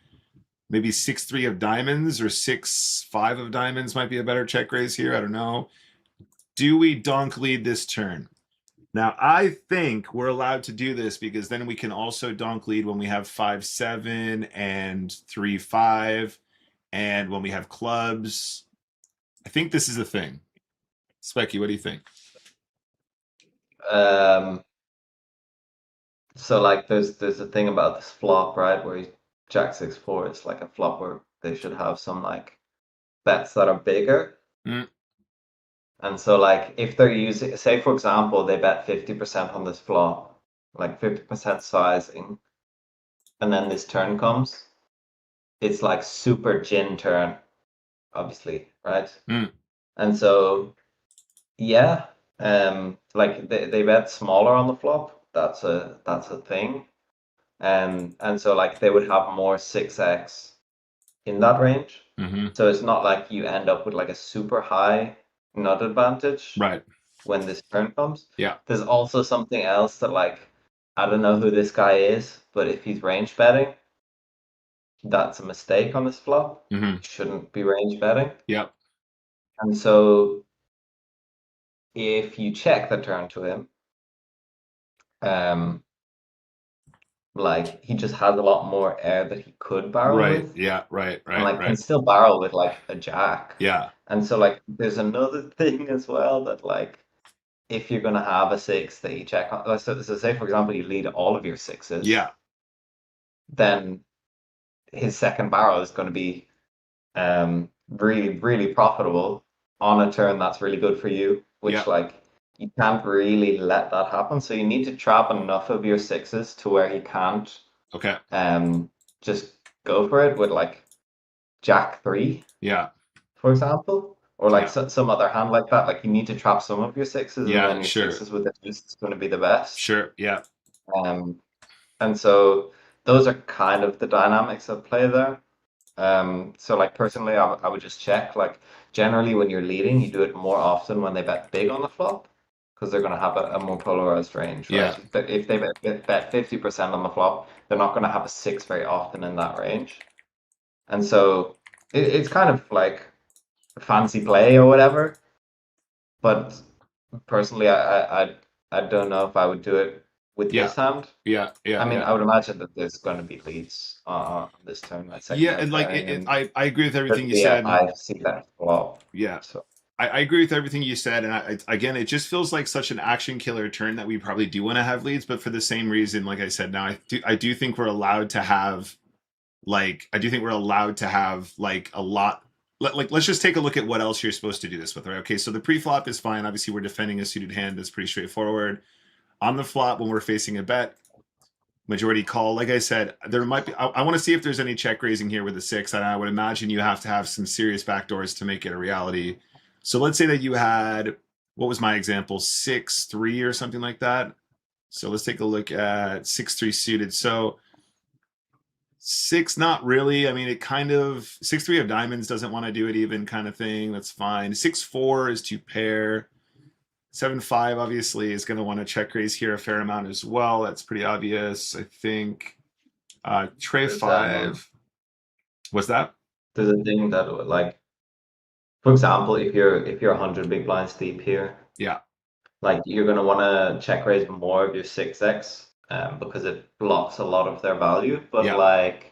A: maybe 6-3 of diamonds or 6-5 of diamonds might be a better check raise here. I don't know. Do we donk lead this turn? Now, I think we're allowed to do this because then we can also donk lead when we have 5-7 and 3-5, and when we have clubs. I think this is a thing. Specky, what do you think?
C: So like there's a thing about this flop, right, where Jack 6-4, it's like a flop where they should have some like bets that are bigger.
A: Mm.
C: And so like if they're using, say for example, they bet 50% on this flop, like 50% sizing, and then this turn comes, it's like super gin turn, obviously, right?
A: Mm.
C: And so yeah, like they bet smaller on the flop. That's a thing. And so like they would have more 6x in that range.
A: Mm-hmm.
C: So it's not like you end up with like a super high nut advantage
A: Right.
C: when this turn comes.
A: Yeah.
C: There's also something else that like I don't know who this guy is, but if he's range betting, that's a mistake on this flop.
A: Mm-hmm.
C: He shouldn't be range betting.
A: Yep.
C: And so if you check the turn to him, like he just has a lot more air that he could barrel
A: Right.
C: with.
A: Yeah. Right.
C: And like
A: Right.
C: can still barrel with like a jack.
A: Yeah.
C: And so like there's another thing as well that like if you're gonna have a 6 that you check on, so say for example you lead all of your 6s,
A: Yeah.
C: then his second barrel is going to be really really profitable on a turn that's really good for you, which
A: Yeah.
C: like you can't really let that happen. So you need to trap enough of your 6s to where he can't
A: Okay.
C: just go for it with like Jack 3,
A: Yeah.
C: for example. or like
A: Yeah.
C: some other hand like that. Like you need to trap some of your sixes, and
A: Yeah,
C: then your
A: sure.
C: sixes with the deuce is going to be the best.
A: Sure. Yeah.
C: Um, and so those are kind of the dynamics at play there. So like personally, I would just check. Like generally, when you're leading, you do it more often when they bet big on the flop, because they're going to have a more polarized range,
A: Yeah.
C: right? If they bet 50% on the flop, they're not going to have a six very often in that range. And so it's kind of like a fancy play or whatever. But personally, I don't know if I would do it with
A: Yeah.
C: this hand.
A: Yeah. Yeah.
C: I mean,
A: Yeah.
C: I would imagine that there's going to be leads on this turn, like
A: Yeah.
C: secondary
A: And like
C: pairing, and
A: I agree with everything you
C: typically at
A: said. And
C: five, see that flop.
A: yeah.
C: So
A: I agree with everything you said, and again, it just feels like such an action killer turn that we probably do want to have leads, but for the same reason, like I said, now I do think we're allowed to have I do think we're allowed to have like a lot. Like let's just take a look at what else you're supposed to do this with, right? Okay, so the pre-flop is fine. Obviously, we're defending a suited hand. That's pretty straightforward. On the flop, when we're facing a bet, majority call. Like I said, there might be. I want to see if there's any check raising here with a six, and I would imagine you have to have some serious backdoors to make it a reality. So let's say that you had, what was my example, 6-3 or something like that. So let's take a look at 6-3 suited. So six, not really. I mean, it kind of 6-3 of diamonds doesn't want to do it even kind of thing. That's fine. 6-4 is to pair. 7-5 obviously is going to want to check raise here a fair amount as well. That's pretty obvious, I think. Tray
C: there's
A: 5. What's that?
C: there's a thing that would, like, for example, if you're 100 big blinds deep here,
A: Yeah.
C: like you're gonna want to check raise more of your 6x, because it blocks a lot of their value. But
A: Yeah.
C: like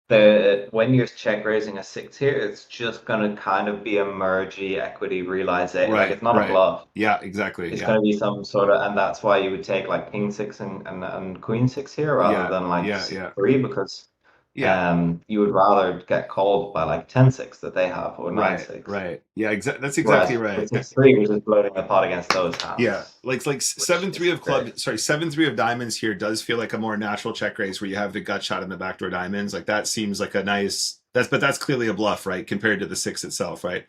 C: the when you're check raising a six here, it's just gonna kind of be a mergey equity realization. Like
A: Right.
C: it's not a
A: Right.
C: bluff.
A: Yeah. Exactly.
C: It's
A: Yeah.
C: gonna be some sort of, and that's why you would take like king six and queen six here rather
A: Yeah.
C: than like
A: Yeah. Yeah.
C: 3, because
A: Yeah.
C: you would rather get called by like 10-6 that they have, or
A: Right.
C: 9-6.
A: Right. Yeah. That's exactly
C: Whereas
A: right.
C: with 6-3, you're just bloating the pot against those
A: Yeah,
C: hands,
A: like
C: which
A: 7-3
C: is
A: of
C: great.
A: clubs. Sorry, 7-3 of diamonds here does feel like a more natural check raise where you have the gut shot in the backdoor diamonds. Like that seems like a nice. But that's clearly a bluff, right? Compared to the six itself, right?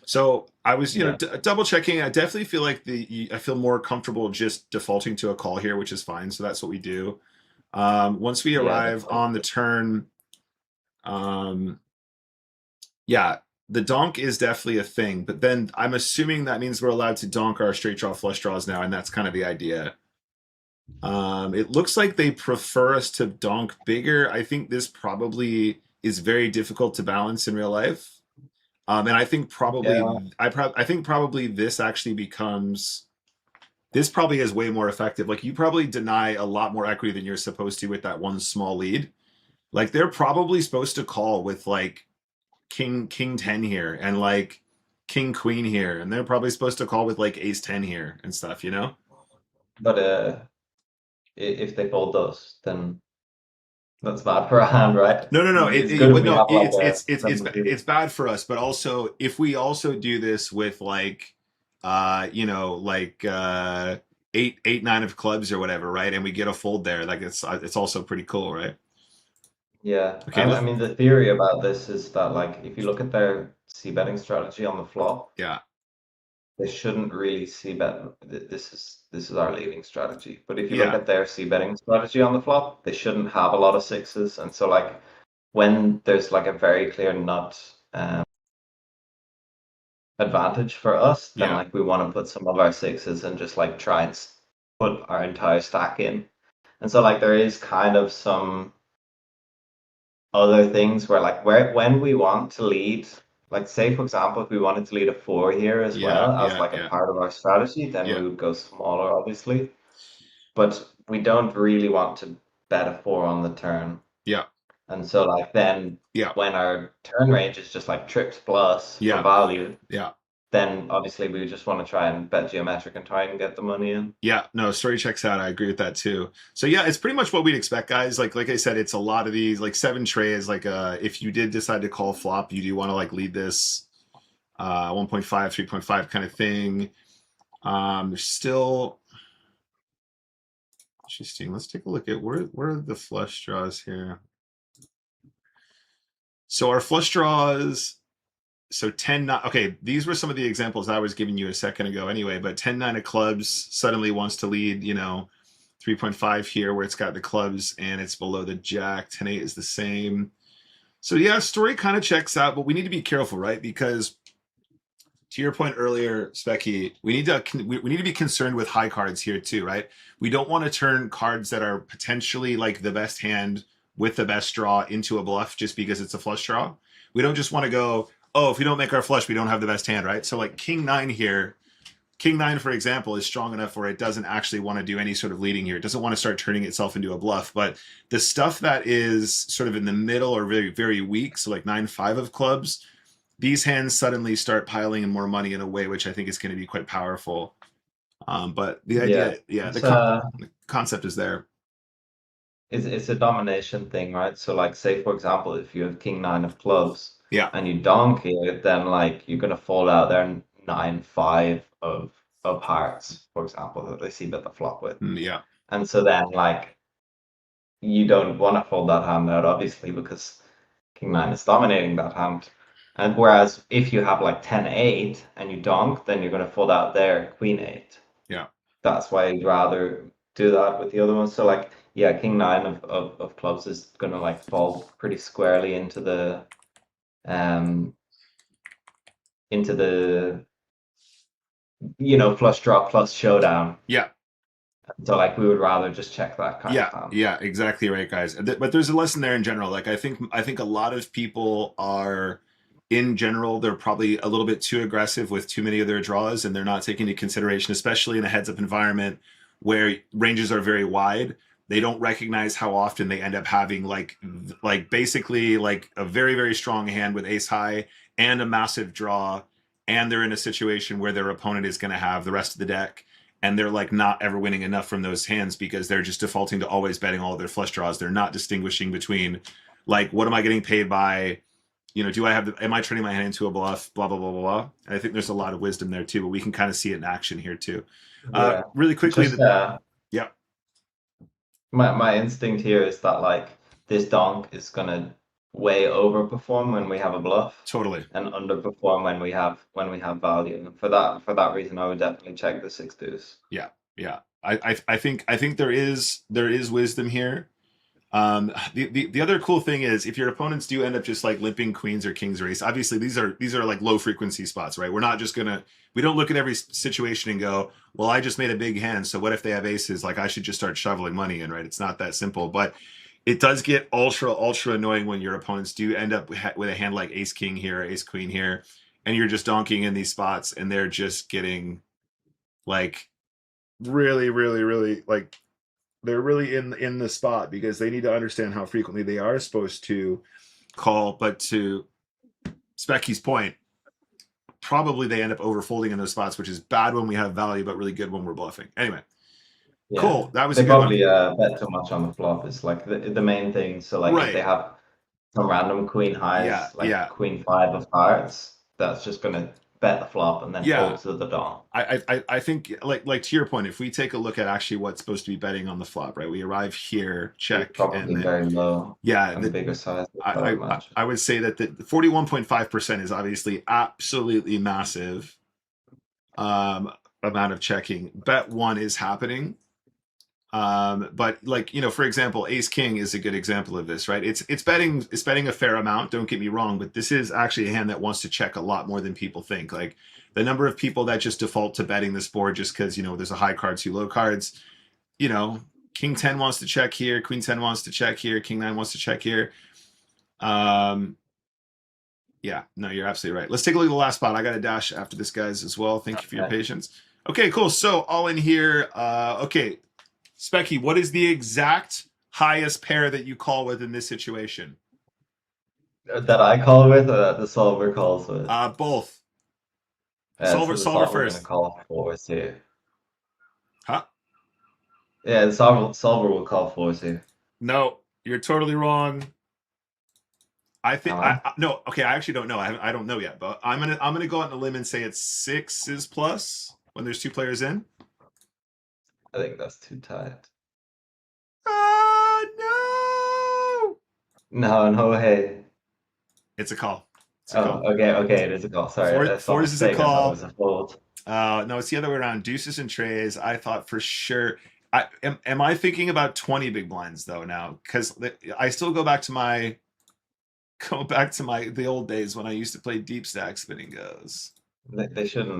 A: So I was,
C: Yeah.
A: double checking. I definitely feel like I feel more comfortable just defaulting to a call here, which is fine. So that's what we do. Once we
C: Yeah,
A: arrive
C: definitely.
A: on the turn, yeah, the donk is definitely a thing. But then I'm assuming that means we're allowed to donk our straight draw flush draws now, and that's kind of the idea. It looks like they prefer us to donk bigger. I think this probably is very difficult to balance in real life. And I think probably
C: Yeah,
A: I think probably this probably is way more effective. Like you probably deny a lot more equity than you're supposed to with that one small lead. Like they're probably supposed to call with like king 10 here and like king queen here, and they're probably supposed to call with like ace 10 here and stuff, you know?
C: but if they fold those, then that's bad for a hand, right?
A: No.
C: It's good if we
A: No.
C: have like a
A: It's bad for us. But also, if we also do this with like, like 8-9 of clubs or whatever, right? And we get a fold there, like it's also pretty cool, right?
C: Yeah,
A: Okay,
C: I mean, the theory about this is that, like, if you look at their c betting strategy on the flop,
A: yeah,
C: they shouldn't really c bet. This is our leading strategy. But if you look
A: yeah,
C: at their c betting strategy on the flop, they shouldn't have a lot of sixes. And so, like, when there's like a very clear nut advantage for us, then
A: yeah,
C: like we want to put some of our sixes and just like try and put our entire stack in. And so, like, there is kind of some other things where, like, when we want to lead, like, say for example, if we wanted to lead a 4 here as
A: yeah,
C: well as
A: yeah,
C: like a
A: yeah,
C: part of our strategy, then
A: yeah,
C: we would go smaller, obviously. But we don't really want to bet a 4 on the turn.
A: yeah,
C: And so, like, then
A: yeah,
C: when our turn range is just like trips plus for
A: yeah,
C: value,
A: yeah.
C: then obviously we just want to try and bet geometric and try and get the money in.
A: Yeah, no, story checks out. I agree with that too. So yeah, it's pretty much what we'd expect, guys. Like I said, it's a lot of these, like 7 trays. Like if you did decide to call flop, you do want to like lead this 1.5, 3.5 kind of thing. There's still interesting. Let's take a look at where are the flush draws here. So our flush draws so 10 9, okay, these were some of the examples I was giving you a second ago anyway, but 10 9 of clubs suddenly wants to lead, 3.5 here where it's got the clubs and it's below the jack. 10 8 is the same. So yeah, story kind of checks out, but we need to be careful, right? Because to your point earlier, Specky, we need to be concerned with high cards here too, right? We don't want to turn cards that are potentially like the best hand with the best draw into a bluff just because it's a flush draw. We don't just want to go, oh, if we don't make our flush, we don't have the best hand, right? So like King 9 here, King 9, for example, is strong enough where it doesn't actually want to do any sort of leading here. It doesn't want to start turning itself into a bluff. But the stuff that is sort of in the middle or very, very weak, so like 9-5 of clubs, these hands suddenly start piling in more money in a way which I think is going to be quite powerful. But the idea, the concept is there.
C: It's a domination thing, right? So like say for example, if you have King 9 of clubs,
A: Yeah,
C: and you donk it, then like you're gonna fold out there 9-5 of hearts, for example, that they see bet the flop with.
A: yeah,
C: And so then like you don't want to fold that hand out, obviously, because King 9 is dominating that hand. And whereas if you have like 10-8 and you donk, then you're gonna fold out there Queen 8.
A: yeah.
C: That's why I'd rather do that with the other ones. So like yeah, King 9 of clubs is gonna like fall pretty squarely into the flush draw plus showdown.
A: Yeah.
C: So like we would rather just check that kind of hand.
A: Yeah, exactly right, guys. But there's a lesson there in general. Like I think a lot of people are, in general, they're probably a little bit too aggressive with too many of their draws, and they're not taking into consideration, especially in a heads-up environment where ranges are very wide. They don't recognize how often they end up having like basically like a very, very strong hand with ace high and a massive draw, and they're in a situation where their opponent is going to have the rest of the deck, and they're like not ever winning enough from those hands because they're just defaulting to always betting all of their flush draws. They're not distinguishing between like, what am I getting paid by? Am I turning my hand into a bluff? Blah, blah, blah, blah, blah. And I think there's a lot of wisdom there too, but we can kind of see it in action here too. Really quickly. Yeah.
C: My instinct here is that like this donk is gonna way overperform when we have a bluff.
A: Totally.
C: And underperform when we have value. And for that reason, I would definitely check the 6 deuce.
A: Yeah. I think there is wisdom here. The other cool thing is if your opponents do end up just like limping queens or kings or ace, obviously these are like low frequency spots, right? We don't look at every situation and go, well, I just made a big hand, so what if they have aces? Like I should just start shoveling money in, right? It's not that simple, but it does get ultra annoying when your opponents do end up with a hand like ace king here, ace queen here, and you're just donking in these spots and they're just getting like really like they're really in the spot because they need to understand how frequently they are supposed to call. But to Specky's point, probably they end up overfolding in those spots, which is bad when we have value, but really good when we're bluffing. Anyway, yeah. Cool. That was
C: they
A: a good
C: probably
A: one.
C: Bet too much on the flop. It's like the main thing. So like if they have some random queen highs, queen 5 of hearts, that's just gonna bet the flop and then fold to the dawn.
A: I think like to your point, if we take a look at actually what's supposed to be betting on the flop, right? We arrive here, check,
C: it's probably and then, very low.
A: Yeah,
C: the bigger size.
A: I would say that the 41.5% is obviously absolutely massive amount of checking. Bet 1 is happening. But like, for example, ace king is a good example of this, right? It's betting a fair amount, don't get me wrong, but this is actually a hand that wants to check a lot more than people think. Like the number of people that just default to betting this board just because there's a high card, 2 low cards, king 10 wants to check here, queen 10 wants to check here, king 9 wants to check here. Yeah, no, you're absolutely right. Let's take a look at the last spot. I got a dash after this, guys, as well. Thank you for your patience. Okay, cool. So all in here. Okay, Specky, what is the exact highest pair that you call with in this situation?
C: That I call with, or the solver calls with?
A: Both.
C: Solver
A: first.
C: Gonna call fours here.
A: Huh?
C: Yeah, the solver will call fours here.
A: No, you're totally wrong. I think no. Okay, I actually don't know. I don't know yet, but I'm gonna go out on a limb and say it's 6s plus when there's 2 players in.
C: I think that's too tight.
A: No.
C: No, hey.
A: It's a call. It's a call.
C: Oh, okay, it is a call. Sorry, I thought
A: Fours is a
C: mistake. I thought it was
A: call.
C: a fold.
A: No, it's the other way around. Deuces and trays. I thought for sure. Am I thinking about 20 big blinds though now? Because I still go back to the old days when I used to play deep stack spinning goes.
C: They shouldn't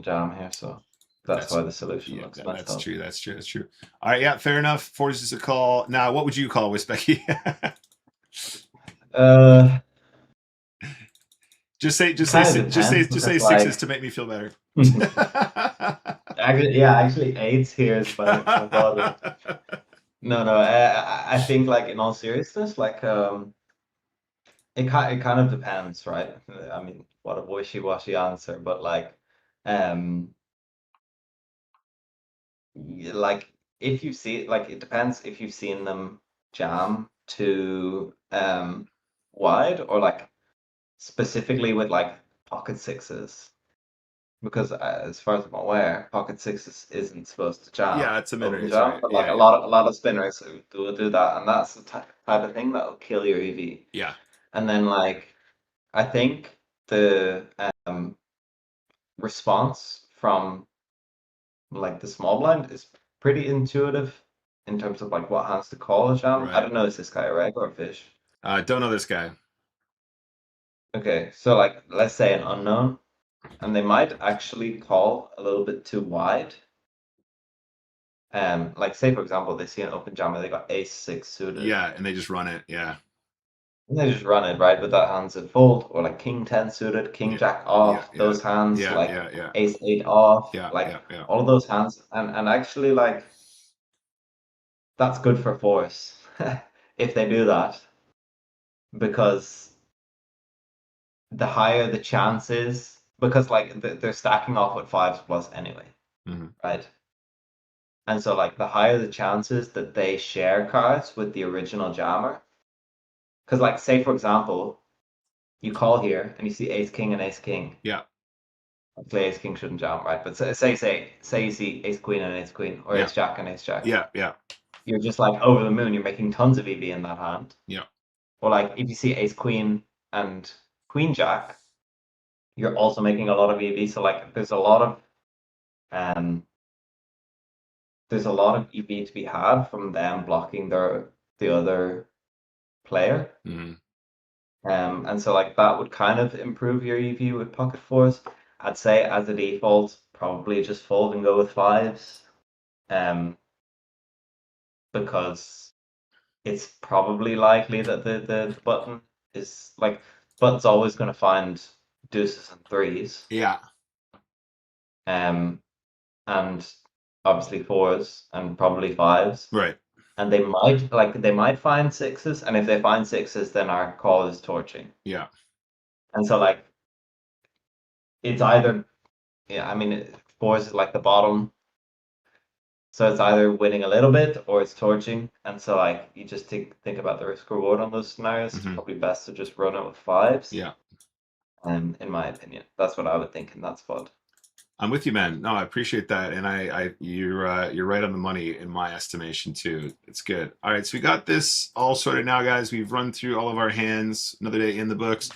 C: jam here, so that's
A: That's
C: why the solution
A: yeah,
C: looks messed
A: that's
C: up.
A: true. That's true. That's true. All right, yeah, fair enough. Fours is a call. Now, what would you call with Specky?
C: Uh, kind of depends
A: just say
C: because
A: sixes
C: like
A: to make me feel better.
C: actually eights here is my bottom. No, I think like in all seriousness, like it kind of depends, right? I mean, what a wishy-washy answer, but like um like if you see like it depends if you've seen them jam to wide or like specifically with like pocket sixes because as far as I'm aware, pocket sixes isn't supposed to jam
A: Yeah, it's a mid
C: open
A: raise,
C: jam,
A: right?
C: but like
A: Yeah, yeah,
C: a lot of spinners will do that, and that's the type of thing that'll kill your EV.
A: yeah.
C: And then like I think the response from like the small blind is pretty intuitive in terms of like what hands to call a jam. I
A: Right.
C: don't know, is this guy a reg or a fish?
A: Don't know this guy.
C: Okay, so like let's say an unknown, and they might actually call a little bit too wide. Like say for example, they see an open jam and they got ace six suited.
A: Yeah, and they just run it. Yeah,
C: And they just run it, right? With that hands at fold, or like king 10 suited, king
A: yeah,
C: jack
A: yeah,
C: off,
A: yeah,
C: those hands,
A: yeah,
C: like
A: yeah, yeah,
C: ace 8 off,
A: yeah,
C: like
A: yeah, yeah.
C: all of those hands. And actually like that's good for force if they do that. Because the higher the chances, because like they're stacking off with fives plus anyway,
A: Hmm.
C: right? And so like the higher the chances that they share cards with the original jammer. Because like say for example, you call here and you see ace king and ace king.
A: Yeah,
C: Actually, ace king shouldn't jam, right? But say you see ace queen and ace queen, or
A: yeah,
C: ace jack and ace jack.
A: yeah, yeah,
C: You're just like over the moon. You're making tons of EV in that hand.
A: yeah.
C: Or like if you see ace queen and queen jack, you're also making a lot of EV. So like um there's a lot of EV to be had from them blocking the other player.
A: Hmm.
C: And so like that would kind of improve your EV with pocket fours. I'd say as a default, probably just fold and go with fives. Um, because it's probably likely that the button is like button's always going to find deuces and threes.
A: Yeah,
C: Um, and obviously fours and probably fives.
A: right.
C: And they might find sixes, and if they find sixes, then our call is torching.
A: Yeah,
C: And so like it's either yeah, I mean fours is like the bottom, so it's either winning a little bit or it's torching. And so like you just think about the risk reward on those scenarios. It's
A: hmm,
C: probably best to just run it with fives.
A: yeah.
C: In my opinion, that's what I would think in that spot.
A: I'm with you, man. No, I appreciate that, and you're right on the money in my estimation too. It's good. All right, so we got this all sorted now, guys. We've run through all of our hands. Another day in the books.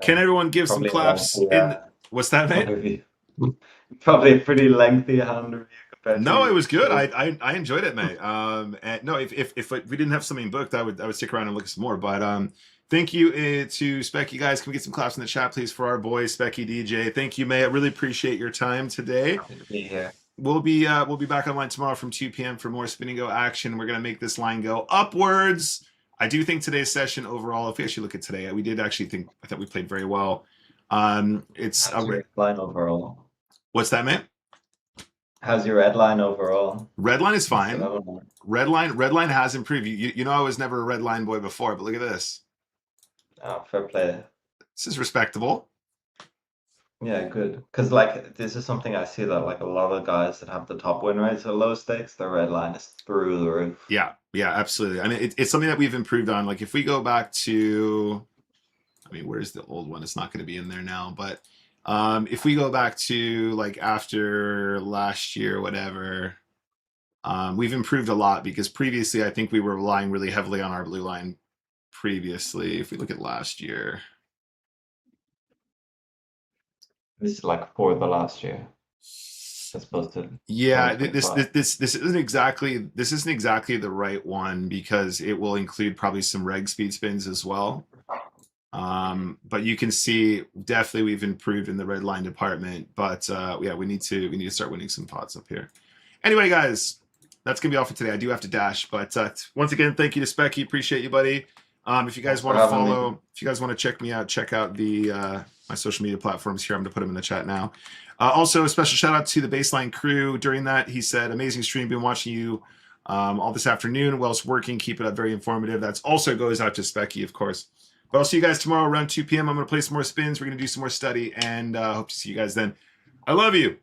A: Can everyone give some
C: Probably a
A: claps
C: lengthy
A: in? What's that,
C: hand
A: mate?
C: review. Probably a pretty lengthy hand review compared
A: No, it
C: to
A: was good.
C: yours.
A: I enjoyed it, mate. And no, if we didn't have something booked, I would stick around and look at some more. But thank you to Specky, guys. Can we get some claps in the chat, please, for our boy Specky DJ? Thank you, mate. I really appreciate your time today.
C: Happy to be here.
A: We'll be back online tomorrow from 2 p.m. for more spinning go action. We're gonna make this line go upwards. I do think today's session overall, if we actually look at today, we did actually think I thought we played very well. It's
C: How's your line overall?
A: what's that, man?
C: How's your red line overall?
A: Red line is
C: That's what I
A: fine.
C: wanna know.
A: Red line has improved. You know I was never a red line boy before, but look at this.
C: Oh, fair play.
A: This is respectable.
C: Yeah, good. Because like this is something I see that like a lot of guys that have the top win rates at low stakes, their red line is through the roof.
A: Yeah, absolutely. I mean, it's something that we've improved on. Like if we go back to, I mean, where's the old one? It's not going to be in there now, but if we go back to like after last year, whatever, we've improved a lot because previously I think we were relying really heavily on our blue line previously. If we look at last year,
C: This is like for the last year, as opposed to
A: Yeah,
C: 2025.
A: this isn't exactly the right one because it will include probably some reg speed spins as well. But you can see definitely we've improved in the red line department. But yeah, we need to start winning some pots up here. Anyway, guys, that's gonna be all for today. I do have to dash, but once again, thank you to Specky. Appreciate you, buddy. If you guys
C: Thanks for
A: want to
C: having me.
A: follow, if you guys want to check me out, check out the my social media platforms here. I'm gonna put them in the chat now. Also, a special shout out to the Baseline crew. During that, he said, "Amazing stream. Been watching you all this afternoon. Whilst working, keep it up. Very informative." That's also goes out to Specky, of course. But I'll see you guys tomorrow around 2 p.m. I'm gonna play some more spins. We're gonna do some more study, and hope to see you guys then. I love you.